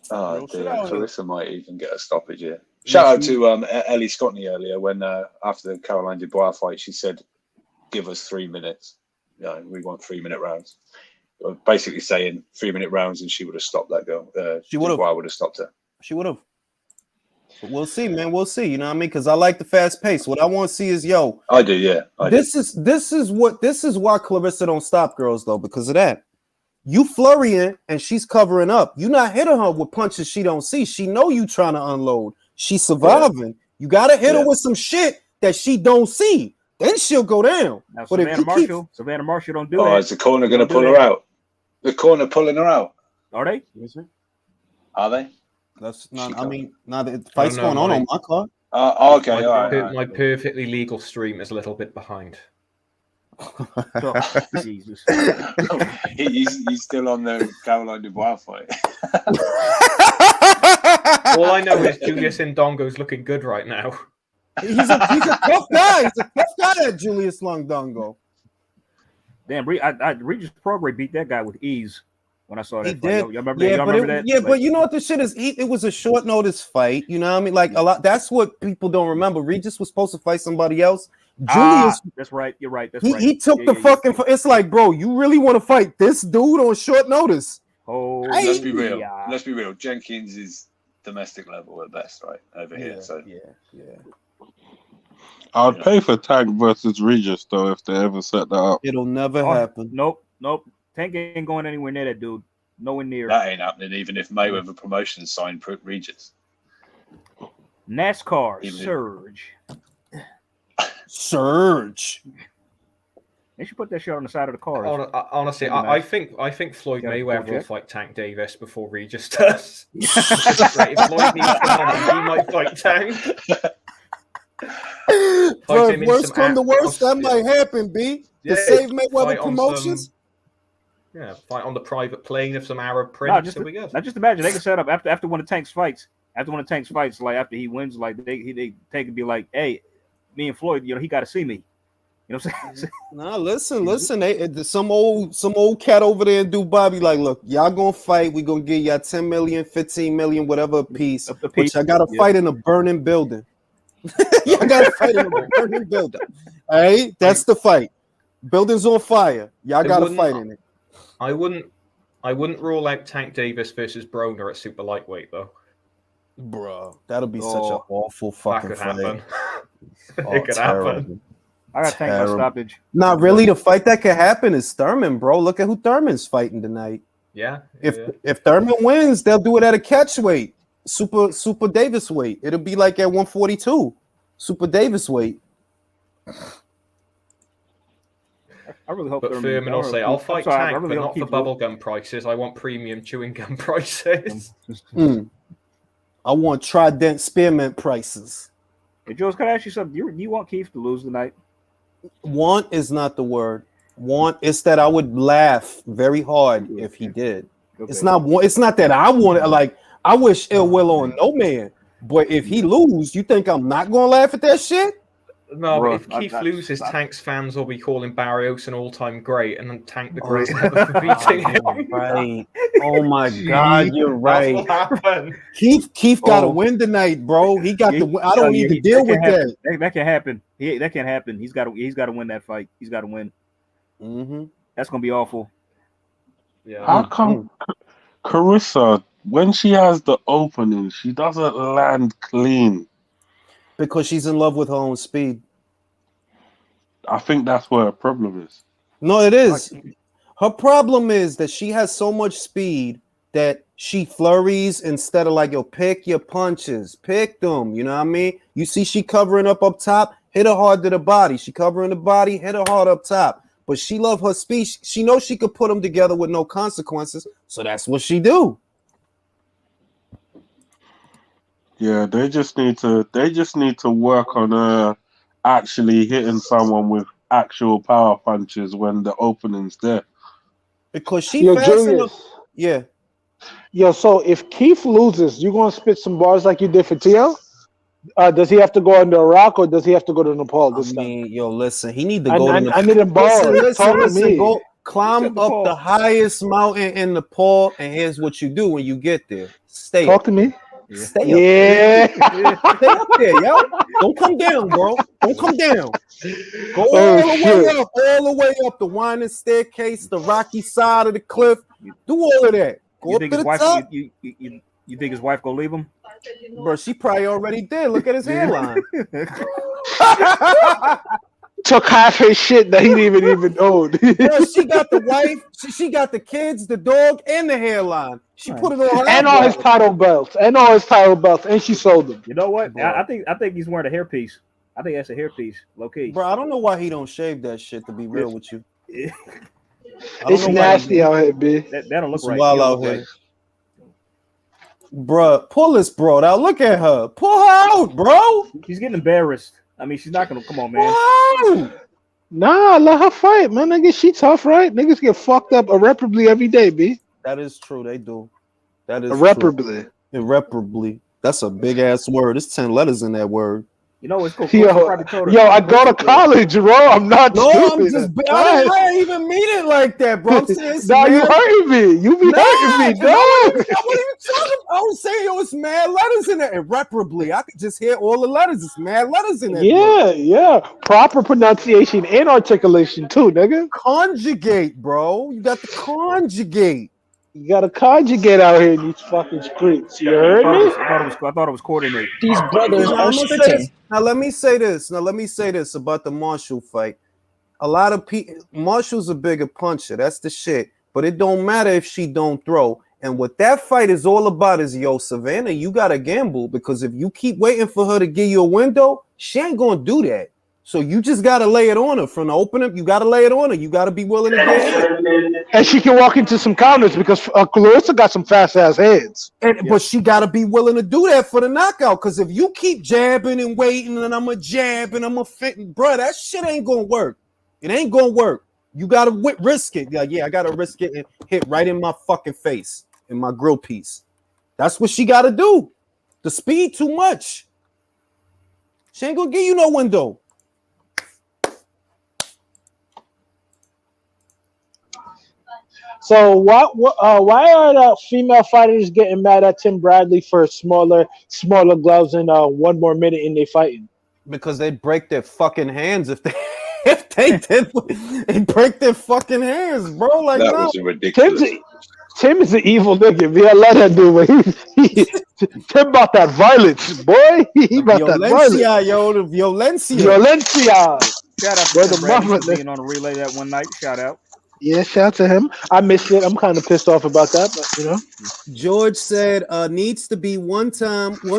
Clarissa might even get a stoppage here. Shout out to Ellie Scotney earlier when after the Caroline Dubois fight, she said, "Give us 3 minutes. We want 3-minute rounds." Basically saying 3-minute rounds, and she would have stopped that girl. She would have. Dubois would have stopped her. She would have. But we'll see, man. We'll see. You know what I mean? Because I like the fast pace. What I want to see is, I do, yeah. This is why Clarissa don't stop girls though, because of that. You flurrying and she's covering up. You not hitting her with punches she don't see. She know you trying to unload. She's surviving. Yeah. You gotta hit her with some shit that she don't see. Then she'll go down. Now, but Savannah Marshall don't do that. Oh, is the corner going to pull her out? The corner pulling her out? Are they? Are they? That's not. I mean, now the fight's going on my card. Okay. My perfectly legal stream is a little bit behind. Jesus. he's still on the Caroline Dubois fight. All I know is Julius Indongo's looking good right now. He's a tough guy. He's a tough guy, that Julius Indongo. Damn, Regis Prograis beat that guy with ease when I saw that fight. Did. Y'all remember that? Yeah, but you know what the shit is? It was a short notice fight. You know what I mean? Like a lot. That's what people don't remember. Regis was supposed to fight somebody else. Julius. That's right. You're right. He took the fucking. It's like, bro, you really want to fight this dude on short notice? Oh, let's be real. Let's be real. Jenkins is domestic level at best, right? Over here. So yeah. I'd pay for Tank versus Regis though if they ever set that up. It'll never happen. Nope. Tank ain't going anywhere near that dude. Nowhere near. That ain't happening. Even if Mayweather Promotions signed Regis. NASCAR Surge. They should put that shit on the side of the car. Honestly, I think Floyd Mayweather will fight Tank Davis before Regis does. If Floyd needs the money, he might fight Tank. Bro, if worse come to worse, that might happen, B. To save Mayweather Promotions. Fight on the private plane of some Arab prince. Now just imagine they can set up after one of Tank's fights. Like after he wins, like they Tank can be like, "Hey, me and Floyd, he got to see me." You know what I'm saying? Nah, listen. Some old cat over there in Dubois be like, "Look, y'all gonna fight. We gonna give y'all 10 million, 15 million, whatever a piece. But y'all gotta fight in a burning building. Y'all gotta fight in a burning building. All right, that's the fight. Building's on fire. Y'all gotta fight in it. I wouldn't rule out Tank Davis versus Broner at super lightweight though. Bro, that'll be such an awful fucking fight. Happen. It could happen. I got Tank by stoppage. Not really. The fight that could happen is Thurman, bro. Look at who Thurman's fighting tonight. Yeah. If Thurman wins, they'll do it at a catch weight, super Davis weight. It'll be like at 142, super Davis weight. I really hope. But Thurman will say, "I'll fight Tank, but not for bubblegum prices. I want premium chewing gum prices." I want Trident spearmint prices. Hey, Jules, can I ask you something? You want Keith to lose tonight? Want is not the word. Want is that I would laugh very hard if he did. Okay. It's not that I want it. Like I wish ill will on no man. But if he lose, you think I'm not gonna laugh at that shit? No, but if Keith loses, Tank's fans will be calling Barrios an all-time great, and then Tank the great never for beating him. Right. Oh my God, you're right. That's what happened. Keith got to win tonight, bro. He got to win. I don't need to deal with that. That can happen. That can't happen. He's got to win that fight. He's got to win. Mm-hmm. That's gonna be awful. Yeah. How come Clarissa, when she has the opening, she doesn't land clean? Because she's in love with her own speed. I think that's where her problem is. No, it is. Her problem is that she has so much speed that she flurries instead of like, pick your punches. Pick them. You know what I mean? You see she covering up top, hit her hard to the body. She covering the body, hit her hard up top. But she love her speed. She knows she could put them together with no consequences. So that's what she do. Yeah, they just need to work on actually hitting someone with actual power punches when the opening's there. Because she Yo, fast Julius. enough. Yeah. Yo, so if Keith loses, you gonna spit some bars like you did for Tio? Does he have to go under a rock or does he have to go to Nepal this time? Yo, listen, he need to go to Nepal. I need a bar. Listen, go climb up the highest mountain in Nepal, and here's what you do when you get there. Stay Talk to me. Stay up there. Stay up there, yo. Don't come down, bro. Don't come down. Go all the way up the winding staircase, the rocky side of the cliff. Do all of that. Go up to the top. You think his wife gonna leave him? Bro, she probably already did. Look at his hairline. Took half his shit that he didn't even own. Bro, she got the wife, she got the kids, the dog, and the hairline. She put it on her and all his title belts, and she sold them. You know what? I think he's wearing a hairpiece. I think that's a hairpiece, low key. Bro, I don't know why he don't shave that shit. To be real with you, it's nasty out here, B. That don't look it's right. wild out here. Bro, pull this bro out. Look at her. Pull her out, bro. She's getting embarrassed. I mean, she's not gonna come on, man. Whoa. Nah, let her fight, man. Nigga, she tough, right? Niggas get fucked up irreparably every day, B. That is true. They do. That is irreparably. True. Irreparably. That's a big ass word. There's 10 letters in that word. You know it's cool. Yo, I go to college, bro. I'm not stupid. I didn't even mean it like that, bro. I'm saying nah, you hurting me. You be hurting me, dog. What are you talking about? I was saying, yo, it's mad letters in there. Irreparably. I could just hear all the letters. It's mad letters in there. Yeah. Proper pronunciation and articulation, too, nigga. Conjugate, bro. You got to conjugate. You got to conjugate out here in these fucking streets. You heard me? I thought it was coordinate. These brothers are spitting. Now let me say this about the Marshall fight. A lot of people, Marshall's a bigger puncher. That's the shit. But it don't matter if she don't throw. And what that fight is all about is, yo, Savannah, you got to gamble, because if you keep waiting for her to give you a window, she ain't going to do that. So you just got to lay it on her from the opening. You got to lay it on her. You got to be willing to get it. And she can walk into some counters because Clarissa got some fast ass hands. But she got to be willing to do that for the knockout. Because if you keep jabbing and waiting and I'm a jab and I'm a fit, bro, that shit ain't going to work. It ain't going to work. You got to risk it. Yeah, I got to risk it and hit right in my fucking face, in my grill piece. That's what she got to do. The speed too much. She ain't going to give you no window. So why are the female fighters getting mad at Tim Bradley for smaller gloves and 1 more minute in they fighting? Because they break their fucking hands if they they break their fucking hands, bro. Like that was ridiculous. Tim is an evil nigga. Yeah, let that do it. Tim about that violence, boy. He about that violence. Violencia. Shout out to Tim Bradley for being on a relay that one night. Shout out. Yeah, shout out to him. I missed it. I'm kind of pissed off about that, but you know. George said, needs to be one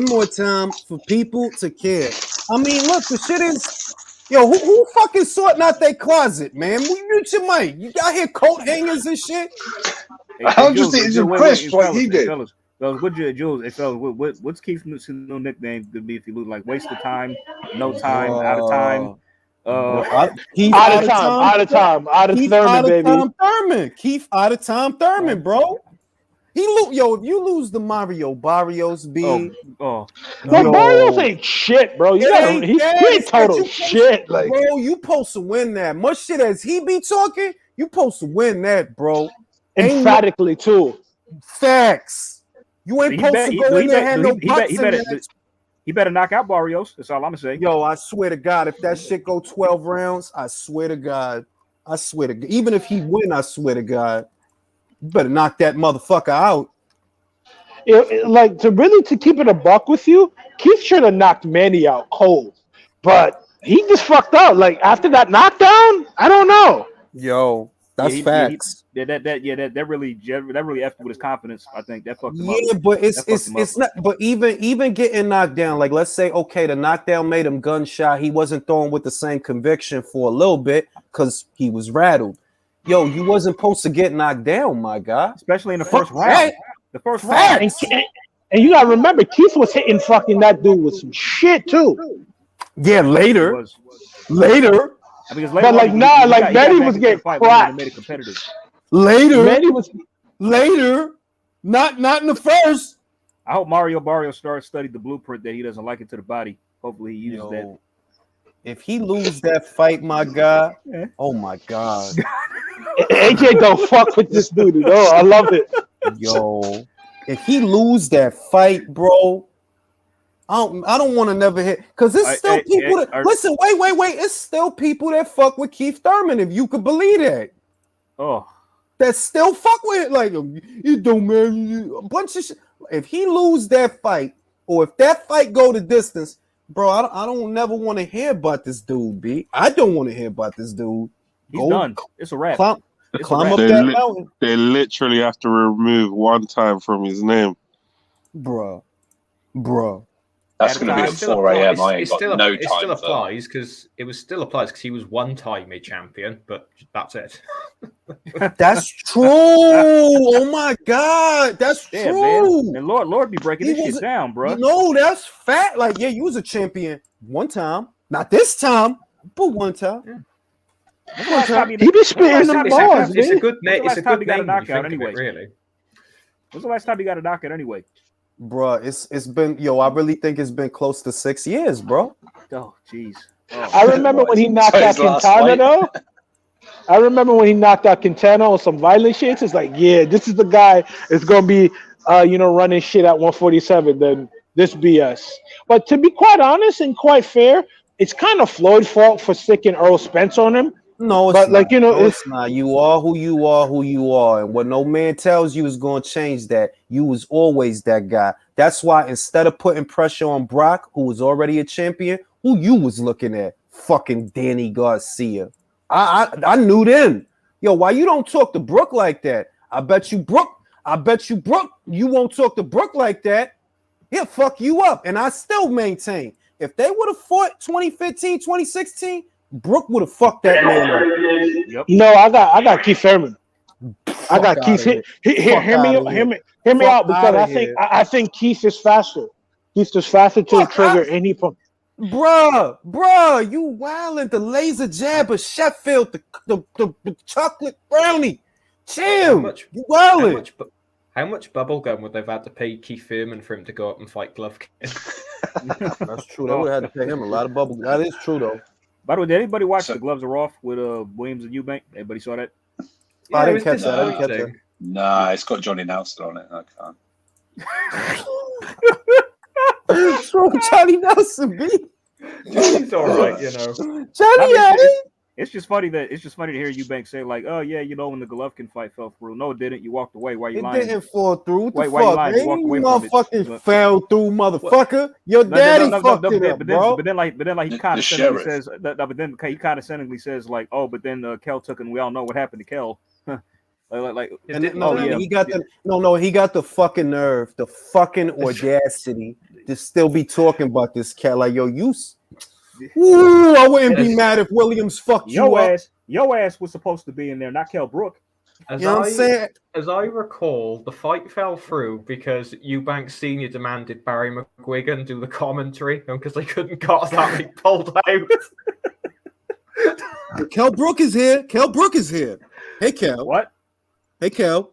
more time for people to care. I mean, look, the shit is, yo, who fucking sorting out their closet, man? Mute your mic. You got here coat hangers and shit. I'm just saying, it's a Chris what he did. What's Keith's new nickname gonna be if you lose? Like waste of time, no time, out of time. Keith out of time, baby. Keith out of time Thurman, bro. If you lose the Mario Barrios, Barrios ain't shit, bro. He ain't total shit. Like, bro, you supposed to win that. Much shit as he be talking, you supposed to win that, bro. Emphatically too. Facts. You ain't supposed to go in there and have no butts. He better knock out Barrios. That's all I'm gonna say. Yo, I swear to God, if that shit go 12 rounds, I swear to God. Even if he win, I swear to God, you better knock that motherfucker out. Like to keep it a buck with you, Keith should have knocked Manny out cold, but he just fucked up. Like after that knockdown, I don't know. Yo, that's facts. That really effed with his confidence. I think that fucked him up. Yeah, but it's not. But even getting knocked down, like let's say, okay, the knockdown made him gunshot. He wasn't throwing with the same conviction for a little bit because he was rattled. Yo, you wasn't supposed to get knocked down, my guy. Especially in the first round. The first round. And you gotta remember, Keith was hitting fucking that dude with some shit too. Yeah, later. Later. I mean, but like Manny was getting cracked. Made it competitive. Later. Manny was later. Not in the first. I hope Mario Barrio studied the blueprint that he doesn't like it to the body. Hopefully he uses that. If he lose that fight, my God, oh my God. AJ don't fuck with this dude at all. I love it. Yo, if he lose that fight, bro, I don't want to never hit because it's still people that listen. Wait. It's still people that fuck with Keith Thurman. If you could believe that. Oh, that still fuck with it. Like you don't, man. A bunch of shit. If he lose that fight, or if that fight go the distance, bro, I don't never want to hear about this dude. B. I don't want to hear about this dude. He's done. It's a wrap. Climb up that mountain. They literally have to remove one time from his name, bro. That's going to be at 4 a.m. I ain't got no time. It still applies because he was one-time a champion, but that's it. That's true. Oh my God, that's true. Man. And Lord be breaking this shit down, bro. No, that's fat. Like, yeah, you was a champion one time, not this time, but one time. Yeah. He be spitting the balls. It's a good name. It's a good got a name. knockout anyway. Really. When's the last time he got a knockout anyway? Bro, it's been I really think it's been close to 6 years, bro. Oh, jeez. I remember when he knocked out Quintana, though. I remember when he knocked out Quintana on some violent shit. It's like, yeah, this is the guy that's gonna be, running shit at 147. Then this BS. But to be quite honest and quite fair, it's kind of Floyd's fault for sticking Earl Spence on him. No, it's but not. It's not. You are who you are, and what no man tells you is going to change that. You was always that guy. That's why instead of putting pressure on Brock, who was already a champion, who you was looking at, fucking Danny Garcia. I knew then. Yo, why you don't talk to Brook like that? I bet you Brook, you won't talk to Brook like that. He'll fuck you up. And I still maintain, if they would have fought 2015, 2016, Brook would have fucked that man up. Yep. No, I got Keith Thurman. I got Keith. Hear me out because I think Keith is faster. Keith is faster to the trigger any point. Bruh, you wildin', the laser jab of Sheffield, the chocolate brownie. Chill. You wildin'. How much bubble gum would they've had to pay Keith Thurman for him to go up and fight Golovkin? That's true. They would have had to pay him a lot of bubble. That is true though. By the way, did anybody watch The Gloves Are Off with Williams and Eubank? Anybody saw that? I didn't catch that. Nah, it's got Johnny Nelson on it. I can't. What's wrong with Johnny Nelson, B? He's all right, Johnny, it's just funny to hear Eubank say like, "Oh yeah, when the Golovkin fight fell through." No, it didn't. You walked away. Why you lying? It didn't fall through. What the why you lying? fuck? You walked away motherfucking fell through, motherfucker. Your daddy fucked it up, bro. But then he condescendingly says, but then he condescendingly says like, "Oh, but then Kel took, and we all know what happened to Kel." He got the fucking nerve, the fucking audacity to still be talking about this cat. Like, yo, I wouldn't be mad if Williams fucked you up. Your ass was supposed to be in there, not Kell Brook. As I recall, the fight fell through because Eubank Sr. demanded Barry McGuigan do the commentary, and because they couldn't cut that, he pulled out. Kell Brook is here. Hey, Kel. What? Hey, Kel.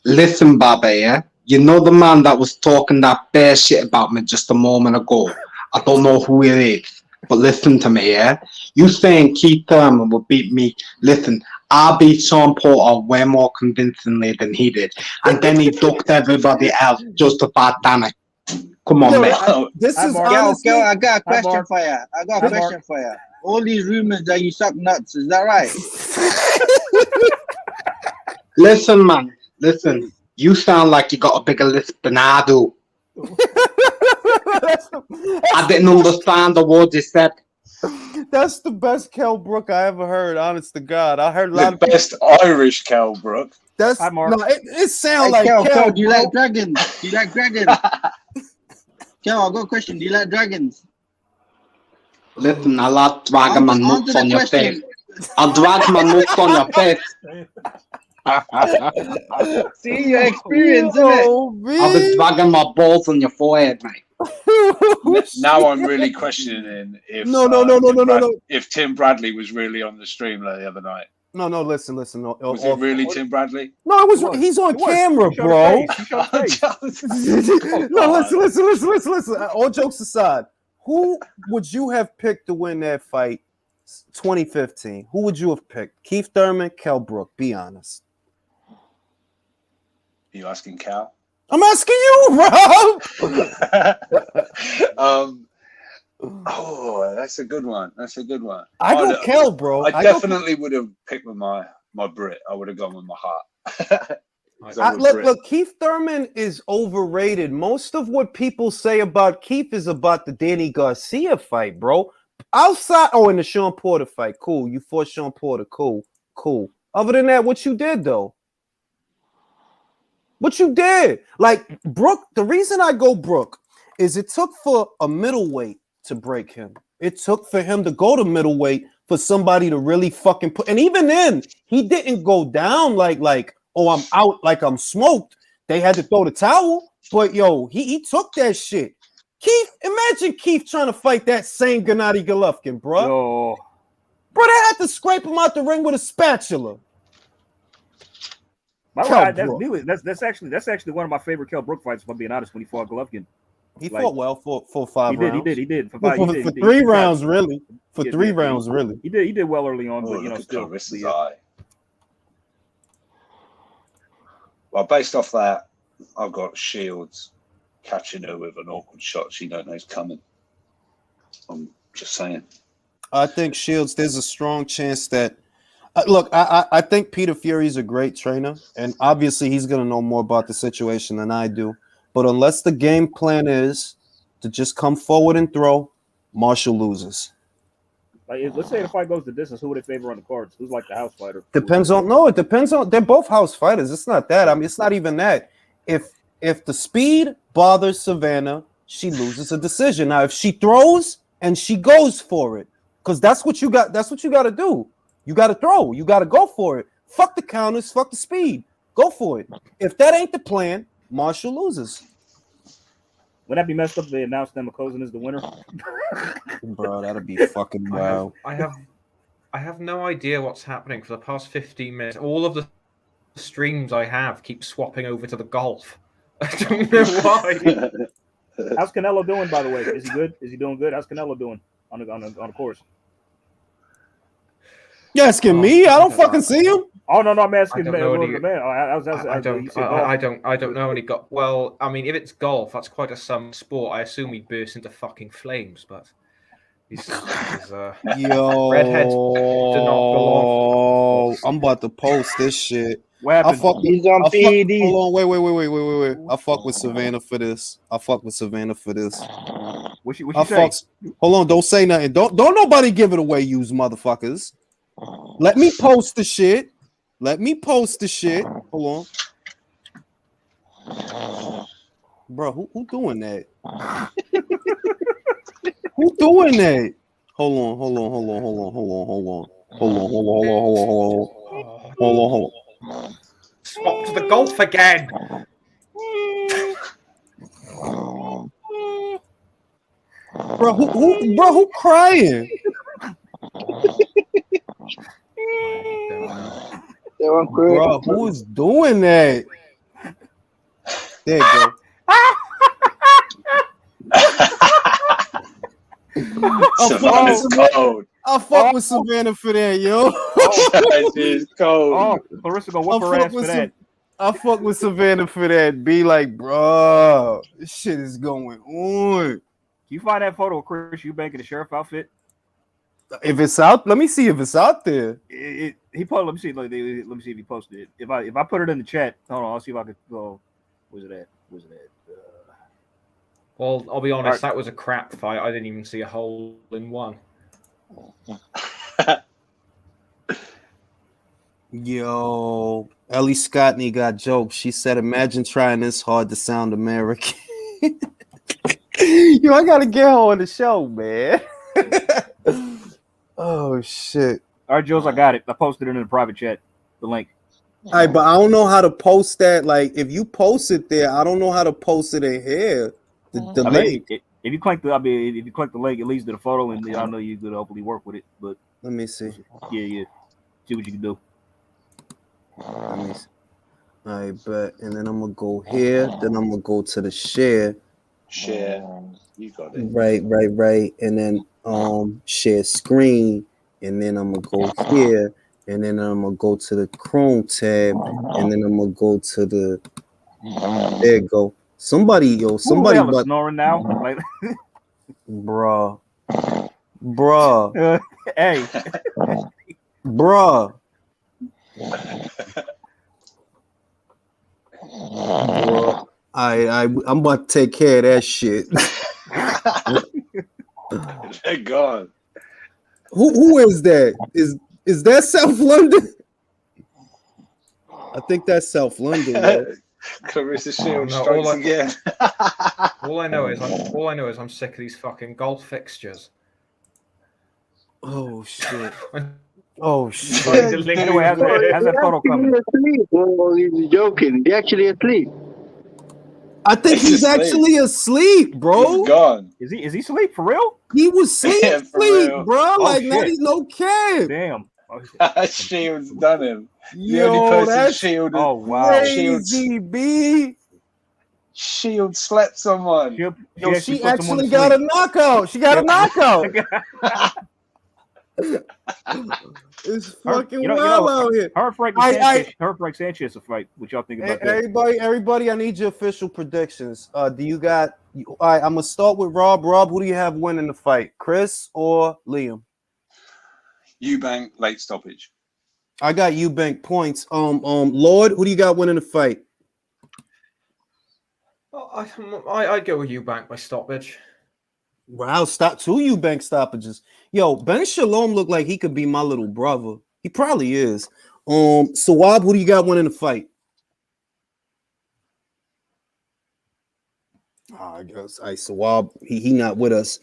Listen, Baba, yeah? You know the man that was talking that bare shit about me just a moment ago? I don't know who it is, but listen to me, yeah? You saying Keith Thurman will beat me. Listen, I beat Sean Porter way more convincingly than he did. And then he ducked everybody else just to fight Danny. Come on, man. I got a question for you. All these rumors that you suck nuts, is that right? Listen, man. Listen. You sound like you got a bigger lisp than I do. I didn't understand the words you said. That's the best Kell Brook I ever heard, honest to God. I heard a lot of best Irish Kell Brook. That's it sounds like Kel, do you like dragons? Kel, I got a question. Do you like dragons? Listen, I like dragging my nuts on your face. I'll drag my nuts on your face. See your experience, isn't it? I'll be dragging my balls on your forehead, mate. Now I'm really questioning if if Tim Bradley was really on the stream the other night. No, listen. Was it really Tim Bradley? No, it was. He's on camera, bro. No, listen. All jokes aside, who would you have picked to win that fight 2015? Who would you have picked? Keith Thurman, Kell Brook? Be honest. Are you asking Cal? I'm asking you, Rob. Oh, that's a good one. I go Kell, bro. I definitely would have picked with my Brit. I would have gone with my heart. Look, Keith Thurman is overrated. Most of what people say about Keith is about the Danny Garcia fight, bro. Outside, in the Sean Porter fight, cool. You fought Sean Porter, cool. Other than that, what you did though? What you did? Like Brook, the reason I go Brook is it took for a middleweight to break him. It took for him to go to middleweight for somebody to really fucking put. And even then, he didn't go down like, I'm out, like I'm smoked. They had to throw the towel. But yo, he took that shit. Keith, imagine Keith trying to fight that same Gennady Golovkin, bro. Yo. Bro, they had to scrape him out the ring with a spatula. That's actually one of my favorite Kell Brook fights, if I'm being honest, when he fought Golovkin. He fought well for 5 rounds. He did. For 3 rounds, really. For 3 rounds, really. He did well early on, but still. Well, based off that, I've got Shields catching her with an awkward shot she don't know is coming. I'm just saying. I think Shields, there's a strong chance that look, I think Peter Fury is a great trainer, and obviously he's going to know more about the situation than I do. But unless the game plan is to just come forward and throw, Marshall loses. Like, let's say the fight goes the distance, who would they favor on the cards? Who's like the house fighter? It depends on. They're both house fighters. It's not that. I mean, it's not even that. If the speed bothers Savannah, she loses a decision. Now, if she throws and she goes for it, because that's what you got. That's what you got to do. You got to throw. You got to go for it. Fuck the counters. Fuck the speed. Go for it. If that ain't the plan, Marshall loses. Would that be messed up if they announced that McCozen is the winner? Bro, that'd be fucking wild. I have no idea what's happening for the past 15 minutes. All of the streams I have keep swapping over to the golf. I don't know why. How's Canelo doing, by the way? Is he good? Is he doing good? How's Canelo doing on the course? You asking me? I don't fucking see him. Oh no, I'm asking I don't know when he got. Well, I mean, if it's golf, that's quite a some sport. I assume he burst into fucking flames, but he's yo, redheads do not belong. I'm about to post this shit. He's on PED. Hold on, wait. I fuck with Savannah for this. What she say? Hold on, don't say nothing. Don't nobody give it away, use motherfuckers. Let me post the shit. Hold on. Bro, who doing that? Who doing that? Hold on. Swap to the golf again. Bro, who crying? Bro, who is doing that? There you go. I fuck with Savannah for that, yo. That is cold. Oh, Clarissa gonna whoop her ass for that. I fuck with Savannah for that. Be like, bro, this shit is going on. Can you find that photo of Chris Eubank in the sheriff outfit? If it's out, let me see if it's out there. He posted. Let me see. Let me see if he posted it. If I put it in the chat, hold on. I'll see if I could go. Where's it at? Well, I'll be honest. That was a crap fight. I didn't even see a hole in one. Yo, Ellie Scottney got jokes. She said, "Imagine trying this hard to sound American." Yo, I gotta get her on the show, man. Oh shit! All right, Jules, I got it. I posted it in the private chat. The link. All right, but I don't know how to post that. Like, if you post it there, I don't know how to post it in here. The I leg. mean, if you click the, if you click the link, it leads to the photo, and I know you could hopefully work with it. But let me see. Yeah. See what you can do. Let me see. I bet. And then I'm gonna go here. Then I'm gonna go to the share. Share. You got it. Right. And then share screen. And then I'm gonna go here. And then I'm gonna go to the Chrome tab. And then I'm gonna go to the. There you go. Somebody was snoring now. Like, bruh. Hey. Bruh. I'm about to take care of that shit. They're gone. Who is that? Is that South London? I think that's South London. Clarissa Shield strikes again. all I know is I'm sick of these fucking golf fixtures. Oh shit. Anyway, how's that photo coming? He's joking. He's actually asleep. I think he's actually asleep, bro. He's gone. Is he asleep for real? He was sleep, bro. Like now he's no kid. Damn. Shield's done him. The Yo, only person that's Shield. Oh wow. Crazy, B. Shield slept someone. Yo, she actually got a knockout. She got a knockout. It's fucking wild out here. Her Frank Sanchez a fight. What y'all think about that? Everybody, I need your official predictions. Do you got? All right, I'm gonna start with Rob. Rob, who do you have winning the fight, Chris or Liam? Eubank late stoppage. I got Eubank points. Lord, who do you got winning the fight? I'd go with Eubank by stoppage. Wow, stop 2 Eubank stoppages. Yo, Ben Shalom looked like he could be my little brother. He probably is. Sawab, who do you got winning the fight? I guess Sawab, he not with us.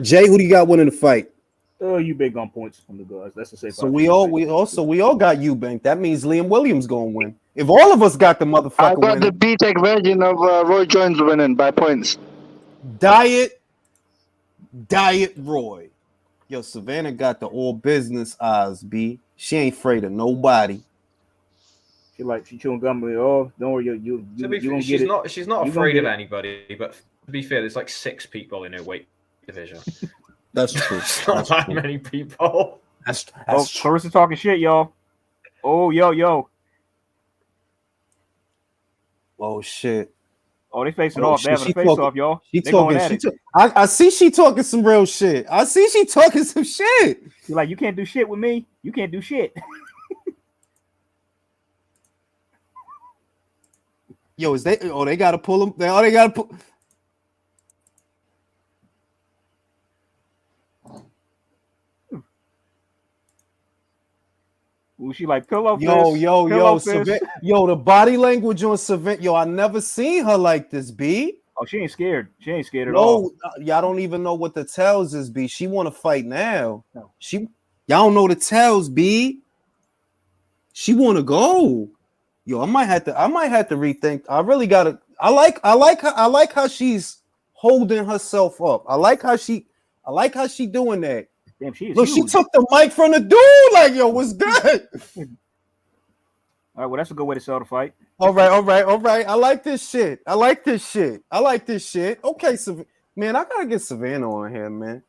Jay, who do you got winning the fight? Eubank on points from the guys. That's the safe. So we all got Eubank. That means Liam Williams gonna win. If all of us got the motherfucker I got winning. the B-Tech version of Roy Jones winning by points. Diet Roy. Yo, Savannah got the all business eyes, B. She ain't afraid of nobody. She chewing gum. Oh, don't worry, you gonna get it. She's not afraid of anybody. But to be fair, there's like 6 people in her weight division. That's true. It's not that many people. That's Clarissa talking shit, y'all. Oh, yo. Oh shit. Oh, they facing off. They having a face off, y'all. I see she talking some real shit. I see she talking some shit. You're like, you can't do shit with me. You can't do shit. Yo, they gotta pull them. They gotta pull. Ooh, she like pillow. Yo, the body language on Savannah. Yo, I never seen her like this, B. Oh, she ain't scared. She ain't scared at all. Y'all don't even know what the tells is, B. She want to fight now. No. Y'all don't know the tells, B. She want to go. Yo, I might have to rethink. I really gotta. I like how she's holding herself up. I like how she doing that. Damn, she is. Look, huge. she took the mic from the dude. Like, yo, what's good? All right, well, that's a good way to sell the fight. All right. I like this shit. Okay, man, I gotta get Savannah on here, man.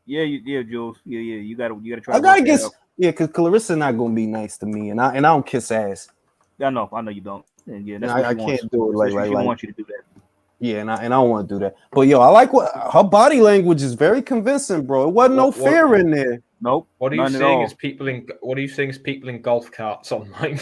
Yeah, Jules. Yeah, you gotta try. I gotta get. Yeah, because Clarissa not gonna be nice to me, and I don't kiss ass. I know you don't. And yeah, that's I can't do it like she don't want you to do that. Yeah, and I don't want to do that. But yo, I like what her body language is very convincing, bro. It wasn't no fear in there. Nope. What are you seeing is people in golf carts online?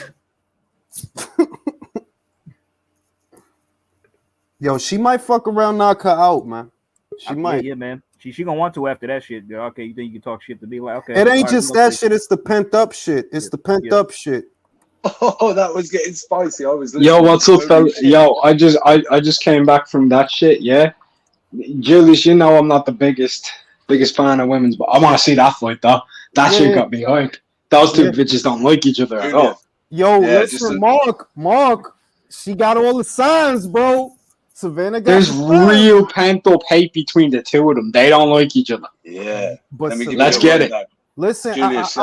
Yo, she might fuck around, knock her out, man. She might. Yeah, man. She gonna want to after that shit. Okay, you think you can talk shit to me? Like, okay. It ain't just that shit. It's the pent up shit. It's the pent up shit. Oh, that was getting spicy. I was. Yo, what's up, fella? Yo, I just came back from that shit. Yeah, Julius, you know I'm not the biggest fan of women's, but I want to see that fight though. That shit got me hyped. Those two bitches don't like each other at all. Yo, listen, Mark, she got all the signs, bro. Savannah got There's real pent-up hate between the two of them. They don't like each other. Yeah. But let's get it. Listen, Julius,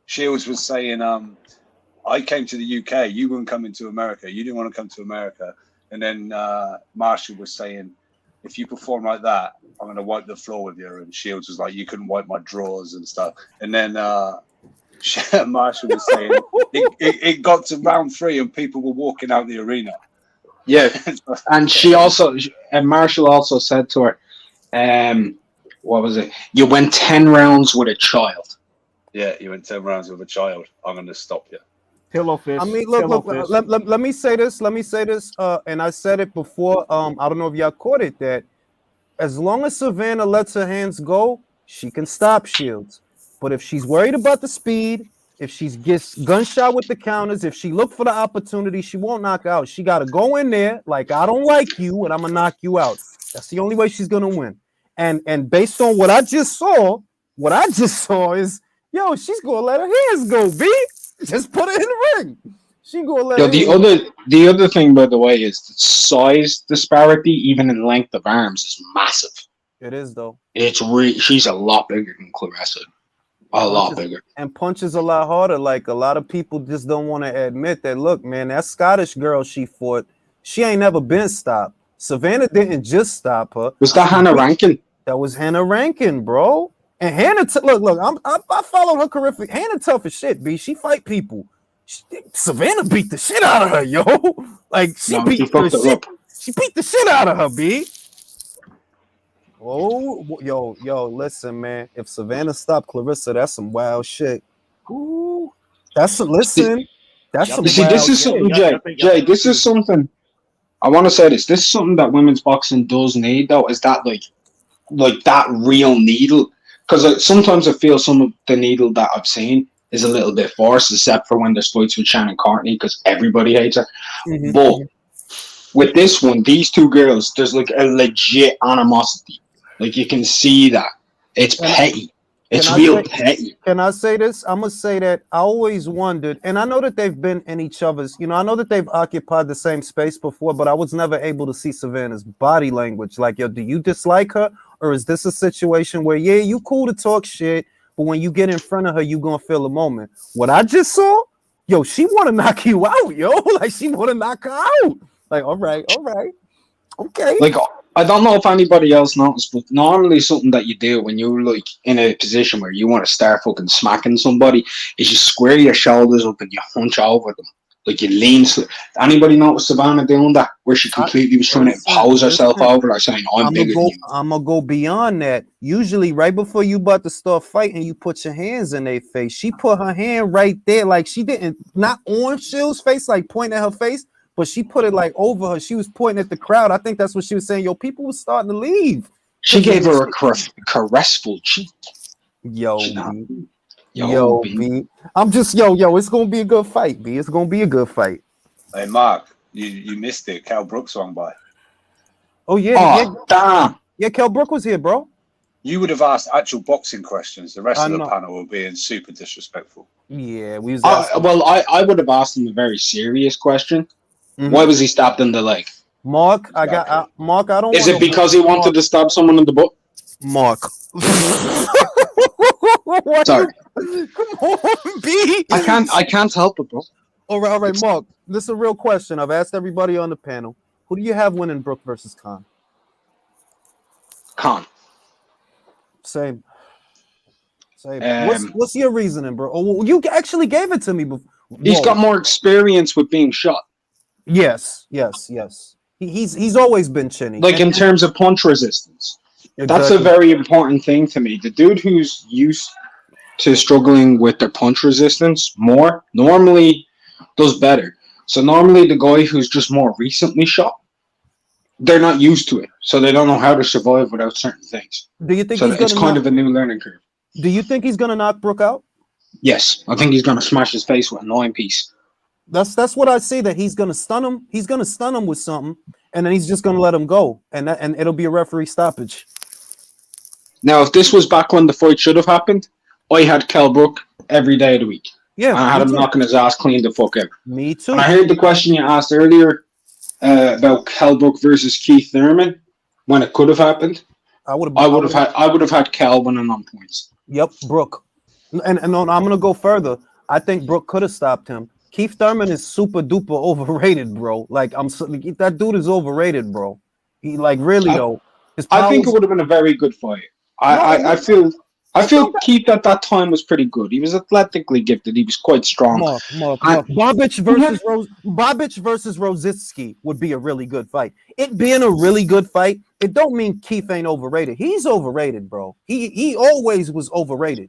Shields was saying, I came to the UK. You weren't coming to America. You didn't want to come to America. And then Marshall was saying, if you perform like that, I'm going to wipe the floor with you. And Shields was like, you couldn't wipe my drawers and stuff. And then Marshall was saying, it got to round 3 and people were walking out the arena. Yeah. And Marshall also said to her, what was it? You went 10 rounds with a child. Yeah, you went 10 rounds with a child. I'm going to stop you. Pillow fist. I mean, look. Let me say this. And I said it before. I don't know if y'all caught it. That as long as Savannah lets her hands go, she can stop Shields. But if she's worried about the speed, if she gets gunshot with the counters, if she look for the opportunity, she won't knock out. She got to go in there like, I don't like you, and I'm gonna knock you out. That's the only way she's gonna win. And based on what I just saw is, yo, she's gonna let her hands go, B. Just put it in the ring. She gonna let the other thing, by the way, is the size disparity, even in length of arms, is massive. It is though. She's a lot bigger than Clarissa. A lot bigger. And punches a lot harder. Like a lot of people just don't want to admit that. Look, man, that Scottish girl she fought, she ain't never been stopped. Savannah didn't just stop her. Was that Hannah Rankin? That was Hannah Rankin, bro. And Hannah, look, I followed her career. Hannah tough as shit, B. She fight people. Savannah beat the shit out of her, yo. Like she beat the shit out of her, B. Oh, yo, listen, man. If Savannah stopped Clarissa, that's some wild shit. Ooh, that's some wild shit. This is something, Jay. This is something. I want to say this. This is something that women's boxing does need, though. Is that like that real needle? Because sometimes I feel some of the needle that I've seen is a little bit forced, except for when there's fights with Shannon Courtney, because everybody hates her. Mm-hmm. But with this one, these two girls, there's like a legit animosity. Like you can see that it's petty. It's real petty. Can I say this? I'm gonna say that I always wondered, and I know that they've been in each other's. I know that they've occupied the same space before, but I was never able to see Savannah's body language. Like, yo, do you dislike her, or is this a situation where, yeah, you cool to talk shit, but when you get in front of her, you gonna feel a moment? What I just saw, yo, she want to knock you out, yo. Like she want to knock her out. Like, all right, okay. Like, I don't know if anybody else noticed, but normally something that you do when you're like in a position where you want to start fucking smacking somebody is you square your shoulders up and you hunch over them. Like you lean. Anybody notice Savannah doing that? Where she completely was trying to impose herself over, like saying, I'm bigger than you. I'm going to go beyond that. Usually right before you about to start fighting, you put your hands in their face. She put her hand right there. Like she didn't, not on Shield's face, like pointing at her face. But she put it like over her. She was pointing at the crowd. I think that's what she was saying. Yo, people were starting to leave. She gave her a caressful cheek. Yo, B. I'm just, yo, it's going to be a good fight, B. It's going to be a good fight. Hey, Mark, you missed it. Cal Brooks swung by. Oh, yeah. Oh, damn. Yeah, Cal Brook was here, bro. You would have asked actual boxing questions. The rest of the panel were being super disrespectful. Yeah, we was I would have asked him a very serious question. Mm-hmm. Why was he stabbed in the leg? Mark, Mark, I don't. Is it because he wanted to stab someone in the butt? Mark. Sorry. Come on, B. I can't help it, bro. All right, Mark. This is a real question. I've asked everybody on the panel. Who do you have winning Brook versus Khan? Khan. Same. What's your reasoning, bro? Oh, you actually gave it to me before. He's got more experience with being shot. Yes. He's always been chinny. Like in terms of punch resistance. Exactly. That's a very important thing to me. The dude who's used to struggling with their punch resistance more normally does better. So normally the guy who's just more recently shot, they're not used to it. So they don't know how to survive without certain things. Do you think it's kind of a new learning curve? Do you think he's gonna knock Brook out? Yes. I think he's gonna smash his face with a 9-piece. That's what I see, that he's gonna stun him. He's gonna stun him with something, and then he's just gonna let him go, and it'll be a referee stoppage. Now, if this was back when the fight should have happened, I had Kell Brook every day of the week. Yeah, and I had him knocking his ass clean the fuck out. Me too. And I heard the question you asked earlier. about Kell Brook versus Keith Thurman when it could have happened. I would have had Kell winning on points. Yep, Brook. And I'm gonna go further. I think Brook could have stopped him. Keith Thurman is super duper overrated, bro. Like that dude is overrated, bro. He like really though. I think it would have been a very good fight. I feel Keith at that time was pretty good. He was athletically gifted. He was quite strong. Mark. Bobic versus Rosicki would be a really good fight. It being a really good fight, it don't mean Keith ain't overrated. He's overrated, bro. He always was overrated.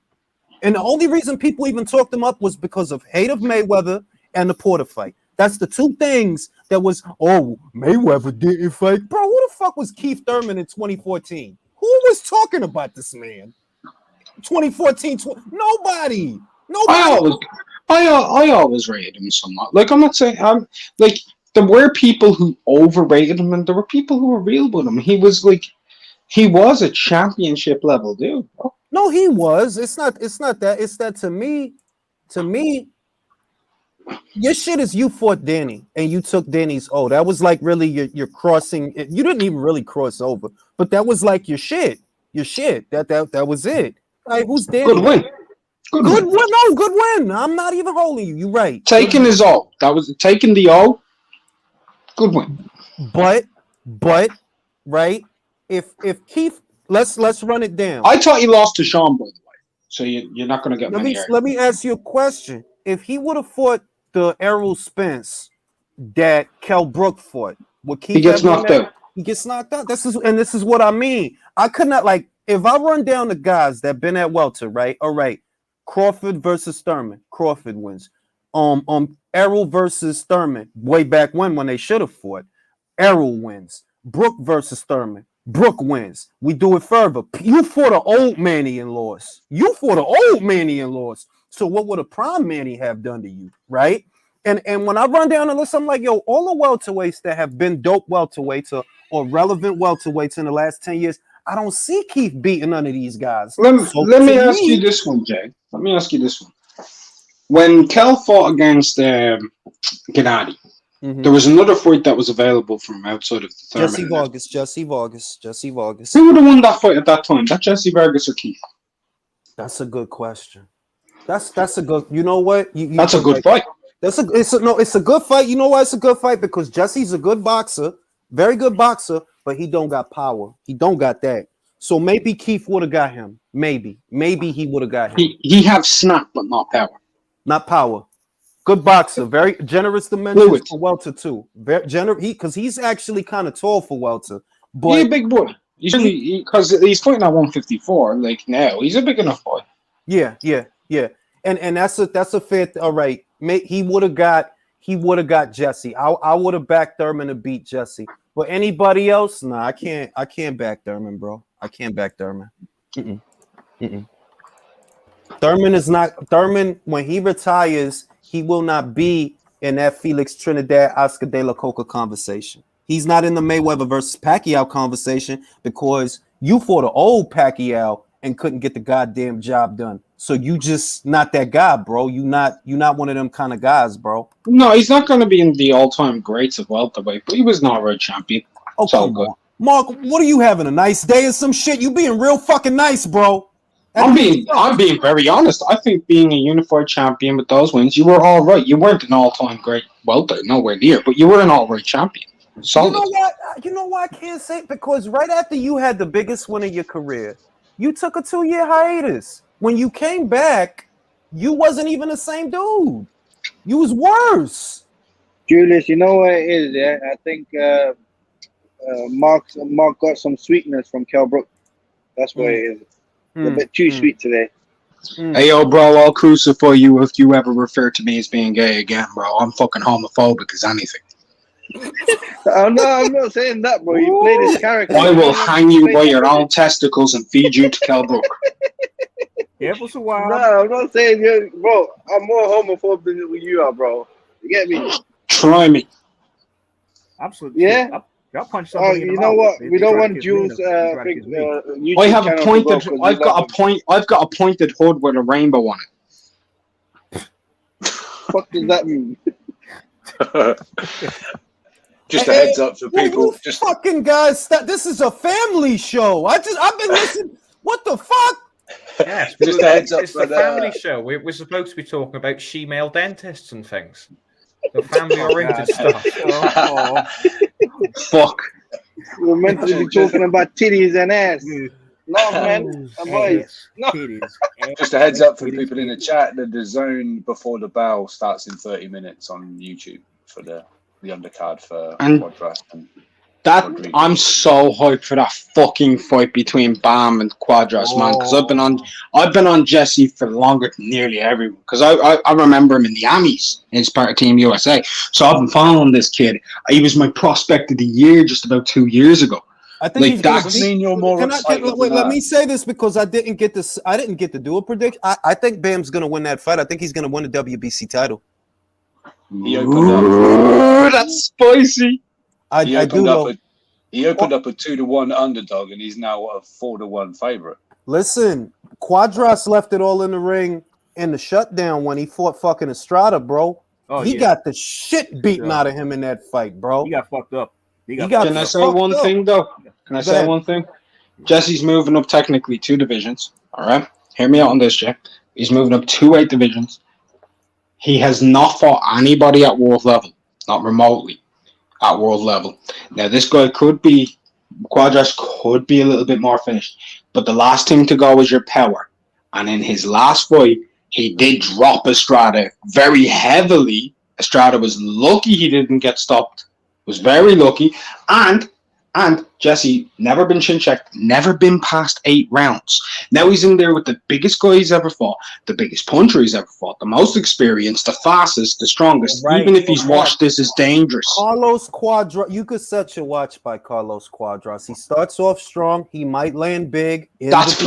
And the only reason people even talked him up was because of hate of Mayweather and the Porter fight. That's the two things that was, Mayweather didn't fight. Bro, who the fuck was Keith Thurman in 2014? Who was talking about this man? 2014, nobody. I always rated him somewhat. Like, I'm not saying, like, there were people who overrated him and there were people who were real with him. He was a championship level dude, bro. No, he was. It's not that. It's that to me, your shit is you fought Danny and you took Danny's. Oh, that was like really you're crossing. You didn't even really cross over, but that was like your shit. That was it. Like, who's Danny? Good win. Good win. No, good win. I'm not even holding you. You're right. Taking his O. That was taking the O. Good win. But right. If Keith, let's run it down. I thought he lost to Sean, by the way. So you're not going to get many. Let me ask you a question. If he would have fought the Errol Spence that Kell Brook fought, would Keith? He gets knocked out. He gets knocked out. This is what I mean. I could not like if I run down the guys that been at welter, right? All right. Crawford versus Thurman. Crawford wins. Errol versus Thurman. Way back when they should have fought. Errol wins. Brook versus Thurman. Brook wins. We do it further. You fought an old Manny and lost. So what would a prime Manny have done to you, right? And when I run down the list, I'm like, yo, all the welterweights that have been dope welterweights or relevant welterweights in the last 10 years, I don't see Keith beating none of these guys. Let me ask you this one, Jay. Let me ask you this one. When Kell fought against Gennady, there was another fight that was available from outside of the Thurman. Jesse Vargas. Who would have won that fight at that time? That Jesse Vargas or Keith? That's a good question. That's a good. You know what? That's a good fight. It's a good fight. You know why it's a good fight? Because Jesse's a good boxer, very good boxer, but he don't got power. He don't got that. So maybe Keith would have got him. Maybe he would have got him. He have snap, but not power. Not power. Good boxer, very generous dimensions for welter too. Very because he's actually kind of tall for welter. But he's a big boy. Because he's fighting at 154. Like now, he's a big enough boy. Yeah. And that's a fair. All right, he would have got Jesse. I would have backed Thurman to beat Jesse. But anybody else? Nah, I can't back Thurman, bro. I can't back Thurman. Thurman, when he retires, he will not be in that Felix Trinidad Oscar De La Coca conversation. He's not in the Mayweather versus Pacquiao conversation because you fought an old Pacquiao and couldn't get the goddamn job done. So you just not that guy, bro. You not one of them kind of guys, bro. No, he's not going to be in the all-time greats of welterweight, but he was not a world champion. Oh, come on. Mark, what are you having, a nice day or some shit? You being real fucking nice, bro. I'm being very honest. I think being a unified champion with those wins, you were all right. You weren't an all-time great welter, nowhere near, but you were an all-right champion. Solid. You know why I can't say it? Because right after you had the biggest win of your career, you took a 2-year hiatus. When you came back, you wasn't even the same dude. You was worse. Julius, you know what it is, yeah? I think Mark got some sweetness from Kell Brook. That's what it is. It's a bit too sweet today. Hey, yo, bro, I'll crucify you if you ever refer to me as being gay again, bro. I'm fucking homophobic as anything. I'm not saying that, bro. You played his character. I will hang you by your own testicles and feed you to Kell Brook. Careful, so wild. No, I'm not saying you, bro. I'm more homophobic than you are, bro. You get me? Try me. Absolutely. Yeah. I'll punch somebody in the you know mouth. what? We don't want Jules. I have a pointed. I've got a pointed hood with a rainbow on it. What does that mean? Just a heads up for people. You just fucking guys, this is a family show. I've been listening. What the fuck? Yes, just a heads up. It's the family show. We're supposed to be talking about she-male dentists and things. The family-oriented stuff. Fuck. We're meant to be talking about titties and ass. No, man. Boys. No. Just a heads up for the people in the chat. The DAZN Before the Bell starts in 30 minutes on YouTube for the undercard for Quadras. I'm so hyped for that fucking fight between Bam and Quadras, man. Because I've been on Jesse for longer than nearly everyone. Because I remember him in the Amis. He's part of Team USA. So I've been following this kid. He was my prospect of the year just about 2 years ago. I think you're more excited. Let me say this because I didn't get to do a prediction. I think Bam's gonna win that fight. I think he's gonna win the WBC title. That's spicy. He opened up a 2-1 underdog, and he's now a 4-1 favorite. Listen, Quadras left it all in the ring in the shutdown when he fought fucking Estrada, bro. He got the shit beaten out of him in that fight, bro. He got fucked up. Can I say one thing though? Can I say one thing? Jesse's moving up technically 2 divisions. All right, hear me out on this, Jay. He's moving up 2 weight divisions. He has not fought anybody at world level, not remotely at world level. Now, this guy Quadras could be a little bit more finished, but the last thing to go is your power. And in his last fight, he did drop Estrada very heavily. Estrada was lucky he didn't get stopped. Was very lucky. And Jesse, never been chin checked, never been past 8 rounds. Now he's in there with the biggest guy he's ever fought, the biggest puncher he's ever fought, the most experienced, the fastest, the strongest. Right. Even if he's watched this is dangerous. Carlos Quadras, you could set your watch by Carlos Quadras. He starts off strong. He might land big in the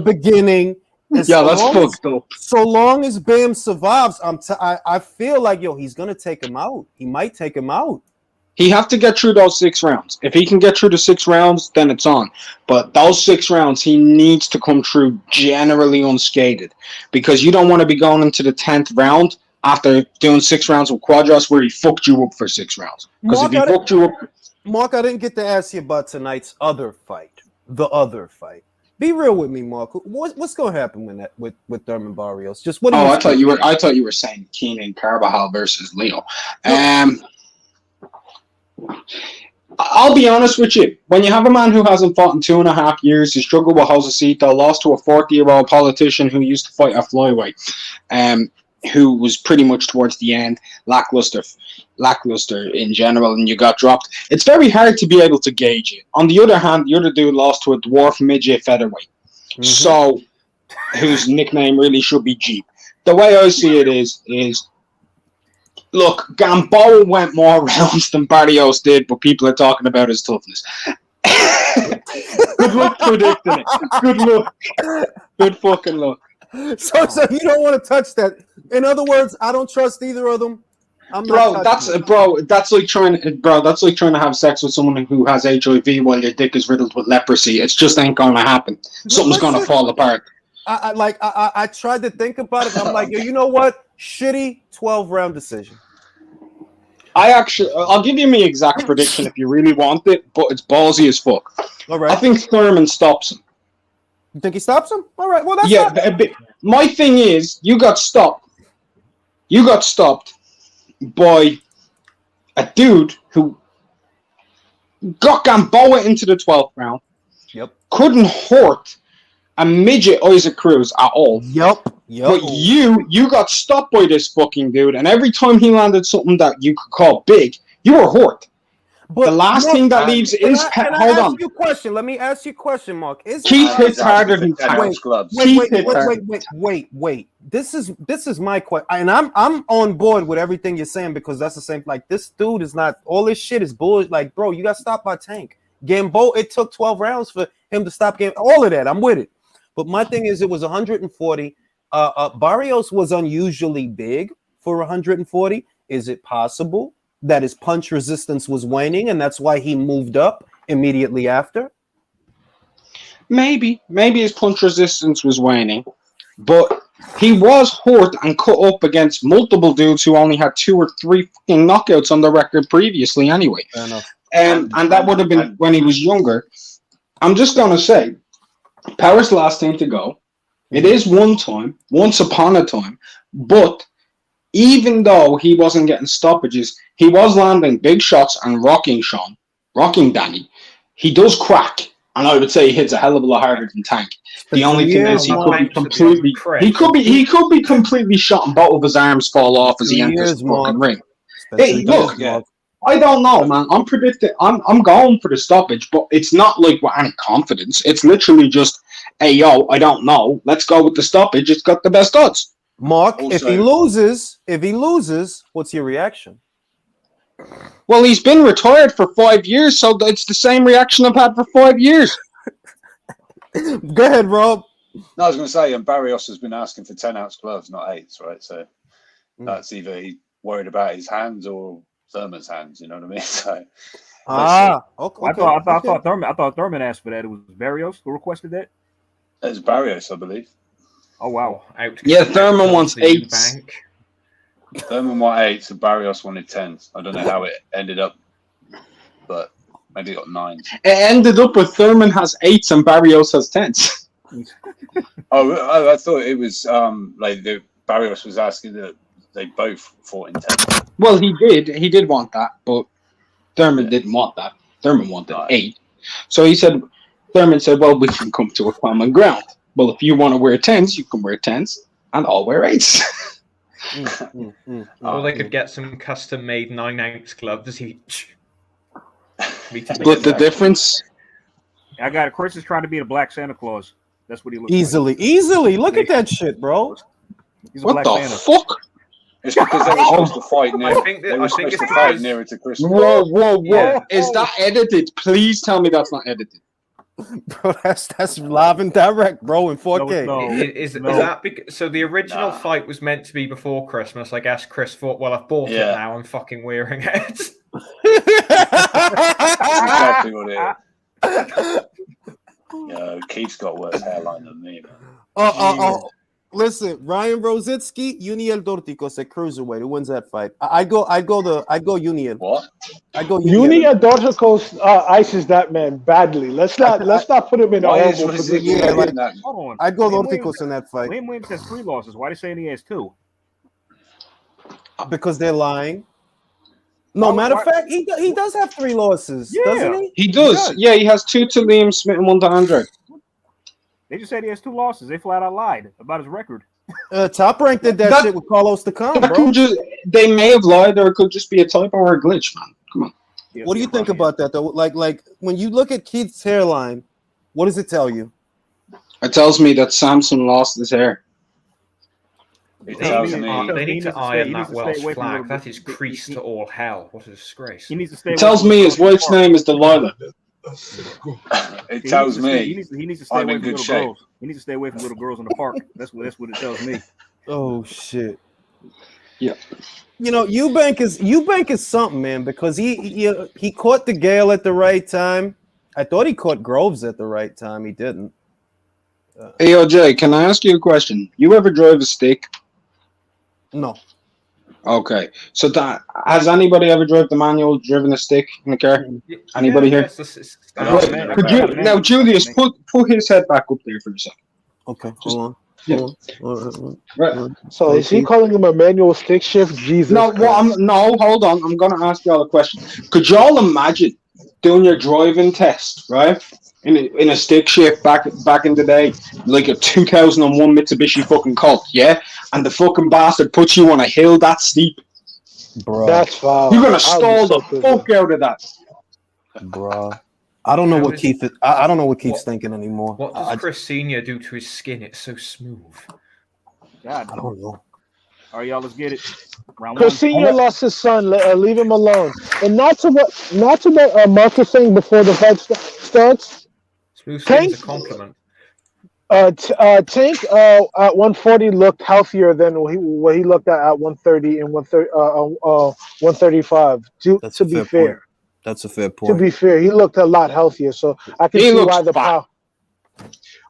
beginning. And that's fucked up. So long as Bam survives, I feel like he's gonna take him out. He might take him out. He have to get through those 6 rounds. If he can get through the 6 rounds, then it's on. But those 6 rounds, he needs to come through generally unscathed, because you don't want to be going into the 10th round after doing 6 rounds with Quadras where he fucked you up for 6 rounds. Because if he fucked you up, Mark, I didn't get to ask you about tonight's other fight. The other fight. Be real with me, Mark. What's going to happen with Thurman Barrios? Just what? I thought you were saying Keenan Carbajal versus Leo. I'll be honest with you. When you have a man who hasn't fought in 2.5 years, he struggled with Josecito, lost to a 40-year-old politician who used to fight at flyweight, who was pretty much towards the end lackluster in general, and you got dropped. It's very hard to be able to gauge it. On the other hand, the other dude lost to a dwarf midget featherweight, so whose nickname really should be Jeep. The way I see it is. Look, Gamboa went more rounds than Barrios did, but people are talking about his toughness. Good luck predicting it. Good luck. Good fucking luck. So you don't want to touch that. In other words, I don't trust either of them. That's like trying to have sex with someone who has HIV while your dick is riddled with leprosy. It just ain't gonna happen. Something's gonna fall apart. I tried to think about it. I'm like, you know what? Shitty 12-round decision. I'll give you my exact prediction if you really want it, but it's ballsy as fuck. All right. I think Thurman stops him. You think he stops him? All right. Well, that's my thing is, you got stopped. You got stopped by a dude who got Gamboa into the 12th round. Yep. Couldn't hurt a midget Isaac Cruz at all. Yep. But you got stopped by this fucking dude, and every time he landed something that you could call big, you were hurt. But the last thing that leaves is hold on. Let me ask you a question, Mark. Keith hits harder than Wait. This is my question, and I'm on board with everything you're saying, because that's the same. Like, this dude is not, all this shit is bullshit. Like, bro, you got stopped by Tank. Gamboa, it took 12 rounds for him to stop all of that. I'm with it. But my thing is, it was 140. Barrios was unusually big for 140. Is it possible that his punch resistance was waning, and that's why he moved up immediately after? Maybe his punch resistance was waning, but he was hurt and cut up against multiple dudes who only had 2 or 3 fucking knockouts on the record previously anyway. Fair enough. And that would have been when he was younger. I'm just going to say, Power's last team to go. It is once upon a time, but even though he wasn't getting stoppages, he was landing big shots and rocking Danny. He does crack, and I would say he hits a hell of a lot harder than Tank. The only thing is he could be completely shot and both of his arms fall off as he enters the fucking ring. Hey, look, I don't know, man. I'm predicting. I'm going for the stoppage, but it's not like with any confidence. It's literally just, hey, yo, I don't know. Let's go with the stoppage. It's got the best odds. Mark, also, if he loses, what's your reaction? Well, he's been retired for 5 years, so it's the same reaction I've had for 5 years. Go ahead, Rob. No, I was going to say, Barrios has been asking for 10-ounce gloves, not 8s, right? So that's either he worried about his hands or Thurman's hands. You know what I mean? So, okay. I thought Thurman asked for that. It was Barrios who requested that. It's Barrios, I believe. Oh wow! Yeah, Thurman wants 8s. Thurman wanted 8s, and Barrios wanted 10s. I don't know how it ended up, but maybe he got 9s. It ended up with Thurman has 8s and Barrios has 10s. I thought it was Barrios was asking that they both fought in 10s. Well, he did want that, but Thurman didn't want that. Thurman wanted 8. So Thurman said, well, we can come to a common ground. Well, if you want to wear 10s, you can wear 10s, and I'll wear 8s. Or they could get some custom-made 9-ounce gloves each. Split the difference. I got it. Chris is trying to be the Black Santa Claus. That's what he looks like. Easily. Look at that shit, bro. What the fuck? It's because they were supposed to fight near. They were supposed to fight nearer to Christmas. Whoa! Yeah. Is that edited? Please tell me that's not edited. Bro, that's live and direct, bro, in 4K. Is that because, so the original fight was meant to be before Christmas? I guess Chris thought, well, I've bought it now. I'm fucking wearing it. Exactly what it is. Keith's got worse hairline than me, man. Listen, Ryan Rositsky, Uniel Dorticos at cruiserweight. Who wins that fight? I go Uniel. What? I go Uniel Dorticos ices that man badly. Let's not put him in a horrible position. Hold on. I go Dorticos in that fight. Liam Williams has 3 losses. Why are they saying he has 2? Because they're lying. No, matter of fact, he does have 3 losses, doesn't he? He does. Yeah, he has 2 to Liam Smith and 1 to Andre. They just said he has 2 losses. They flat out lied about his record. Top Rank did that shit with Carlos Tacon, bro. They may have lied, or it could just be a typo or a glitch, man. Come on. What do you think about that, though? Like when you look at Keith's hairline, what does it tell you? It tells me that Samson lost his hair. They need to iron that Welsh flag. That is creased to all hell. What a disgrace. He needs to stay. It tells me his wife's name is Delilah. It tells me he needs to stay away from little girls. He needs to stay away from little girls in the park. That's what it tells me. Oh shit. Yeah. You know, Eubank is something, man, because he caught the Gale at the right time. I thought he caught Groves at the right time. He didn't. Hey, OJ, can I ask you a question? You ever drove a stick? No. Okay, so has anybody ever driven a stick in the car? Anybody here? Could you now, Julius, put his head back up there for a second. Okay, hold on. Right. So is he calling him a manual stick shift? Jesus. No, hold on. I'm gonna ask y'all a question. Could y'all imagine doing your driving test, right? In a stick shift back in the day, like a 2001 Mitsubishi fucking Colt, yeah? And the fucking bastard puts you on a hill that steep. Bro. That's foul. You're gonna stall the fuck out of that. Bro. I don't know what Keith is. I don't know what Keith's thinking anymore. What does Chris Senior do to his skin? It's so smooth. God, I don't know. All right, y'all, let's get it. Chris Senior lost his son. Leave him alone. And not to what Mark was saying before the fight starts. Smooth skin is a compliment. Tank at 140 looked healthier than what he looked at 130 and 135. To be fair. That's a fair point. To be fair, he looked a lot healthier. So I can see why the power.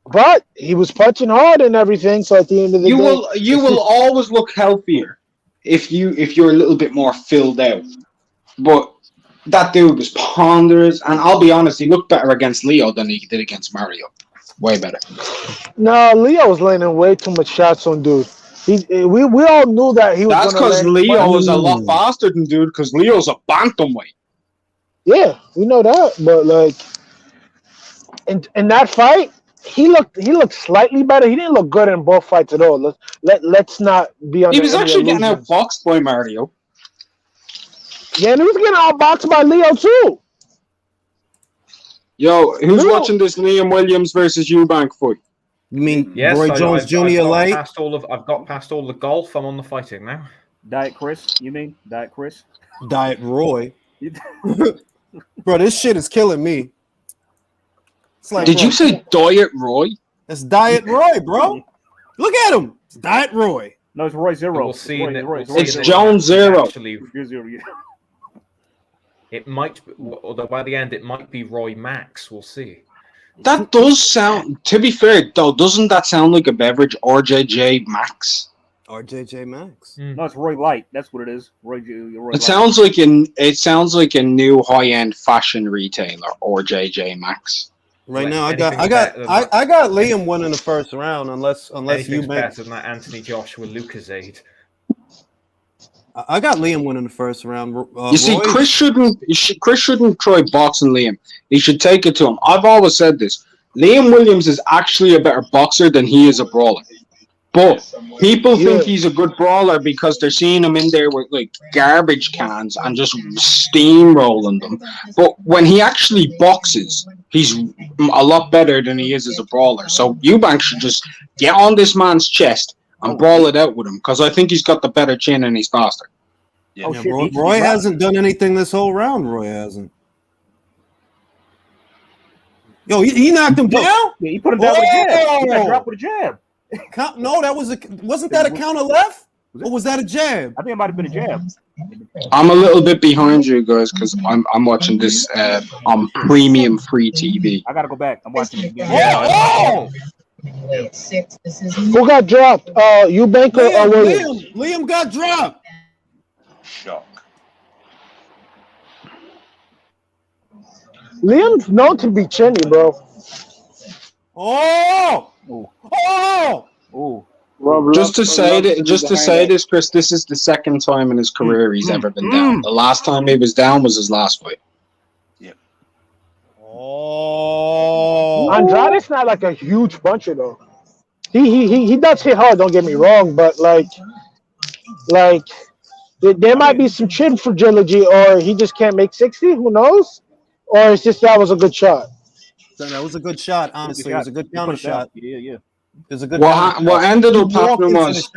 But he was punching hard and everything. So at the end of the day, you will always look healthier if you're a little bit more filled out. But that dude was ponderous, and I'll be honest, he looked better against Leo than he did against Mario. Way better. No, Leo was landing way too much shots on dude. We all knew that he was. That's because Leo was a lot faster than dude. Because Leo's a bantamweight. Yeah, we know that, but like, in that fight, he looked slightly better. He didn't look good in both fights at all. Let's not be on. He was actually getting outboxed by Mario. Yeah, and he was getting outboxed by Leo too. Yo, who's watching this Liam Williams versus Eubank fight? You mean Yes, Roy Jones Jr. late? I've got past all the golf. I'm on the fighting now. Diet Chris, you mean? Diet Chris? Diet Roy. Bro, this shit is killing me. It's like, Did you say Diet Roy? It's Diet Roy, bro. Look at him. It's Diet Roy. No, it's Roy Zero. We'll see. It's Jones Zero. Actually, it might, although by the end it might be Roy Max. We'll see. That does sound. To be fair, though, doesn't that sound like a beverage? RJJ Max. RJJ Max. No, it's Roy Light. That's what it is. Roy It sounds like a new high-end fashion retailer. RJJ Max. Right now, I got Liam winning the first round, unless you make better than that Anthony Joshua Lucasade. I got Liam winning the first round. You see, Chris shouldn't try boxing Liam. He should take it to him. I've always said this. Liam Williams is actually a better boxer than he is a brawler. But people think he's a good brawler because they're seeing him in there with like garbage cans and just steamrolling them. But when he actually boxes, he's a lot better than he is as a brawler. So Eubank should just get on this man's chest and brawl it out with him because I think he's got the better chin and he's faster. Yeah, Roy hasn't done anything this whole round. Roy hasn't. Yo, he knocked him down. Yeah, he put him down with a jab. He got dropped with a jab. No, wasn't that a counter left? Or was that a jab? I think it might have been a jab. I'm a little bit behind you guys because I'm watching this on premium free TV. I gotta go back. I'm watching it again. Who got dropped? Eubank or Williams? Liam got dropped. Shock. Liam's known to be chinny, bro. Oh! Just to say this, Chris, this is the second time in his career he's ever been down. The last time he was down was his last fight. Yep. Oh. Andrade's not like a huge puncher though. He does hit hard. Don't get me wrong, but like there might be some chin fragility, or he just can't make 60. Who knows? Or it's just that was a good shot. That was a good shot. Honestly, it was a good counter shot. Yeah. It was a good. What ended up happening was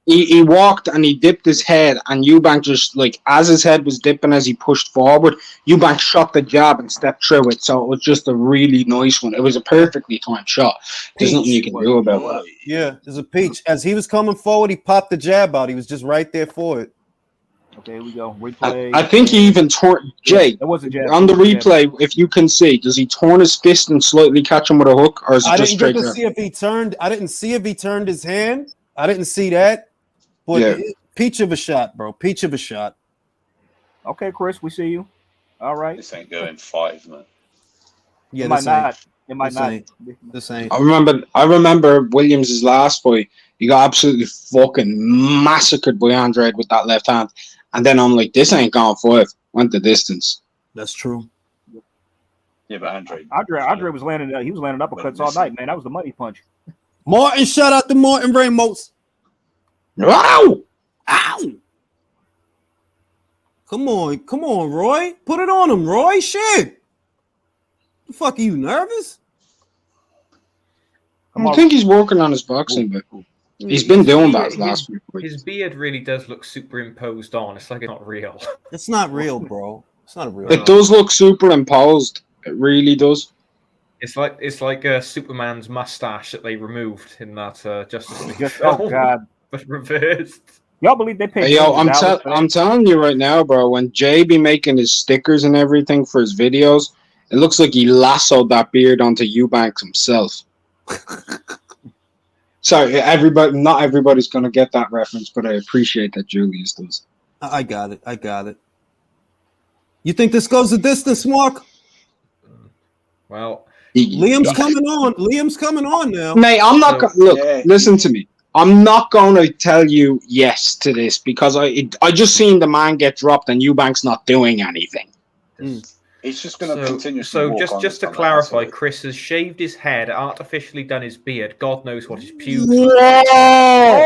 he walked and he dipped his head, and Eubank just like as his head was dipping as he pushed forward, Eubank shot the jab and stepped through it. So it was just a really nice one. It was a perfectly timed shot. There's nothing you can do about it. Yeah, there's a peach. As he was coming forward, he popped the jab out. He was just right there for it. Okay, here we go. Replay. I think he even torn Jay. That was a jab. On the replay, if you can see, does he torn his fist and slightly catch him with a hook, or is it just straight down? See if he turned. I didn't see if he turned his hand. I didn't see that. But peach of a shot, bro. Peach of a shot. Okay, Chris, we see you. All right. This ain't going 5, man. Yeah, it might not. It might not. This ain't. I remember Williams' last fight. He got absolutely fucking massacred by Andrade with that left hand. And then I'm like, this ain't gone 5. Went the distance. That's true. Yeah, but Andre was landing. He was landing uppercuts all night, man. That was the money punch. Martin, shout out to Martin Ramos. Ow! Ow! Come on, Roy. Put it on him, Roy. Shit. The fuck are you nervous? I think he's working on his boxing, but he's been doing that last week. His beard really does look superimposed on. It's like it's not real. It's not real, bro. It's not real. It does look superimposed. It really does. It's like Superman's mustache that they removed in that Justice League Oh film, God! but reversed. Y'all believe they paid? Hey, yo, I'm telling you right now, bro. When Jay be making his stickers and everything for his videos, it looks like he lassoed that beard onto Eubank himself. Sorry, not everybody's going to get that reference, but I appreciate that Julius does. I got it. You think this goes the distance, Mark? Well, Liam's coming on now. Mate, I'm not listen to me. I'm not going to tell you yes to this because I just seen the man get dropped and Eubank's not doing anything. He's just going to continue. So just to clarify, Chris has shaved his head, artificially done his beard. God knows what his pubes. Whoa!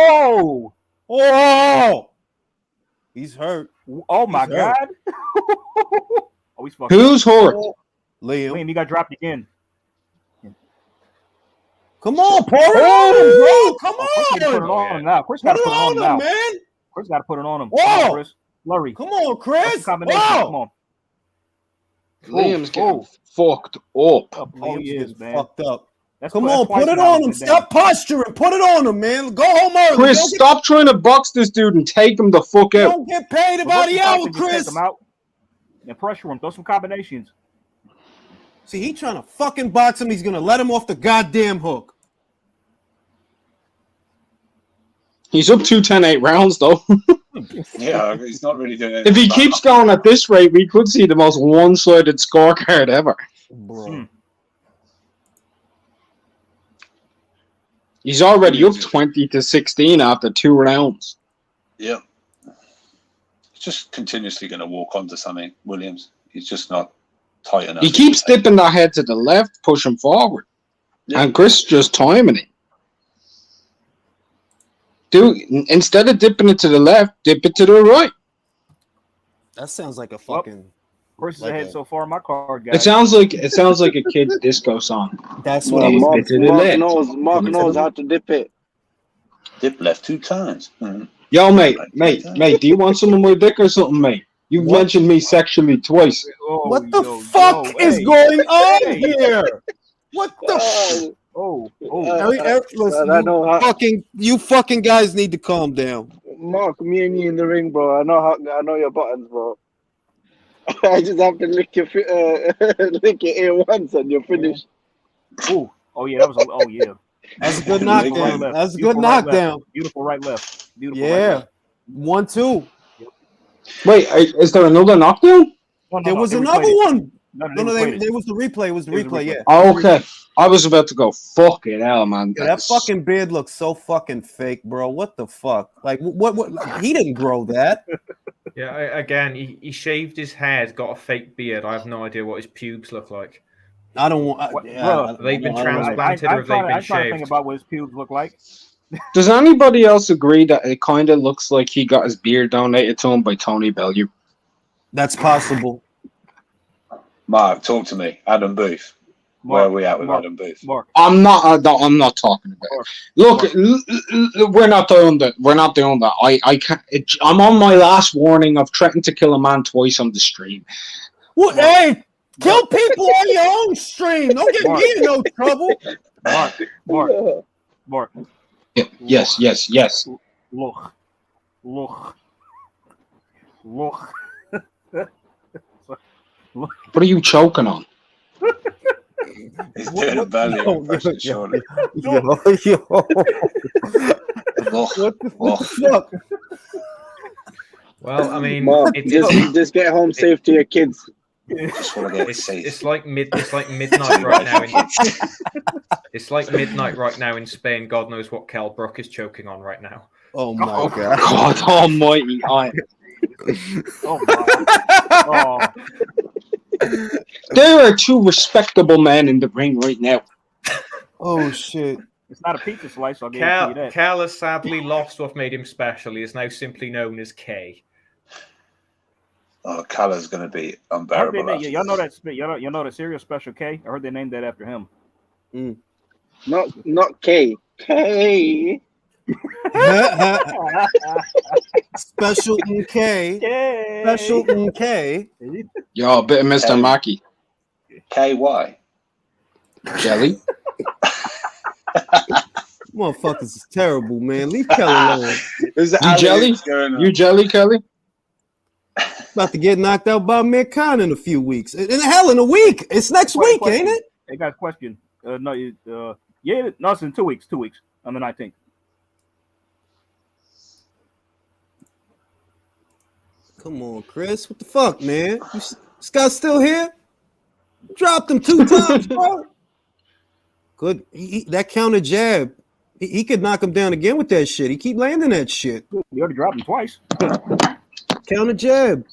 Whoa! He's hurt. Oh my God! Oh, he's fucked. Who's hurt? Liam, you got dropped again. Come on, pour it on, bro. Come on. Put it on now. Chris got to put it on now, man. Chris got to put it on him. Whoa, Chris. Flurry. Come on, Chris. Combination. Come on. Liam's getting fucked up. Oh, he is, man. Fucked up. Come on, put it on him. Stop posturing. Put it on him, man. Go home early. Chris, stop trying to box this dude and take him the fuck out. Don't get paid about the hour, Chris. Take him out and pressure him. Throw some combinations. See, he trying to fucking box him. He's going to let him off the goddamn hook. He's up 2-10-8 rounds, though. Yeah, he's not really doing anything. If he keeps going at this rate, we could see the most one-sided scorecard ever. Bro. He's already up 20-16 after 2 rounds. Yep. He's just continuously going to walk onto something, Williams. He's just not tight enough. He keeps dipping that head to the left, pushing forward. Yeah. And Chris just timing it. Dude, instead of dipping it to the left, dip it to the right. That sounds like a fucking. Chris is ahead so far in my card, guys. It sounds like a kid's disco song. That's what Mark knows how to dip it. Dip left 2 times. Mm-hmm. Yo, mate, do you want some of my dick or something, mate? You've mentioned me sexually twice. What the fuck is going on here? What the? Listen, you fucking guys need to calm down. Mark, me and you in the ring, bro. I know your buttons, bro. I just have to lick your ear once and you're finished. Oh yeah, that was yeah. That's a good knockdown. That's a good knockdown. Beautiful right left. Beautiful. Yeah. Right left. 1-2. Wait, is there another knockdown? There was another one. No, there was the replay. It was the replay, yeah. Oh, okay. I was about to go, fuck it hell, man. Yeah, that fucking beard looks so fucking fake, bro. What the fuck? Like, what like, he didn't grow that. Yeah, again, he shaved his head, got a fake beard. I have no idea what his pubes look like. I don't want. Have they been transplanted or have they been shaved? I'm trying to think about what his pubes look like. Does anybody else agree that it kind of looks like he got his beard donated to him by Tony Bellew? That's possible. Mark, talk to me. Adam Booth. Where are we at with Adam Booth? Mark. I'm not talking about it. Look, we're not doing that. We're not doing that. I can't. I'm on my last warning of threatening to kill a man twice on the stream. What? Hey, kill people on your own stream. Don't get me in no trouble. Mark. Yes. Look. What are you choking on? He's doing a belly impression, surely. Yo. What the fuck? Well, I mean, Mark, just get home safe to your kids. Just want to get safe. It's like midnight right now. It's like midnight right now in Spain. God knows what Kell Brook is choking on right now. Oh my god! God Almighty! There are 2 respectable men in the ring right now. Oh shit! It's not a pizza slice. I'll guarantee you that. Cal has sadly lost what made him special. He is now simply known as K. Oh, Cal's going to be unbearable. Y'all know that. You know the cereal Special K. I heard they named that after him. Not K. K. Special K. Special K. Yo, a bit of Mr. Maki. KY. Jelly. Motherfuckers is terrible, man. Leave Kelly alone. You jelly? You jelly, Kelly? About to get knocked out by Amir Khan in a few weeks. In a week. It's next week, ain't it? They got a question. Yeah, no, it's in 2 weeks. 2 weeks on the 19th. Come on, Chris. What the fuck, man? This guy's still here? Dropped him 2 times, bro. Good. That counter jab. He could knock him down again with that shit. He keep landing that shit. He already dropped him twice. Counter jab.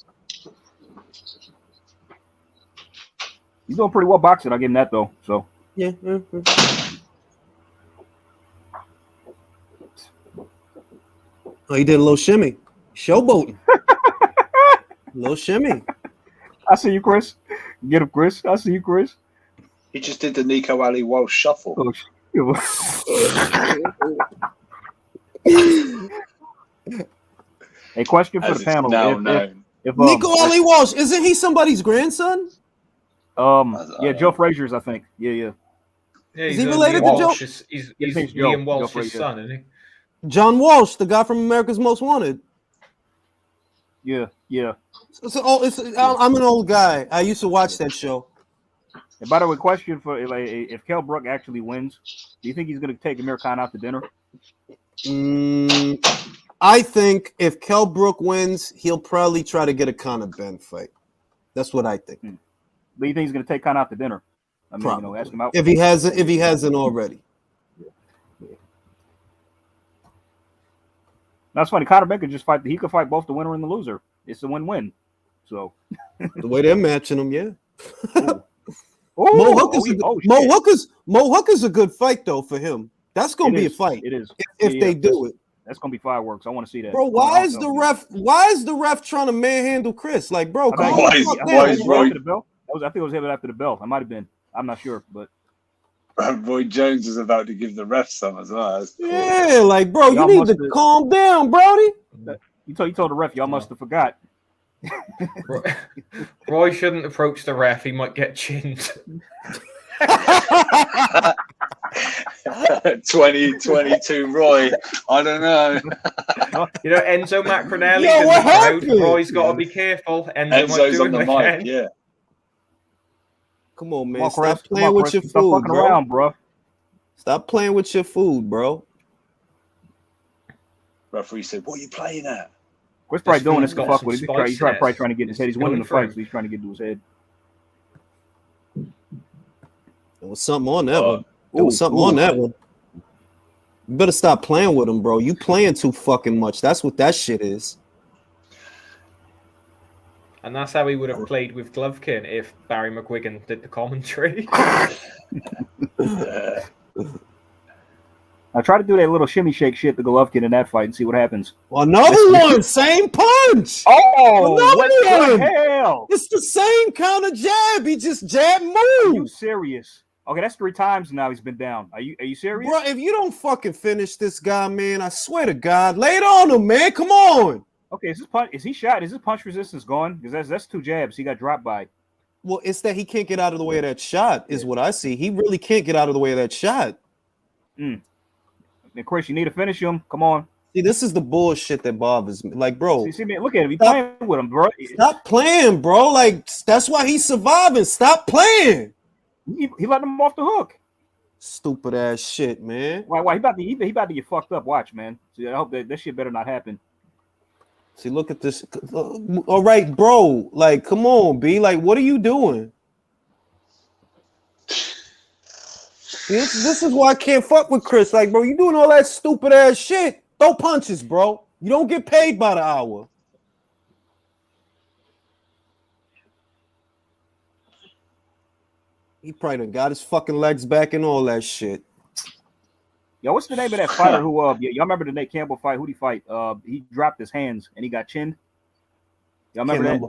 He's doing pretty well boxing. I'll give him that, though. So yeah. Oh, he did a little shimmy. Showboating. Little shimmy. I see you, Chris. Get him, Chris. I see you, Chris. He just did the Nico Ali Walsh shuffle. Oh, a question for the panel. If Nico Ali Walsh, isn't he somebody's grandson? Yeah, Joe Frazier's, I think. Yeah. Is he related to Joe? He's Liam Walsh's son, isn't he? John Walsh, the guy from America's Most Wanted. Yeah. I'm an old guy. I used to watch that show. And by the way, question for if Kell Brook actually wins, do you think he's going to take Amir Khan out to dinner? I think if Kell Brook wins, he'll probably try to get a Conor Ben fight. That's what I think. But you think he's going to take Khan out to dinner? I mean, ask him out if he hasn't already. That's funny. Conor Ben could just fight. He could fight both the winner and the loser. It's a win-win. So the way they're matching them, yeah. Mo Hook is a good fight though for him. That's gonna be a fight. It is if they do it. That's gonna be fireworks. I want to see that, bro. Why is the ref trying to manhandle Chris? Like, bro, come on. Why is Roy? I think it was him after the belt. I might have been. I'm not sure, but Roy Jones is about to give the ref some as well. Yeah, like, bro, you need to calm down, Brody. You told the ref y'all must have forgot. Roy shouldn't approach the ref. He might get chinned. 2022 Roy. I don't know. You know, Enzo Macronelli's Yo, in what the crowd. happened? Roy's got to be careful. Enzo's on the mic, again. yeah. Come on, man. Stop playing with your food, bro. Around, bro. Stop playing with your food, bro. Referee said, "What are you playing at?" Chris probably doing this to fuck with him. He's probably trying to get in his head. He's winning the fight, so he's trying to get to his head. There was something on that one. There was something on that one. You better stop playing with him, bro. You playing too fucking much. That's what that shit is. And that's how he would have played with Golovkin if Barry McGuigan did the commentary. I try to do that little shimmy shake shit to Golovkin in that fight and see what happens. Another one, same punch. Oh, what the hell? It's the same counter jab. He just jab move. Are you serious? Okay, that's 3 times now he's been down. Are you serious? Bro, if you don't fucking finish this guy, man, I swear to God, lay it on him, man. Come on. Okay, is he shot? Is his punch resistance gone? Because that's 2 jabs he got dropped by. Well, it's that he can't get out of the way of that shot, is what I see. He really can't get out of the way of that shot. And Chris, you need to finish him. Come on. See, this is the bullshit that bothers me. Like, bro. See, man, look at him. He's playing with him, bro. Stop playing, bro. Like, that's why he's surviving. Stop playing. He let him off the hook. Stupid ass shit, man. Why? He about to get fucked up. Watch, man. See, I hope that shit better not happen. See, look at this. All right, bro. Like, come on, B. Like, what are you doing? This is why I can't fuck with Chris. Like, bro, you doing all that stupid ass shit. Throw punches, bro. You don't get paid by the hour. He probably done got his fucking legs back and all that shit. Yo, what's the name of that fighter who y'all remember the Nate Campbell fight? Who'd he fight? He dropped his hands and he got chinned. Y'all remember that?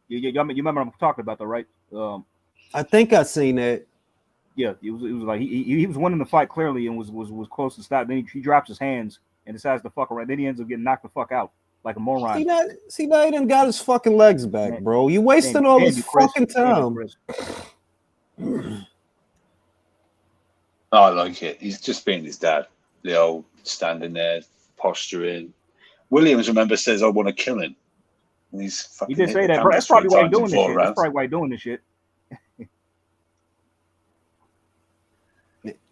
You remember what I'm talking about though, right? I think I seen that. Yeah, it was like he was winning the fight clearly and was close to stop. Then he drops his hands and decides to fuck around. Then he ends up getting knocked the fuck out like a moron. See now he done got his fucking legs back, bro. You wasting all this fucking time. I like it. He's just being his dad. The old standing there, posturing. Williams, remember, says, "I want to kill him." And he's fucking. He did say that, bro. That's probably why he's doing this shit. That's probably why he's doing this shit.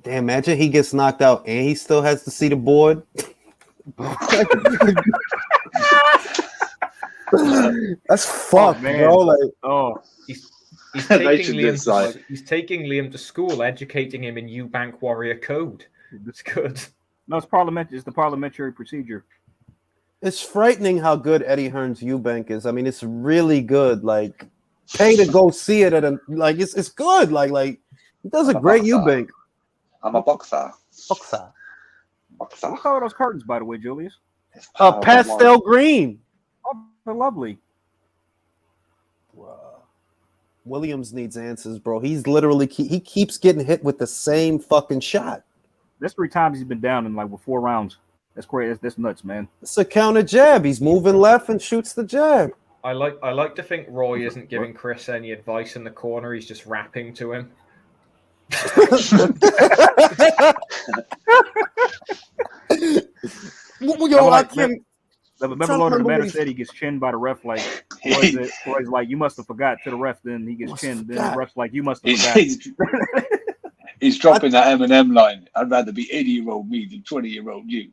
Damn, imagine he gets knocked out and he still has to see the board. That's fucked, bro. Like, he's taking Liam to school, educating him in Eubank Warrior Code. That's good. No, it's parliamentary. It's the parliamentary procedure. It's frightening how good Eddie Hearn's Eubank is. I mean, it's really good. Like, pay to go see it at a it's good. Like he does a great Eubank. I'm a boxer. Boxer. What color are those curtains, by the way, Julius? Pastel green. Oh, they're lovely. Williams needs answers, bro. He's literally he keeps getting hit with the same fucking shot. That's 3 times he's been down in with 4 rounds. That's crazy. That's nuts, man. It's a counter jab. He's moving left and shoots the jab. I like to think Roy isn't giving Chris any advice in the corner. He's just rapping to him. Remember Lord of the Matter said he gets chinned by the ref like Roy's like, you must have forgot to the ref, then he gets chinned. Then the ref's like, you must have forgot. He's dropping that Eminem line. I'd rather be 80-year-old me than 20-year-old you.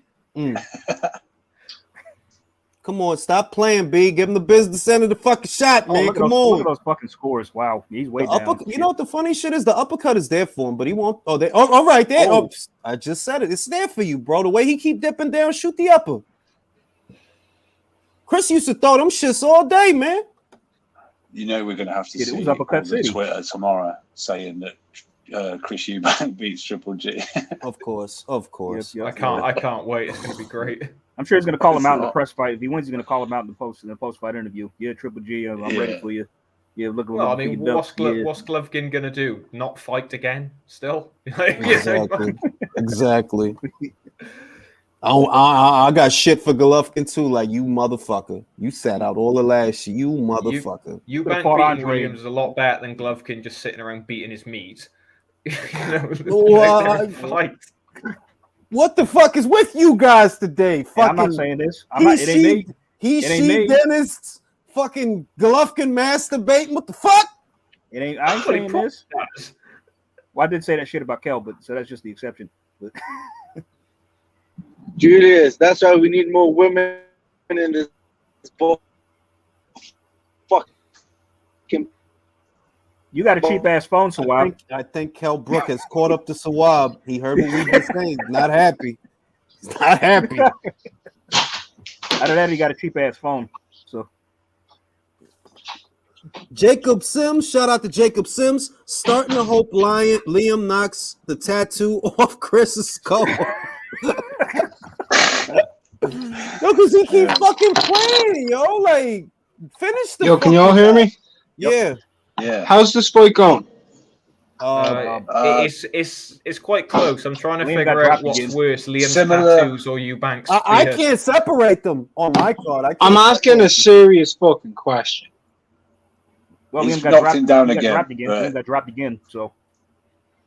Come on, stop playing, B. Give him the business end of the fucking shot, man. Come on. Look at those fucking scores. Wow, he's way down. You know what the funny shit is? The uppercut is there for him, but he won't. All right, there. Oh, I just said it. It's there for you, bro. The way he keep dipping down, shoot the upper. Chris used to throw them shits all day, man. You know we're going to have to see on Twitter tomorrow saying that Chris Eubank beats Triple G. Of course. I can't wait. It's going to be great. I'm sure he's going to call him out in the press fight. If he wins, he's going to call him out in the post fight interview. Yeah, Triple G, I'm ready for you. Yeah, look. Well, I mean, what's Golovkin going to do? Not fight again? Still? Exactly. I got shit for Golovkin too. Like, you motherfucker, you sat out all the last year. You motherfucker. Eubank beating Williams is a lot better than Golovkin just sitting around beating his meat. Fight. What the fuck is with you guys today? I'm not saying this. It ain't me. He dentists fucking Golovkin masturbating. What the fuck? I ain't saying this. Well, I did say that shit about Kel, but so that's just the exception. But Julius, that's why we need more women in this fucking. You got a cheap ass phone, Sawab. I think Kel Brook has caught up to Sawab. He heard what we were saying. Not happy. Not happy. Out of that, he got a cheap ass phone. So Jacob Sims, shout out to Jacob Sims, starting to hope Liam knocks the tattoo off Chris's skull. No, because he keep fucking playing, yo. Like, finish the. Yo, can y'all hear me? Yeah. Yeah. How's this fight going? It's quite close. I'm trying to figure out what's worse, Liam's tattoos or Eubank's. I can't separate them on my card. I'm asking a serious fucking question. Well, He's Liam got knocked him down again. Liam got dropped again. So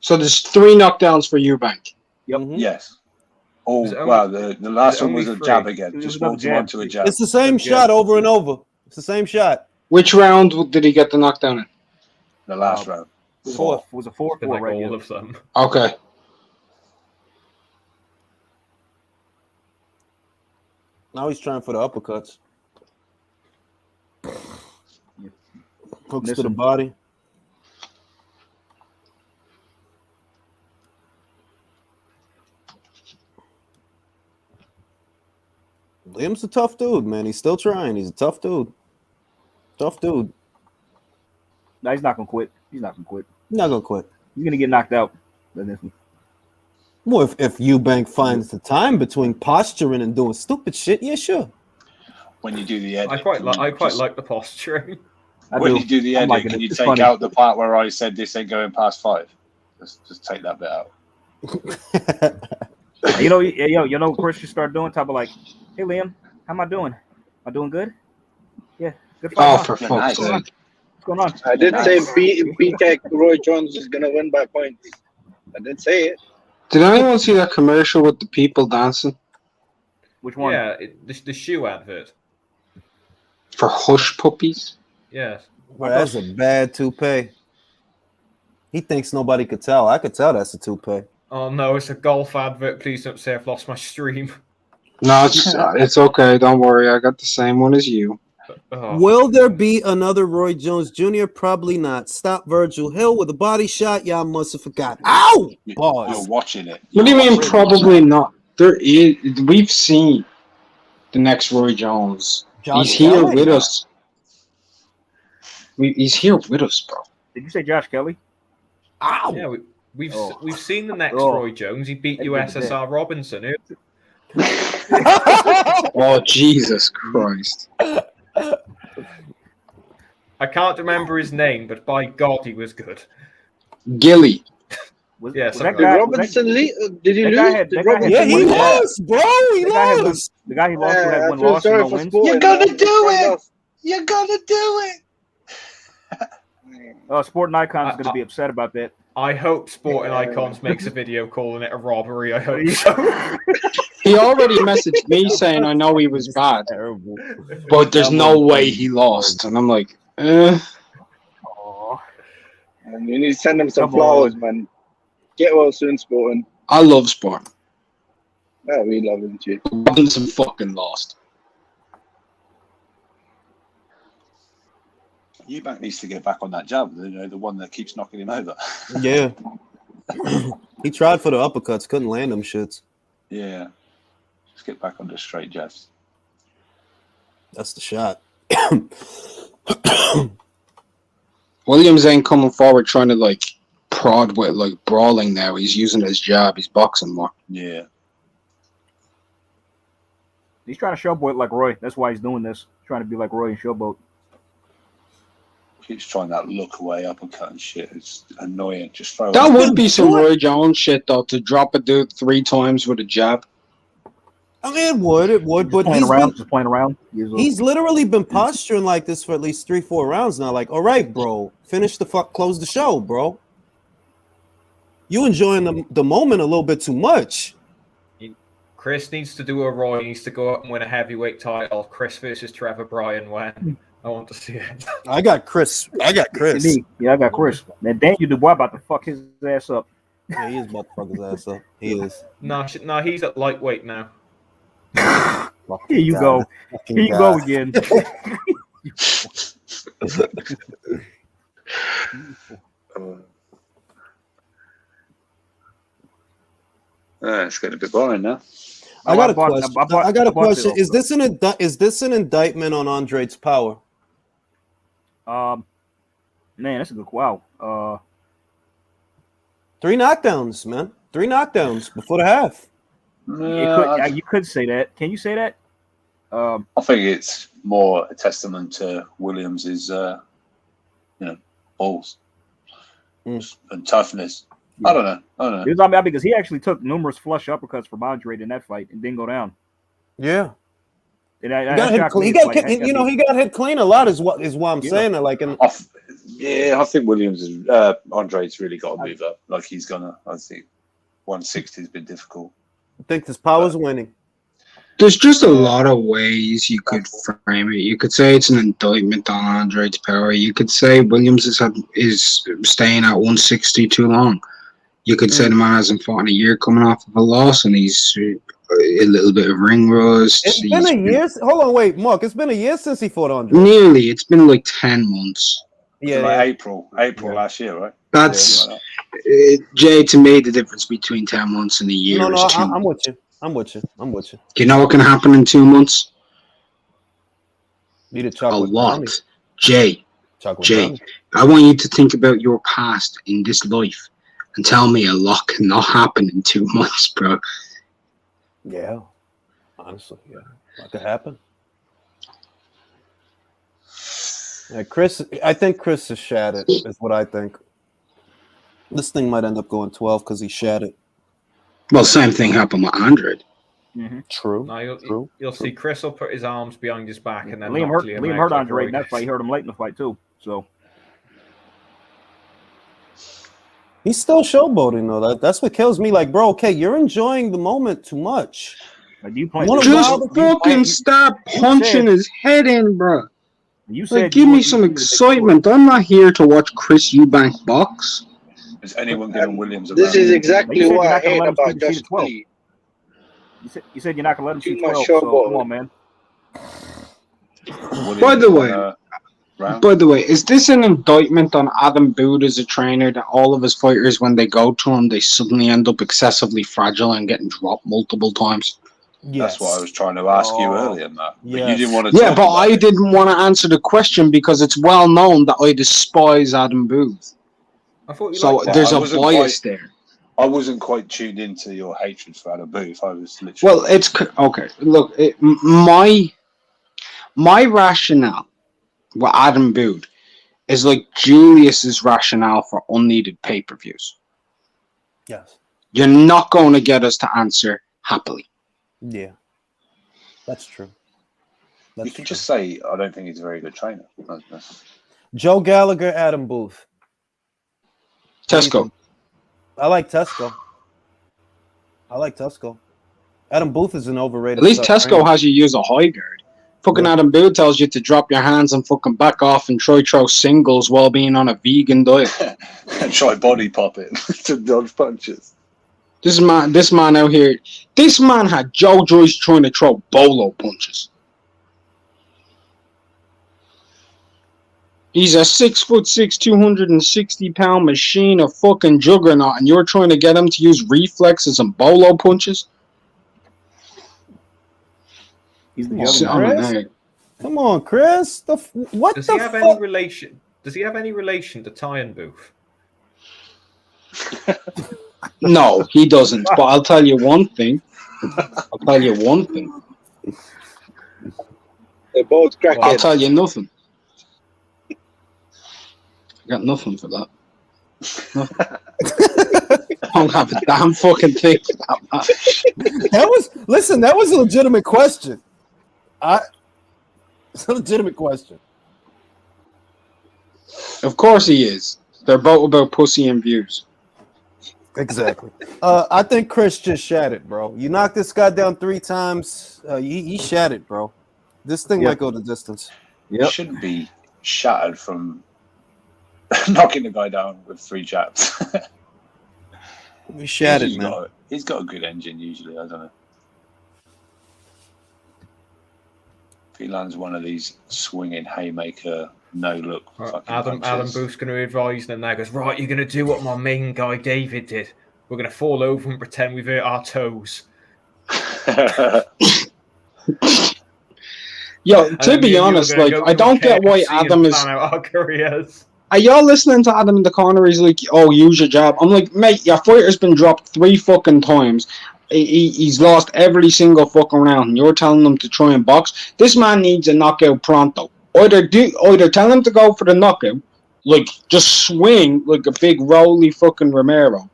there's 3 knockdowns for Eubank. Yep. Yes. Oh, wow. The last one was a jab again. Just walked him onto a jab. It's the same shot over and over. It's the same shot. Which round did he get the knockdown in? The last round. Fourth. It was a 4-4 right all of them. Okay. Now he's trying for the uppercuts. Hooks to the body. Liam's a tough dude, man. He's still trying. He's a tough dude. Tough dude. No, he's not gonna quit. He's not gonna quit. He's not gonna quit. He's gonna get knocked out. Well, if Eubank finds the time between posturing and doing stupid shit, yeah, sure. When you do the edit, I quite like the posturing. When you do the edit, can you take out the part where I said this ain't going past 5? Just take that bit out. You know, Chris should start doing type of like, hey Liam, how am I doing? Am I doing good? Yeah, good fight. Oh, for fuck's sake. What's going on? I did say BTEC Roy Jones is gonna win by points. I did say it. Did anyone see that commercial with the people dancing? Which one? Yeah, the shoe advert. For hush puppies? Yes. Well, that's a bad toupee. He thinks nobody could tell. I could tell that's a toupee. Oh no, it's a golf advert. Please don't say I've lost my stream. No, it's okay. Don't worry. I got the same one as you. Oh. Will there be another Roy Jones Jr.? Probably not. Stop Virgil Hill with a body shot. Y'all must have forgotten. Ow! Pause. You're watching it. What do you mean? Probably not. There is. We've seen the next Roy Jones. He's here with us. He's here with us, bro. Did you say Josh Kelly? Ow! Yeah, we've seen the next Roy Jones. He beat USSR Robinson. Oh, Jesus Christ. I can't remember his name, but by God, he was good. Gilly. Yes, Did Robinson lead? Did he lose? Yeah, he lost, bro. He lost. The guy he lost who had one loss and no wins. You're gonna do it. You're gonna do it. Sporting Icons is going to be upset about that. I hope Sporting Icons makes a video calling it a robbery. I hope so. He already messaged me saying, I know he was bad, but there's no way he lost. And I'm like, And you need to send him some flowers, man. Get well soon, Sporting. I love Sporting. Yeah, we love him too. Robinson fucking lost. Eubank needs to get back on that jab, the one that keeps knocking him over. Yeah. He tried for the uppercuts, couldn't land them shits. Yeah. Just get back on the straight jabs. That's the shot. Williams ain't coming forward trying to prod with brawling now. He's using his jab. He's boxing more. Yeah. He's trying to showboat like Roy. That's why he's doing this. Trying to be like Roy and showboat. Keeps trying that look away uppercut and shit. It's annoying. Just throw That would be some Roy Jones shit though, to drop a dude 3 times with a jab. I mean, it would, but just playing around. He's literally been posturing like this for at least 3-4 rounds now. Like, all right, bro, finish close the show, bro. You enjoying the moment a little bit too much. Chris needs to do a Roy. He needs to go up and win a heavyweight title. Chris versus Trevor Bryan. When I want to see it. I got Chris. Yeah, I got Chris. And Daniel Dubois about to fuck his ass up. Yeah, he is about to fuck his ass up. He is. No, he's at lightweight now. Here you go. Here you go again. It's getting a bit boring now. I got a question. Is this an indictment on Andre's power? Man, that's a good wow. 3 knockdowns, man. 3 knockdowns before the half. You could say that. Can you say that? I think it's more a testament to Williams's, balls and toughness. Yeah. I don't know. He was on me because he actually took numerous flush uppercuts from Andre in that fight and didn't go down. Yeah. He got hit clean. He got hit clean a lot. Is why I'm saying that. I think Williams is Andre's really got to move up. Like he's gonna. I think 160 has been difficult. I think this power's winning. There's just a lot of ways you could frame it. You could say it's an indictment on Andre's power. You could say Williams is staying at 160 too long. You could say the man hasn't fought in a year coming off of a loss, and he's a little bit of ring rust. It's been a year. Hold on, wait, Mark. It's been a year since he fought Andre. Nearly. It's been like 10 months. Yeah, April last year, right? That's Jay. To me, the difference between 10 months and a year is 2 months. I'm with you. Do you know what can happen in 2 months? Need a chocolate. A lot. Brownie. Jay, I want you to think about your past in this life and tell me a lot cannot happen in 2 months, bro. Yeah. Honestly, yeah. That could happen. Yeah, I think Chris has shattered, is what I think. This thing might end up going 12 because he shattered. Well, same thing happened with Andre. Mm-hmm. True. No, you'll see Chris will put his arms behind his back and then Liam hurt Andre in that fight. He hurt him late in the fight too. So he's still showboating though. That's what kills me. Like, bro, okay, you're enjoying the moment too much. Just fucking stop punching his head in, bro. You said give me some excitement. I'm not here to watch Chris Eubank box. Has anyone given Williams a This round? is exactly what I hate about Josh Josh Lee. You said you're not gonna let him Too see much 12. So showboat. come on, man. By the way, is this an indictment on Adam Boone as a trainer that all of his fighters, when they go to him, they suddenly end up excessively fragile and getting dropped multiple times? That's what I was trying to ask you earlier, Matt. But you didn't want to Yeah, talk but about I it. didn't want to answer the question because it's well known that I despise Adam Booth. I thought you So liked there's I a wasn't bias quite- there. I wasn't quite tuned into your hatred for Adam Booth. I was literally... Well, it's okay. Look, my rationale with Adam Booth is like Julius's rationale for unneeded pay-per-views. Yes. You're not going to get us to answer happily. Yeah. That's true. you can just say, I don't think he's a very good trainer. Joe Gallagher, Adam Booth. Tesco. I like Tesco. Adam Booth is an overrated. At least star Tesco trainer. has you use a high guard. Fucking Adam Booth tells you to drop your hands and fucking back off and try throw singles while being on a vegan diet. And try body pop it to dodge punches. This man out here, this man had Joe Joyce trying to throw bolo punches. He's a 6'6", 260-pound machine, a fucking juggernaut, and you're trying to get him to use reflexes and bolo punches? He's the Chris? Come on, Chris. What Does the he have fuck? any relation? Does he have any relation to Tyan Booth? No, he doesn't. But I'll tell you one thing. They're both cracking. I'll tell you nothing. I got nothing for that. Nothing. I don't have a damn fucking thing for that, man. That was a legitimate question. It's a legitimate question. Of course he is. They're both about pussy and views. Exactly. I think Chris just shat it, bro. You knocked this guy down 3 times. He shat it, bro. This thing might go the distance. You shouldn't be shattered from knocking the guy down with 3 jabs. We shat it, man. He's got a good engine usually. I don't know. If he lands one of these swinging haymaker, no look. Adam Booth's going to advise them now. Goes, right, you're going to do what my main guy David did. We're going to fall over and pretend we've hurt our toes. Yo, to be honest, like, I don't get why Adam is. Out our careers. Are y'all listening to Adam in the corner? He's like, oh, use your jab. I'm like, mate, your fighter's been dropped 3 fucking times. He's lost every single fucking round. And you're telling him to try and box. This man needs a knockout pronto. Either tell him to go for the knockout, like just swing like a big Rolly fucking Romero.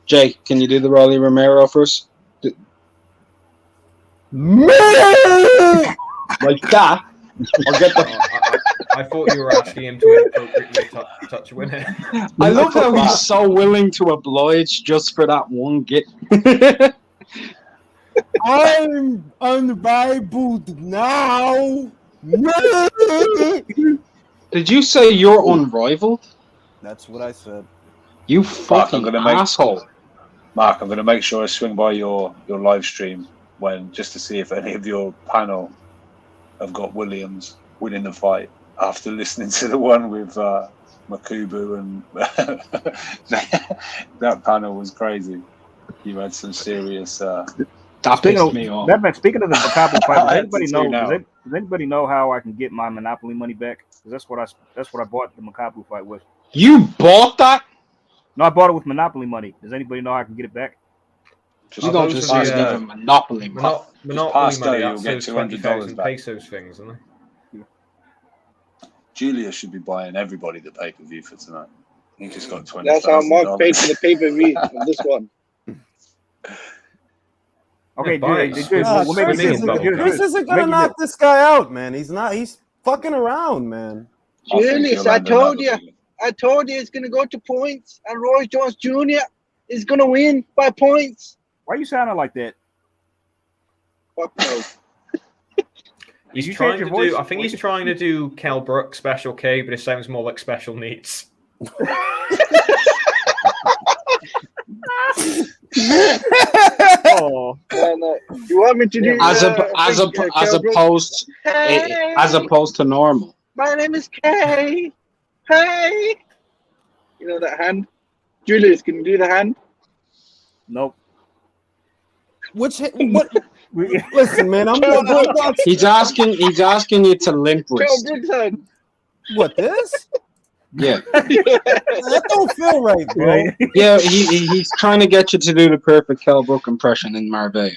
Jay, can you do the Rolly Romero first? Like that. I'll get the. I thought you were asking him to inappropriately touch a winner. I love how he's so willing to oblige just for that one get. I'm unrivaled now. Did you say you're unrivaled? That's what I said. You fucking asshole. Mark, I'm going to make sure I swing by your live stream just to see if any of your panel have got Williams winning the fight after listening to the one with Makubu, and that panel was crazy. You had some serious. That pissed me off. Speaking of the Monopoly fight, does anybody know how I can get my Monopoly money back? Because that's what I bought the Monopoly fight with. You bought that? No, I bought it with Monopoly money. Does anybody know how I can get it back? You don't just give him Monopoly money. Monopoly money, you'll get $200 back. pesos things, isn't it? Julius should be buying everybody the pay-per-view for tonight. He just got $20,000. That's how Mark paid for the pay-per-view of this one. Okay, Chris isn't gonna knock this guy out, man. He's not. He's fucking around, man. Julius, I told you it's gonna go to points, and Roy Jones Jr. is gonna win by points. Why are you sounding like that? Fuck no. He's trying to do. I think he's trying to do Kell Brook Special K, but it sounds more like Special Needs. Oh, you want me to do as opposed to normal. My name is Kay. Hey, you know that hand? Julius, can you do the hand? Nope. What? Listen, man, I'm not. He's asking you to limp wrist. What, this? Yeah. That don't feel right, bro. Yeah, he's trying to get you to do the perfect Kell Brook impression in Marbella.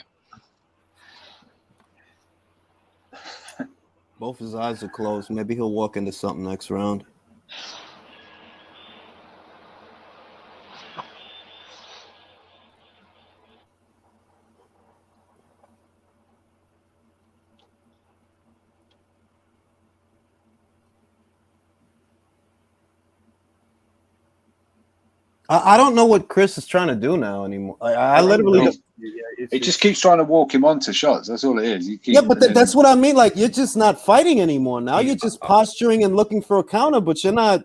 Both his eyes are closed. Maybe he'll walk into something next round. I don't know what Chris is trying to do now anymore. I literally it just keeps trying to walk him onto shots. That's all it is. Yeah, but that's what I mean. Like, you're just not fighting anymore. Now you're just posturing and looking for a counter, but you're not.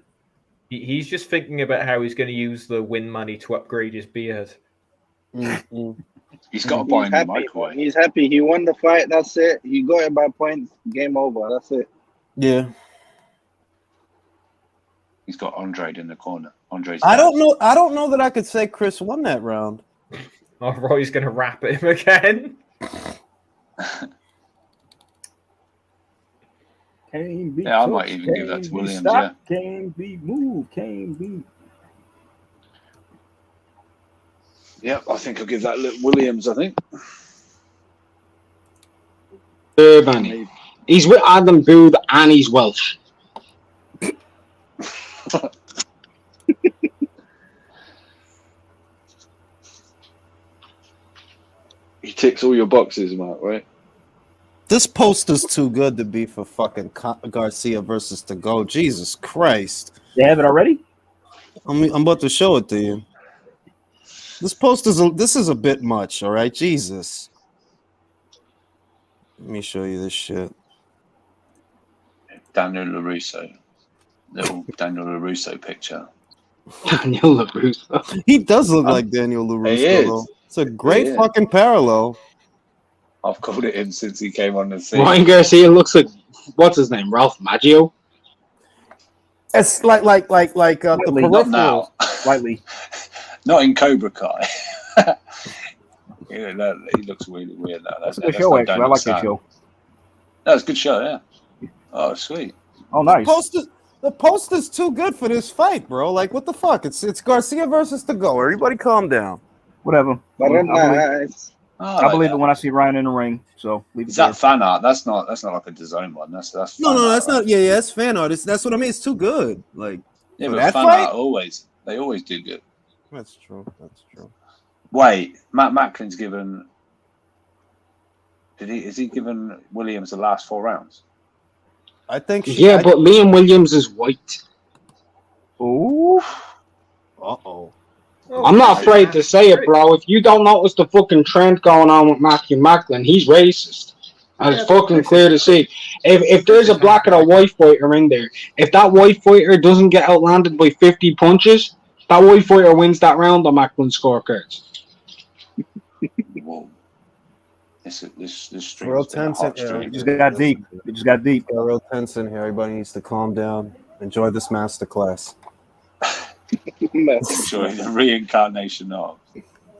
He's just thinking about how he's going to use the win money to upgrade his beard. Mm-hmm. He's got to buy him a microwave. He's happy. He won the fight. That's it. He got it by points. Game over. That's it. Yeah. He's got Andre in the corner. Andre's. I don't know that I could say Chris won that round. Oh, Roy's going to rap him again. Yeah, I might even give that to Williams. Stop, yeah. Can't be moved. Can't be. Yep, I think I'll give that Williams. I think. Ebanie. He's with Adam Booth and he's Welsh. He ticks all your boxes, Mark, right? This poster's too good to be for fucking Garcia versus to go. Jesus Christ. You have it already? I'm about to show it to you. This is a bit much, all right? Jesus. Let me show you this shit. Daniel LaRusso. Little Daniel LaRusso picture. Daniel LaRusso. He does look like Daniel LaRusso, He is. though. It's a great fucking parallel. I've called it him since he came on the scene. Ryan Garcia looks like, what's his name, Ralph Macchio? It's like the Not now. Slightly. Not in Cobra Kai. He looks really weird now. That's a good show, actually. I like that show. That's a good show, yeah. Oh, sweet. Oh, nice. The poster's too good for this fight, bro. Like, what the fuck? It's Garcia versus the go. Everybody calm down. Whatever. I believe it when I see Ryan in the ring. So leave it. Is that fan art? That's not like a DAZN one. That's no, that's not. Yeah, it's fan art. That's what I mean. It's too good. Like, yeah, but that fan fight, art they always do good. That's true. That's true. Wait, Matt Macklin's given. Is he given Williams the last 4 rounds? I think. But Liam Williams is white. Ooh. Uh-oh. I'm not afraid to say it, bro. If you don't notice the fucking trend going on with Matthew Macklin, he's racist. It's fucking clear to see. If there's a black and a white fighter in there, if that white fighter doesn't get outlanded by 50 punches, that white fighter wins that round on Macklin's scorecards. Whoa. This stream real tense in here. It just got deep. It just got deep. Real tense in here. Everybody needs to calm down. Enjoy this masterclass. Enjoy the reincarnation of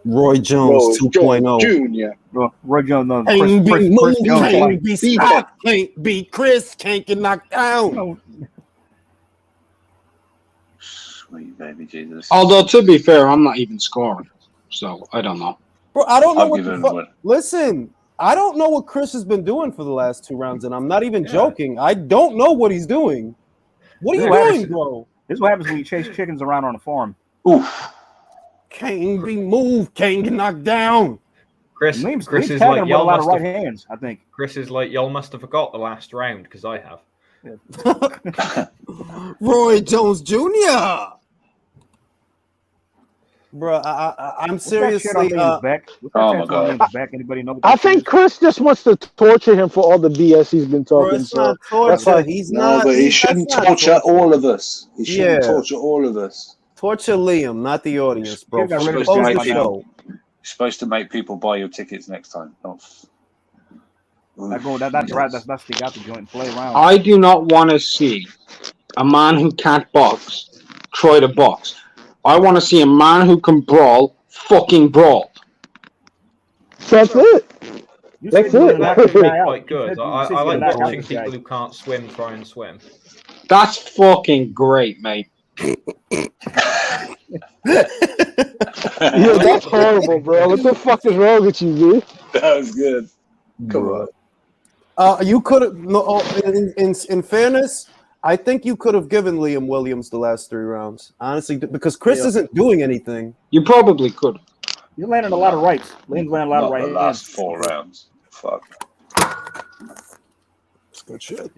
Roy Jones 2.0. Junior. Roy Jones. No, Can't be moved, Jones. can't be stopped, can't be Chris, can't get knocked down. Sweet baby Jesus. Although, to be fair, I'm not even scoring. So, I don't know. Bro, I don't know Listen, I don't know what Chris has been doing for the last 2 rounds, and I'm not even joking. I don't know what he's doing. What are you doing, bro? This is what happens when you chase chickens around on a farm. Oof. Can't be moved, can't get knocked down. Chris is like, y'all must have hands, I think. Chris is like, y'all must have forgot the last round, because I have. Yeah. Roy Jones Jr. Bro, I'm seriously. Oh my God! Anybody know? I think Chris just wants to torture him for all the BS he's been talking. Bro, it's not torture. He's not. But he shouldn't torture all of us. He shouldn't torture all of us. Torture Liam, not the audience, bro. got rid of Close Jack the by now. show. You're supposed to make people buy your tickets next time. Not. That's right. That's stick out the joint and play around. I do not want to see a man who can't box try to box. I want to see a man who can brawl fucking brawl. That's it. That's it. That could be quite good. I like watching people who can't swim try and swim. That's fucking great, mate. Yeah, that's horrible, bro. What the fuck is wrong with you, dude? That was good. Come on. You could have. No, in fairness, I think you could have given Liam Williams the last 3 rounds, honestly, because Chris isn't doing anything. You probably could. You're landing a lot of rights. Liam's landing a lot of right The last 4 rounds. Fuck. That's good shit.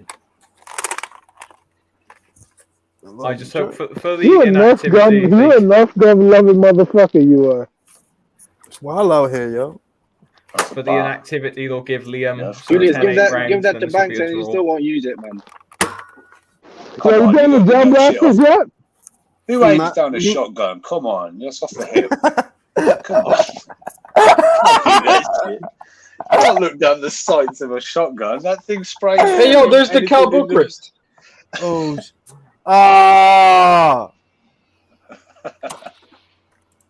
I just hope for the You enough gun, inactivity. you enough gun loving motherfucker. You are. It's wild out here, yo. For the inactivity, they'll give Liam. Julius, 10, 8 give that rounds, to then Banks, this will and be a he draw. still won't use it, man. Yeah, you getting the jump blasters yet? Who aims down a shotgun? Come on, that's off the hip. Come on. I can't look down the sights of a shotgun. That thing sprays. Hey, yo, there's the Cal Bookrist. Oh, ah!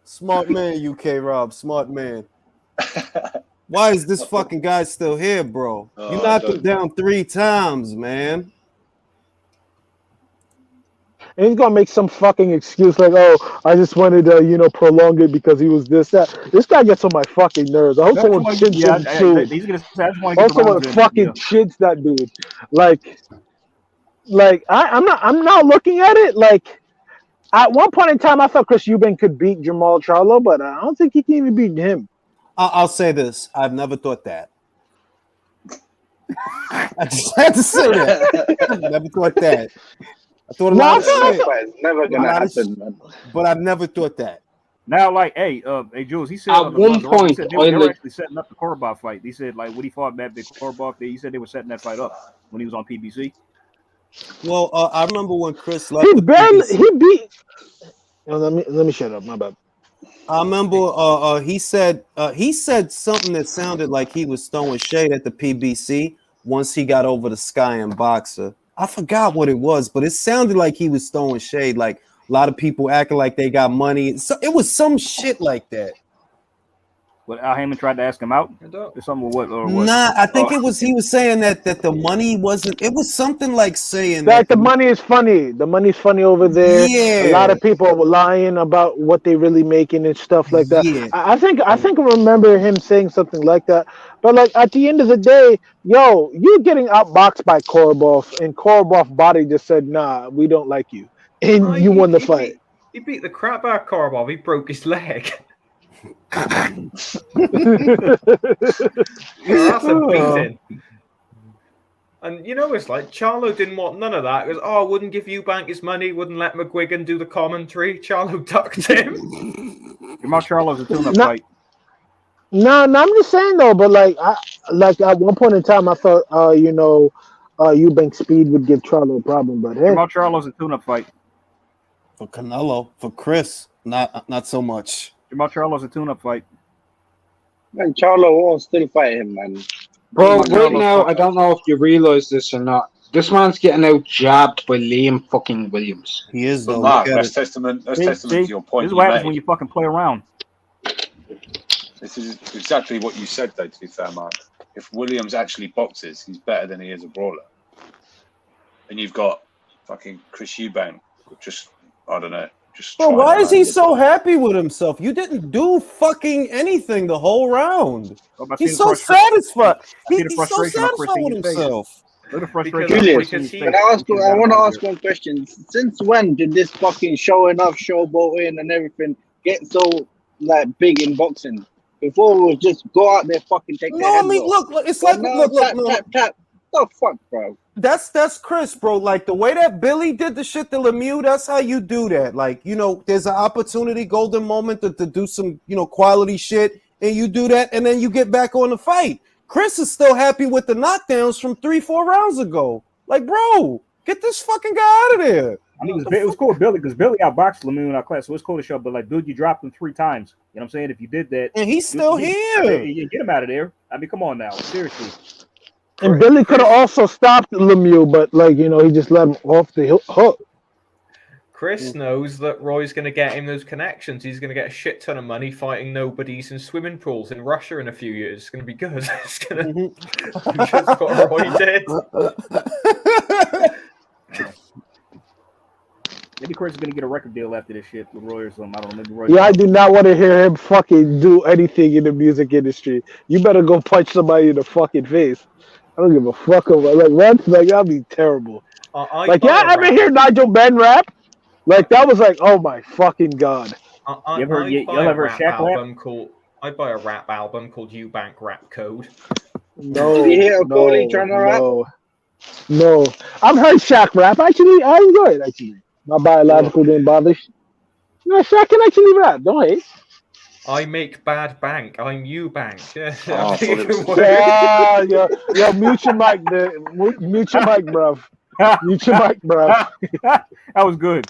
Smart man, UK Rob. Smart man. Why is this fucking guy still here, bro? You knocked him down 3 times, man. And he's gonna make some fucking excuse like, "Oh, I just wanted to, prolong it because he was this, that." This guy gets on my fucking nerves. I hope someone shits him too. I hope someone fucking shits that dude. I'm not looking at it. Like, at one point in time, I thought Chris Eubank could beat Jamal Charlo, but I don't think he can even beat him. I'll say this: I've never thought that. I just had to say that. I've never thought that. I thought a lot of shit. It's never gonna happen, man. But I've never thought that. Now, hey, Jules, he said At one point, they were actually setting up the Korobov fight. He said, when he fought Matt Korobov, he said they were setting that fight up when he was on PBC. Well, I remember when Chris left. He beat. Let me shut up. My bad. I remember he said something that sounded like he was throwing shade at the PBC once he got over the Sky and Boxer. I forgot what it was, but it sounded like he was throwing shade, like a lot of people acting like they got money. So it was some shit like that. But Al Heyman tried to ask him out or something. Or what? Nah, I think it was he was saying that the money wasn't. It was something like saying that the money is funny. The money's funny over there. Yeah. A lot of people are lying about what they really making and stuff like that. Yeah. I think I remember him saying something like that. But like at the end of the day, yo, you're getting outboxed by Korobov, and Korobov body just said, "Nah, we don't like you," and you won the fight. He beat the crap out of Korobov. He broke his leg. That's a beating. And it's like Charlo didn't want none of that. Because wouldn't give Eubank his money, wouldn't let McGuigan do the commentary. Charlo ducked him. Jamal Charlo's a tune-up fight. No, I'm just saying though. But like at one point in time, I thought Eubank speed would give Charlo a problem. But hey, Jamal Charlo's a tune-up fight for Canelo. For Chris, not so much. Jamal Charlo's a tune-up fight. Man, Charlo won't still fight him, man. Bro, right now, I don't know if you realize this or not. This man's getting out jabbed by Liam fucking Williams. He is though. Mark, that's testament to your point. This is what happens when you fucking play around. This is exactly what you said, though, to be fair, Mark. If Williams actually boxes, he's better than he is a brawler. And you've got fucking Chris Eubank, I don't know. Well, why is he so happy with himself? You didn't do fucking anything the whole round. He's so satisfied. He's so satisfied with himself. Julius, I want to ask one question. Since when did this fucking showing off, showboating, and everything get so big in boxing? Before it was just go out there, fucking take their heads off. Look, it's like look. Tap. The fuck, bro. That's Chris, bro. Like the way that Billy did the shit to Lemieux, that's how you do that. Like, there's an opportunity, golden moment to do some, quality shit, and you do that, and then you get back on the fight. Chris is still happy with the knockdowns from 3-4 rounds ago. Like, bro, get this fucking guy out of there. I mean, it was cool with Billy because Billy outboxed Lemieux in our class, so it's cool to show. But like, dude, you dropped him 3 times. You know what I'm saying? If you did that, and he's still here. You get him out of there. I mean, come on now, seriously. And Billy could have also stopped Lemieux, but like he just let him off the hook. Chris knows that Roy's going to get him those connections. He's going to get a shit ton of money fighting nobodies in swimming pools in Russia in a few years. It's going to be good. It's going to just what Roy did. Maybe Chris is going to get a record deal after this shit with Roy or something. I don't know. Maybe Roy. Yeah, I do not want to hear him fucking do anything in the music industry. You better go punch somebody in the fucking face. I don't give a fuck about what. Like that'd be terrible. Y'all ever hear Nigel Benn rap? Like that was like, oh my fucking god. I buy a rap album called Eubank Rap Code. No, Did you hear Paulie trying to rap? No. I've heard Shaq rap. Actually, I enjoy it. Actually, my biological didn't bother. No, Shaq can actually rap. Don't hate. I make bad bank. I'm Eubank. Yo, mute your mic, mute your mic, bruv. Mute your mic, bruv. That was good.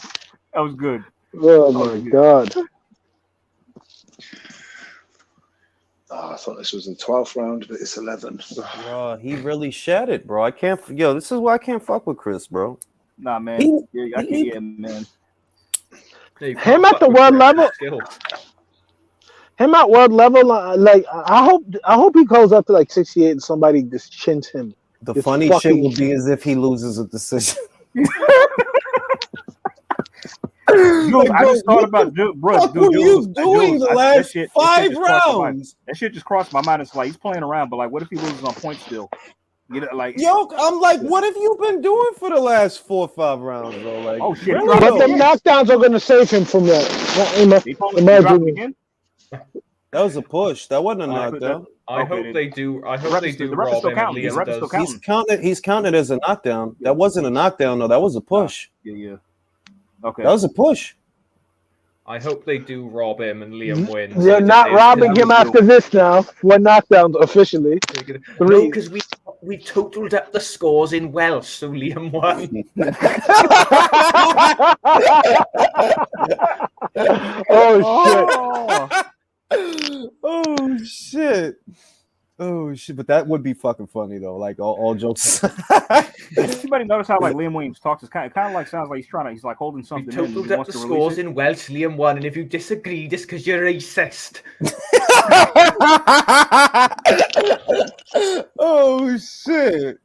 That was good. Oh my god. I thought this was the 12th round, but it's 11. Bro, he really shed it, bro. I can't. Yo, this is why I can't fuck with Chris, bro. Nah, man. Man. Him at the world level. Him at world level, like I hope he goes up to like 68 and somebody just chins him. The funny shit would be as if he loses a decision. Dude, I just thought about dude. What were you doing the last 5 rounds? That shit just crossed my mind. It's like he's playing around, but like, what if he loses on points still? You know, like I'm like, what have you been doing for the last 4 or 5 rounds, bro? Like, oh shit! But the knockdowns are gonna save him from that. That was a push. That wasn't a knockdown. I hope they do. I hope they do. Rob him and Liam does. He's counted as a knockdown. That wasn't a knockdown, though. That was a push. Yeah. Okay. That was a push. I hope they do rob him and Liam wins. They're not robbing him after this now. 4 knockdowns officially. 3. No, because we totaled up the scores in Welsh, so Liam won. Oh shit! Oh shit! But that would be fucking funny though. Like all jokes. Anybody notice how like Liam Williams talks? It's kind of like sounds like he's like holding something. We totaled up the scores in Welsh. Liam won, and if you disagree, it's because you're racist. Oh shit!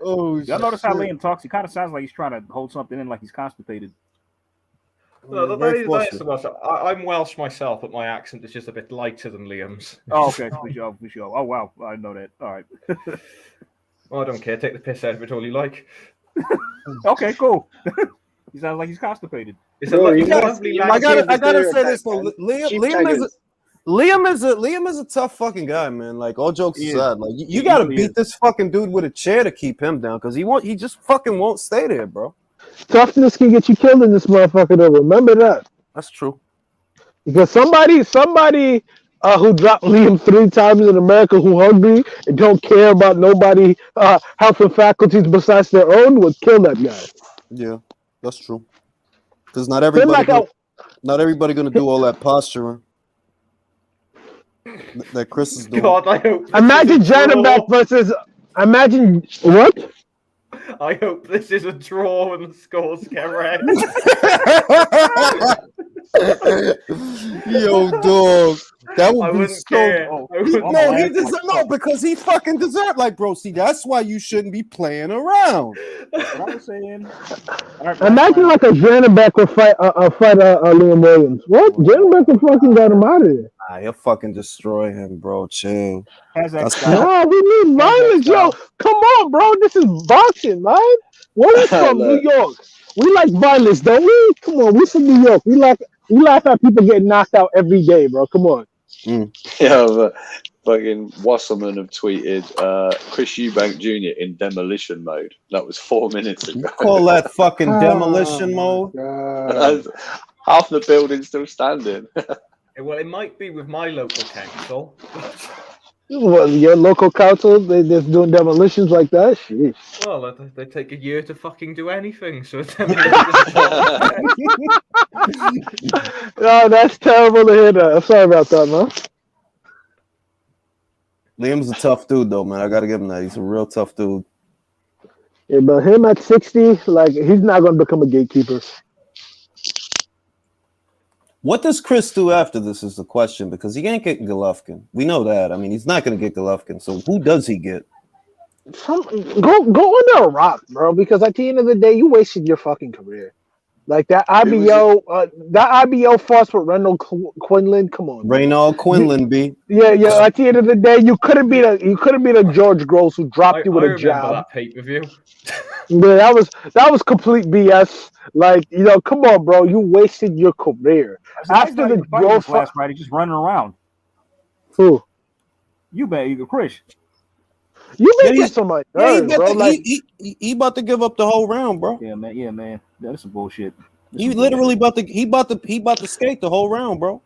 Oh, y'all notice how Liam talks? He kind of sounds like he's trying to hold something in, like he's constipated. No, I'm Welsh myself, but my accent is just a bit lighter than Liam's. Oh, okay. For sure. Oh, wow. I know that. All right. Well, I don't care. Take the piss out of it all you like. Okay, cool. He sounds like he's constipated. I gotta say this though. Liam is a tough fucking guy, man. Like all jokes aside, like you gotta beat this fucking dude with a chair to keep him down because he just fucking won't stay there, bro. Toughness can get you killed in this motherfucker, though. Remember that. That's true. Because somebody who dropped Liam 3 times in America who hungry and don't care about nobody health and faculties besides their own would kill that guy. Yeah, that's true. Because not everybody gonna do all that posturing that Chris is doing. God, I hope. Imagine Janabek versus. Imagine what? I hope this is a draw when the scores get read. Yo, dog. That would be so. He deserves because he fucking deserved. Like, bro, see, that's why you shouldn't be playing around. What I was saying. Imagine like a Janabek would fight Liam Williams. What? Janabek would fucking got him out of there. Nah, he'll fucking destroy him, bro. Chill. No, we need violence, yo. Come on, bro. This is boxing, man. Where we from? New York. We like violence, don't we? Come on, we from New York. We laugh at people getting knocked out every day, bro. Come on. Yeah, but fucking Wasserman have tweeted Chris Eubank Jr. in demolition mode. That was 4 minutes ago. You call that fucking demolition mode? Half the building's still standing. Well, it might be with my local council. What, your local council, they just doing demolitions like that? Sheesh. Well, they take a year to fucking do anything. So Oh, that's terrible to hear that. I'm sorry about that, man. Liam's a tough dude, though, man. I gotta give him that. He's a real tough dude. Yeah, but him at 60, like, he's not going to become a gatekeeper. What does Chris do after this is the question, because he ain't getting Golovkin. We know that. I mean, he's not going to get Golovkin. So who does he get? Go under a rock, bro, because at the end of the day, you wasted your fucking career. Like that IBO force with Reynold Quinlan. Come on, Reynold Quinlan, B. Yeah. At the end of the day, you could have been a George Gross who dropped you with a jab. That pay-per-view. Yeah, that was complete BS. Like, come on, bro, you wasted your career after the Gross last night. He's just running around. Who? Eubank, Chris. You been get so much, bro. He about to give up the whole round, bro. Yeah, man. That's some bullshit. He literally about to skate the whole round, bro.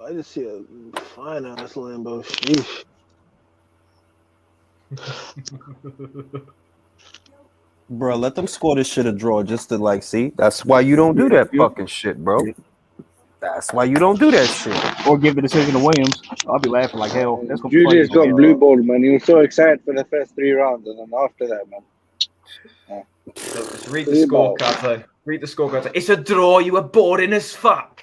I just see a fine ass Lambo. Sheesh. Bro, let them score this shit a draw just to see. That's why you don't do that fucking shit, bro. That's why you don't do that shit. Or give the decision to Williams. I'll be laughing like hell. That's what Julius got blue ball, man. He was so excited for the first 3 rounds, and then after that, man. Just read the scorecard, though. Read the scorecard. It's a draw. You were boring as fuck.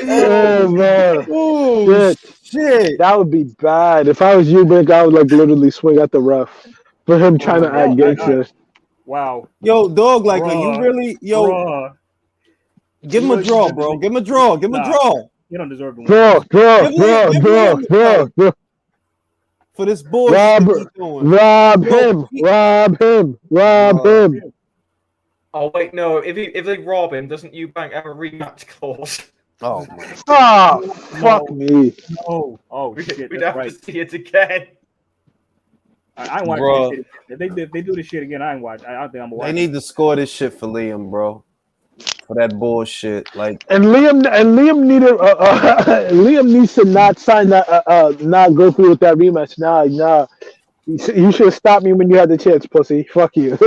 Oh man! Oh shit! That would be bad. If I was Eubank, I would literally swing at the ref for him trying to act gangster. Wow. Yo, dog, are you really give him a draw, bro. Give him a draw. Give him a draw. You don't deserve to win. Draw. For this boy. Rob him. Oh wait, no. If they rob him, doesn't Eubank have a rematch clause? Oh my God. Fuck me. No. Oh shit. We'd have to see it again. I want to see it. If they do this shit again, I ain't watch. I don't think I'm watching. They need to score this shit for Liam, bro. For that bullshit, and Liam needs to not sign that not go through with that rematch. Nah. You should have stopped me when you had the chance, pussy. Fuck you.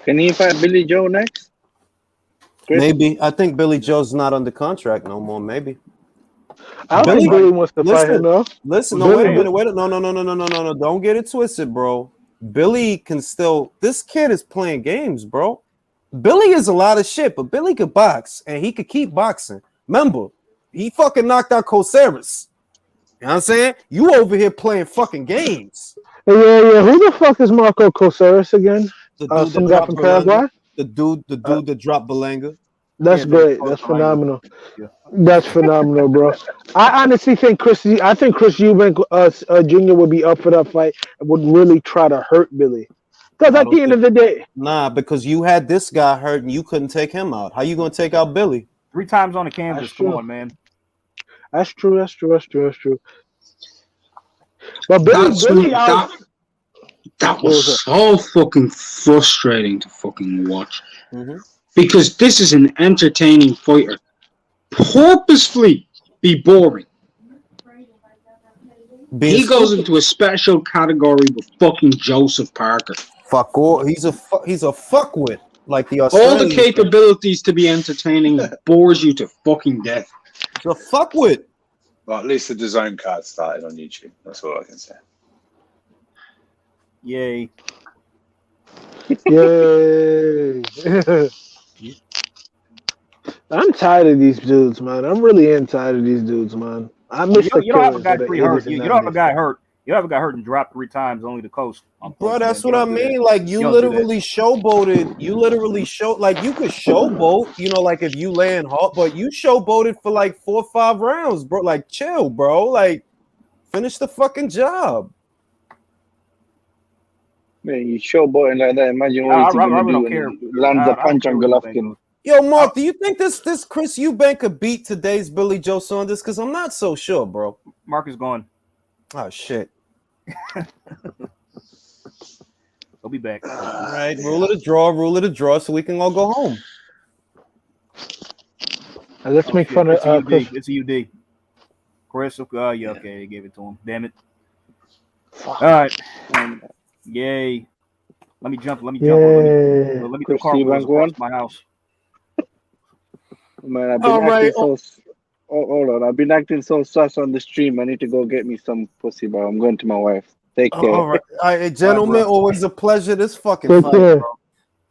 Can he fight Billy Joe next? Chris? Maybe. I think Billy Joe's not under contract no more. Maybe. I don't think Billy wants to fight him, though. Listen, no, wait a minute. No. Don't get it twisted, bro. Billy can still. This kid is playing games, bro. Billy is a lot of shit, but Billy could box and he could keep boxing. Remember, he fucking knocked out Coceres. You know what I'm saying? You over here playing fucking games. Yeah. Who the fuck is Marco Coceres again? Some guy from Paraguay? The dude that dropped Belanga. That's great. That's phenomenal. Yeah. That's phenomenal, bro. I honestly think Chris Eubank Jr. would be up for that fight and would really try to hurt Billy. Because at the end of the day. Nah, because you had this guy hurt and you couldn't take him out. How you going to take out Billy? 3 times on the canvas. Come on, man. That's true. But Billy that was so fucking frustrating to fucking watch. Mm-hmm. Because this is an entertaining fighter. Purposefully be boring. He goes into a special category with fucking Joseph Parker. Fuck all. He's a fuckwit. Like the Australian all the capabilities to be entertaining bores you to fucking death. He's a fuckwit. Well, at least the DAZN card started on YouTube. That's all I can say. Yay. Yay. I'm tired of these dudes, man. I'm really tired of these dudes, man. I miss you don't have a guy hurt. You don't have a guy hurt. You don't have a guy hurt and dropped 3 times only to coast. Bro, that's what I mean. Like you literally showboated. You literally you could showboat, like if you land hard, but you showboated for 4 or 5 rounds, bro. Like chill, bro. Finish the fucking job. Man, you showboating like that. Imagine what he's going to do. Lands a punch on Golovkin. Yo, Mark, do you think this Chris Eubank could beat today's Billy Joe Saunders? Because I'm not so sure, bro. Mark is gone. Oh shit. He'll be back. All right, rule of the draw, so we can all go home. Let's make fun of Chris. It's a UD. Chris, yeah, okay, they gave it to him. Damn it. All right. Yay. Let me jump. Let me do cartwheels across my house. Man, I've been acting so. Hold on, I've been acting so sus on the stream. I need to go get me some pussy, bro. I'm going to my wife. Take care. All right, gentlemen. Always a pleasure. This fucking Take fight, care. bro.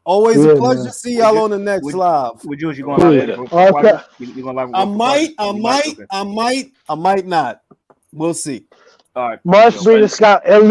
Always a pleasure to see y'all on the next live. Would you going live? I might not. We'll see. All right. Marsh Breeder Scott.